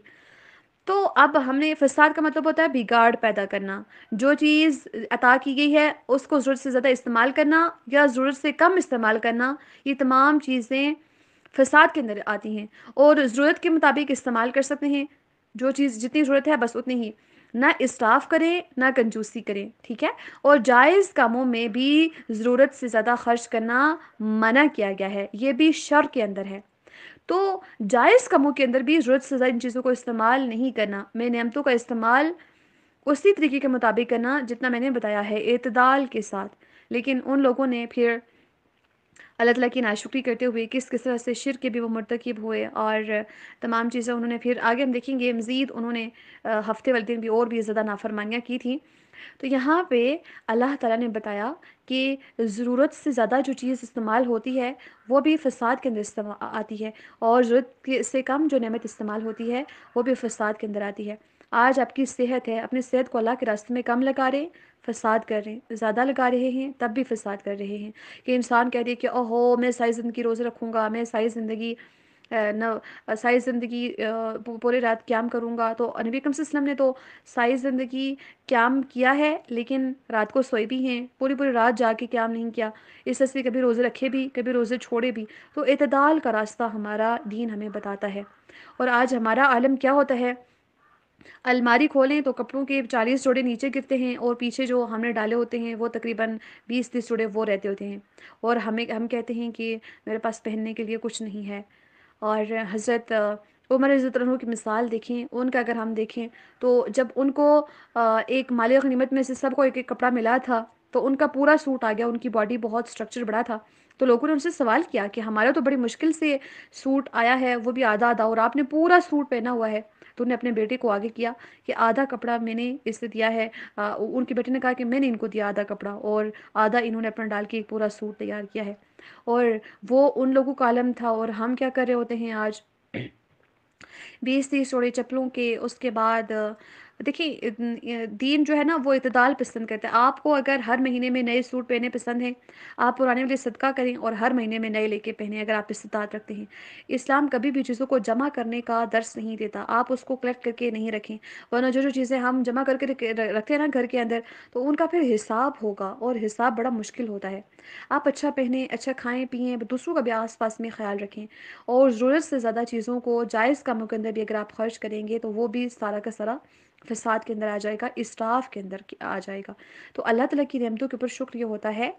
تو اب ہم نے فساد کا مطلب ہوتا ہے بگاڑ پیدا کرنا، جو چیز عطا کی گئی ہے اس کو ضرورت سے زیادہ استعمال کرنا یا ضرورت سے کم استعمال کرنا، یہ تمام چیزیں فساد کے اندر آتی ہیں۔ اور ضرورت کے مطابق استعمال کر سکتے ہیں، جو چیز جتنی ضرورت ہے بس اتنی ہی، نہ اسراف کریں نہ کنجوسی کریں، ٹھیک ہے۔ اور جائز کاموں میں بھی ضرورت سے زیادہ خرچ کرنا منع کیا گیا ہے، یہ بھی شرع کے اندر ہے۔ تو جائز کاموں کے اندر بھی ضرورت سے زیادہ ان چیزوں کو استعمال نہیں کرنا، میں نعمتوں کا استعمال اسی طریقے کے مطابق کرنا جتنا میں نے بتایا ہے، اعتدال کے ساتھ۔ لیکن ان لوگوں نے پھر اللہ تعالیٰ کی ناشکری کرتے ہوئے کس طرح سے شرک کے بھی وہ مرتکب ہوئے، اور تمام چیزیں انہوں نے پھر آگے ہم دیکھیں گے مزید انہوں نے ہفتے والے دن بھی اور بھی زیادہ نافرمانیاں کی تھیں۔ تو یہاں پہ اللہ تعالیٰ نے بتایا کہ ضرورت سے زیادہ جو چیز استعمال ہوتی ہے وہ بھی فساد کے اندر آتی ہے، اور ضرورت سے کم جو نعمت استعمال ہوتی ہے وہ بھی فساد کے اندر آتی ہے۔ آج آپ کی صحت ہے، اپنی صحت کو اللہ کے راستے میں کم لگا رہے فساد کر رہے ہیں، زیادہ لگا رہے ہیں تب بھی فساد کر رہے ہیں۔ کہ انسان کہہ دے کہ اوہو میں ساری زندگی روزے رکھوں گا، میں ساری زندگی پورے رات قیام کروں گا، تو نبی اکرم صلی اللہ علیہ وسلم نے تو ساری زندگی قیام کیا ہے لیکن رات کو سوئے بھی ہیں، پوری رات جا کے قیام نہیں کیا، اس طرح سے کبھی روزے رکھے بھی کبھی روزے چھوڑے بھی۔ تو اعتدال کا راستہ ہمارا دین ہمیں بتاتا ہے۔ اور آج ہمارا عالم کیا ہوتا ہے، الماری کھولیں تو کپڑوں کے 40 جوڑے نیچے گرتے ہیں، اور پیچھے جو ہم نے ڈالے ہوتے ہیں وہ تقریباً 20-30 جوڑے وہ رہتے ہوتے ہیں، اور ہم کہتے ہیں کہ میرے پاس پہننے کے لیے کچھ نہیں ہے۔ اور حضرت عمر رضی اللہ عنہ کی مثال دیکھیں، ان کا اگر ہم دیکھیں تو جب ان کو ایک مال غنیمت میں سے سب کو ایک ایک کپڑا ملا تھا تو ان کا پورا سوٹ آ گیا، ان کی باڈی بہت سٹرکچر بڑا تھا، تو لوگوں نے ان سے سوال کیا کہ ہمارا تو بڑی مشکل سے سوٹ آیا ہے، وہ بھی آدھا اور آپ نے پورا سوٹ پہنا ہوا ہے۔ تو انہوں نے اپنے بیٹے کو آگے کیا کہ آدھا کپڑا میں نے اس سے دیا ہے، ان کے بیٹے نے کہا کہ میں نے ان کو دیا آدھا کپڑا، اور آدھا انہوں نے اپنا ڈال کے ایک پورا سوٹ تیار کیا ہے۔ اور وہ ان لوگوں کا عالم تھا، اور ہم کیا کر رہے ہوتے ہیں آج 20-30 جوڑے چپلوں کے۔ اس کے بعد دیکھیں دین جو ہے نا وہ اعتدال پسند کرتا ہے۔ آپ کو اگر ہر مہینے میں نئے سوٹ پہنے پسند ہیں، آپ پرانے والے صدقہ کریں اور ہر مہینے میں نئے لے کے پہنیں اگر آپ استطاعت رکھتے ہیں۔ اسلام کبھی بھی چیزوں کو جمع کرنے کا درس نہیں دیتا، آپ اس کو کلیکٹ کر کے نہیں رکھیں، ورنہ جو چیزیں ہم جمع کر کے رکھتے ہیں نا گھر کے اندر تو ان کا پھر حساب ہوگا، اور حساب بڑا مشکل ہوتا ہے۔ آپ اچھا پہنیں، اچھا کھائیں پیئیں، دوسروں کا بھی آس پاس میں خیال رکھیں، اور ضرورت سے زیادہ چیزوں کو جائز کاموں کے اندر بھی اگر آپ خرچ کریں گے تو وہ بھی سارا کا سارا فساد کے اندر آ جائے گا، اسراف کے اندر آ جائے گا۔ تو اللہ تعالیٰ کی نعمتوں کے اوپر شکر یہ ہوتا ہے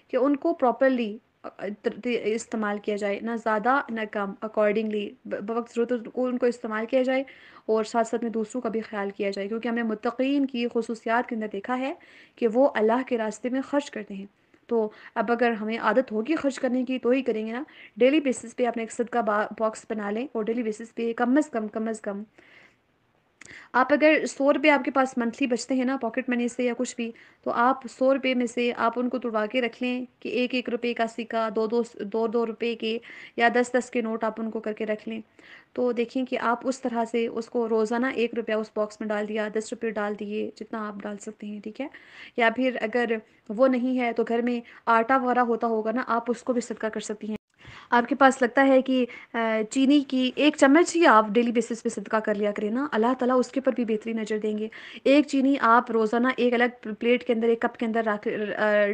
کہ ان کو پراپرلی استعمال کیا جائے، نہ زیادہ نہ کم، اکارڈنگلی بوقت ضرورت کو ان کو استعمال کیا جائے، اور ساتھ ساتھ میں دوسروں کا بھی خیال کیا جائے، کیونکہ ہم نے متقین کی خصوصیات کے اندر دیکھا ہے کہ وہ اللہ کے راستے میں خرچ کرتے ہیں۔ تو اب اگر ہمیں عادت ہوگی خرچ کرنے کی تو ہی کریں گے نا۔ ڈیلی بیسس پہ اپنے ایک صدقہ باکس بنا لیں، اور ڈیلی بیسس پہ کم از کم آپ اگر 100 روپے آپ کے پاس منتھلی بچتے ہیں نا پاکٹ منی سے یا کچھ بھی، تو آپ 100 روپے میں سے آپ ان کو توڑوا کے رکھ لیں کہ 1 روپے کا سکہ، 2 روپے کے، یا 10 کے نوٹ آپ ان کو کر کے رکھ لیں۔ تو دیکھیں کہ آپ اس طرح سے اس کو روزانہ 1 روپیہ اس باکس میں ڈال دیا، 10 روپے ڈال دیے، جتنا آپ ڈال سکتے ہیں، ٹھیک ہے۔ یا پھر اگر وہ نہیں ہے تو گھر میں آٹا وغیرہ ہوتا ہوگا نا، آپ اس کو بھی صدقہ کر سکتی ہیں۔ آپ کے پاس لگتا ہے کہ چینی کی 1 چمچ ہی آپ ڈیلی بیسس پہ صدقہ کر لیا کریں نا، اللہ تعالیٰ اس کے پر بھی بہترین اجر دیں گے۔ ایک چینی آپ روزانہ ایک الگ پلیٹ کے اندر، ایک کپ کے اندر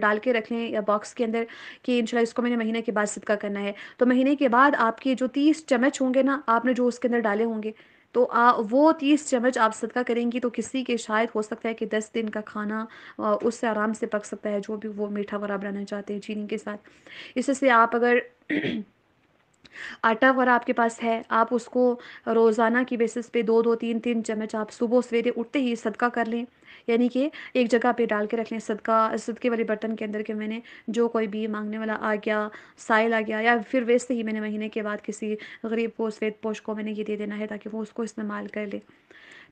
ڈال کے رکھ لیں، یا باکس کے اندر، کہ انشاءاللہ اس کو میں نے مہینے کے بعد صدقہ کرنا ہے، تو مہینے کے بعد آپ کے جو 30 چمچ ہوں گے نا، آپ نے جو اس کے اندر ڈالے ہوں گے، تو وہ 30 چمچ آپ صدقہ کریں گی، تو کسی کے شاید ہو سکتا ہے کہ 10 دن کا کھانا اس سے آرام سے پک سکتا ہے، جو بھی وہ میٹھا وغیرہ بنانا چاہتے ہیں چینی کے ساتھ۔ اس سے آپ اگر آٹا وغیرہ آپ کے پاس ہے، آپ اس کو روزانہ کی بیسس پہ 2 2 3 3 چمچ آپ صبح سویرے اٹھتے ہی صدقہ کر لیں، یعنی کہ ایک جگہ پہ ڈال کے رکھ لیں صدقے والے برتن کے اندر، کہ میں نے جو کوئی بھی مانگنے والا آ گیا، سائل آ گیا، یا پھر ویسے ہی میں نے مہینے کے بعد کسی غریب کو، سفید پوش کو میں نے یہ دے دینا ہے تاکہ وہ اس کو استعمال کر لے۔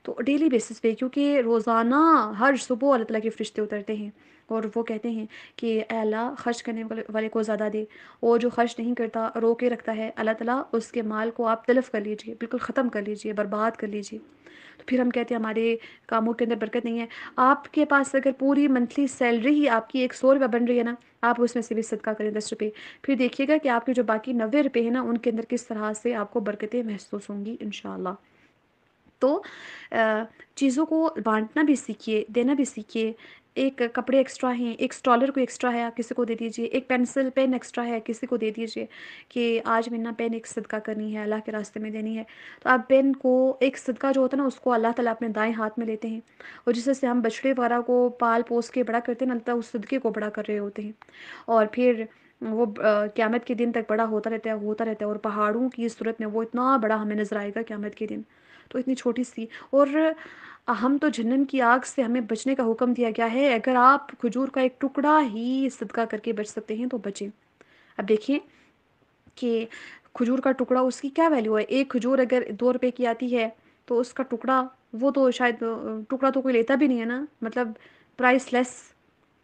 تو ڈیلی بیسس پہ، کیونکہ روزانہ ہر صبح اللہ تعالیٰ کے فرشتے اترتے ہیں، اور وہ کہتے ہیں کہ اے اللہ خرچ کرنے والے کو زیادہ دے، اور جو خرچ نہیں کرتا، رو کے رکھتا ہے، اللہ تعالیٰ اس کے مال کو آپ تلف کر لیجئے، بالکل ختم کر لیجئے، برباد کر لیجئے۔ تو پھر ہم کہتے ہیں ہمارے کاموں کے اندر برکت نہیں ہے۔ آپ کے پاس اگر پوری منتھلی سیلری ہی آپ کی 100 روپے بن رہی ہے نا، آپ اس میں سے بھی صدقہ کریں 10 روپے، پھر دیکھیے گا کہ آپ کے جو باقی 90 روپے ہیں نا، ان کے اندر کس طرح سے آپ کو برکتیں محسوس ہوں گی انشاءاللہ۔ تو چیزوں کو بانٹنا بھی سیکھیے، دینا بھی سیکھیے۔ ایک کپڑے ایکسٹرا ہیں، ایک اسٹالر کو ایکسٹرا ہے، آپ کسی کو دے دیجئے۔ ایک پینسل پین ایکسٹرا ہے، کسی کو دے دیجئے کہ آج میں نے پین ایک صدقہ کرنی ہے، اللہ کے راستے میں دینی ہے۔ تو آپ پین کو، ایک صدقہ جو ہوتا ہے نا، اس کو اللہ تعالیٰ اپنے دائیں ہاتھ میں لیتے ہیں، اور جس سے ہم بچڑے وغیرہ کو پال پوس کے بڑا کرتے ہیں نا، اللہ تعالیٰ اس صدقے کو بڑا کر رہے ہوتے ہیں، اور پھر وہ قیامت کے دن تک بڑا ہوتا رہتا ہے، اور پہاڑوں کی صورت میں وہ اتنا بڑا ہمیں نظر آئے گا قیامت کے دن۔ تو اتنی چھوٹی سی، اور ہم تو جہنم کی آگ سے ہمیں بچنے کا حکم دیا گیا ہے، اگر آپ کھجور کا ایک ٹکڑا ہی صدقہ کر کے بچ سکتے ہیں تو بچیں۔ اب دیکھیں کہ کھجور کا ٹکڑا، اس کی کیا ویلیو ہے؟ ایک کھجور اگر 2 روپے کی آتی ہے، تو اس کا ٹکڑا، وہ تو شاید ٹکڑا تو کوئی لیتا بھی نہیں ہے نا، مطلب پرائس لیس،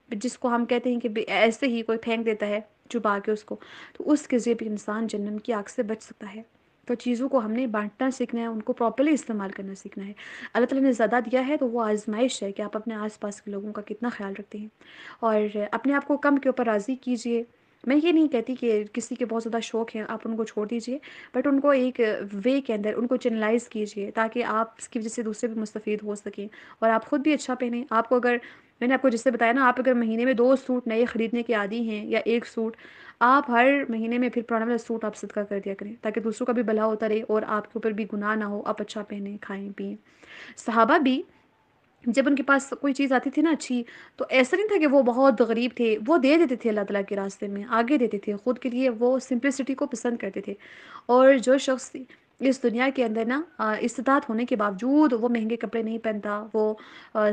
جس کو ہم کہتے ہیں کہ ایسے ہی کوئی پھینک دیتا ہے چھپا کے اس کو، تو اس کے ذریعے بھی انسان جہنم کی آگ سے بچ سکتا ہے۔ تو چیزوں کو ہم نے بانٹنا سیکھنا ہے، ان کو پراپرلی استعمال کرنا سیکھنا ہے۔ اللہ تعالیٰ نے زیادہ دیا ہے تو وہ آزمائش ہے کہ آپ اپنے آس پاس کے لوگوں کا کتنا خیال رکھتے ہیں، اور اپنے آپ کو کم کے اوپر راضی کیجئے۔ میں یہ نہیں کہتی کہ کسی کے بہت زیادہ شوق ہیں آپ ان کو چھوڑ دیجئے، بٹ ان کو ایک وے کے اندر ان کو چینلائز کیجئے، تاکہ آپ اس کی وجہ سے دوسرے بھی مستفید ہو سکیں، اور آپ خود بھی اچھا پہنیں۔ آپ کو اگر، میں نے آپ کو جس سے بتایا نا، آپ اگر مہینے میں 2 سوٹ نئے خریدنے کے عادی ہیں، یا ایک سوٹ، آپ ہر مہینے میں پھر پرانا والا سوٹ آپ صدقہ کر دیا کریں، تاکہ دوسروں کا بھی بھلا ہوتا رہے، اور آپ کے اوپر بھی گناہ نہ ہو، آپ اچھا پہنیں، کھائیں پئیں۔ صحابہ بھی جب ان کے پاس کوئی چیز آتی تھی نا اچھی، تو ایسا نہیں تھا کہ وہ بہت غریب تھے، وہ دے دیتے تھے اللہ تعالیٰ کے راستے میں، آگے دیتے تھے خود کے لیے، وہ سمپلسٹی کو پسند کرتے تھے۔ اور جو شخص اس دنیا کے اندر نا استطاعت ہونے کے باوجود وہ مہنگے کپڑے نہیں پہنتا، وہ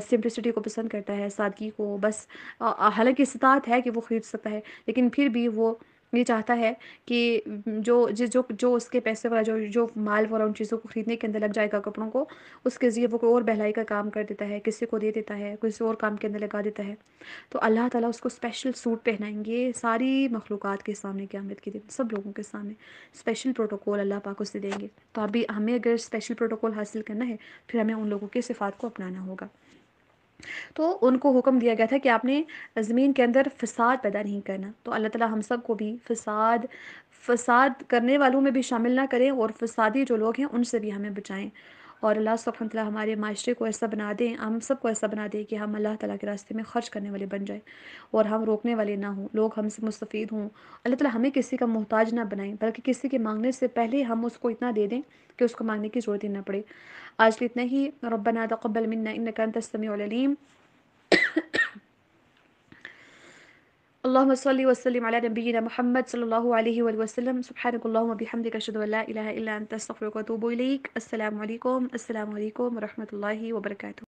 سمپلسٹی کو پسند کرتا ہے، سادگی کو، بس حالانکہ استطاعت ہے کہ وہ خرید سکتا ہے، لیکن پھر بھی وہ یہ چاہتا ہے کہ جو اس کے پیسے والا جو مال والا ان چیزوں کو خریدنے کے اندر لگ جائے گا، کپڑوں کو، اس کے ذریعے وہ کوئی اور بہلائی کا کام کر دیتا ہے، کسی کو دے دیتا ہے، کسی اور کام کے اندر لگا دیتا ہے، تو اللہ تعالیٰ اس کو اسپیشل سوٹ پہنائیں گے ساری مخلوقات کے سامنے، قیامت کے دن سب لوگوں کے سامنے اسپیشل پروٹوکول اللہ پاک اسے دیں گے۔ تو ابھی ہمیں اگر اسپیشل پروٹوکول حاصل کرنا ہے، پھر ہمیں ان لوگوں کے صفات کو اپنانا ہوگا۔ تو ان کو حکم دیا گیا تھا کہ آپ نے زمین کے اندر فساد پیدا نہیں کرنا، تو اللہ تعالیٰ ہم سب کو بھی فساد کرنے والوں میں بھی شامل نہ کریں، اور فسادی جو لوگ ہیں ان سے بھی ہمیں بچائیں، اور اللہ سبحانہ وتعالیٰ ہمارے معاشرے کو ایسا بنا دیں، ہم سب کو ایسا بنا دیں کہ ہم اللہ تعالیٰ کے راستے میں خرچ کرنے والے بن جائیں، اور ہم روکنے والے نہ ہوں، لوگ ہم سے مستفید ہوں۔ اللہ تعالیٰ ہمیں کسی کا محتاج نہ بنائیں، بلکہ کسی کے مانگنے سے پہلے ہم اس کو اتنا دے دیں کہ اس کو مانگنے کی ضرورت ہی نہ پڑے۔ آج کے اتنا ہی۔ ربنا تقبل منا انک انت السمیع العلیم۔ اللهم صل وسلم على نبينا محمد صلى الله عليه وآله وسلم. سبحانك اللهم وبحمدك أشهد أن لا إله إلا أنت أستغفرك وأتوب إليك. السلام عليكم ورحمة الله وبركاته.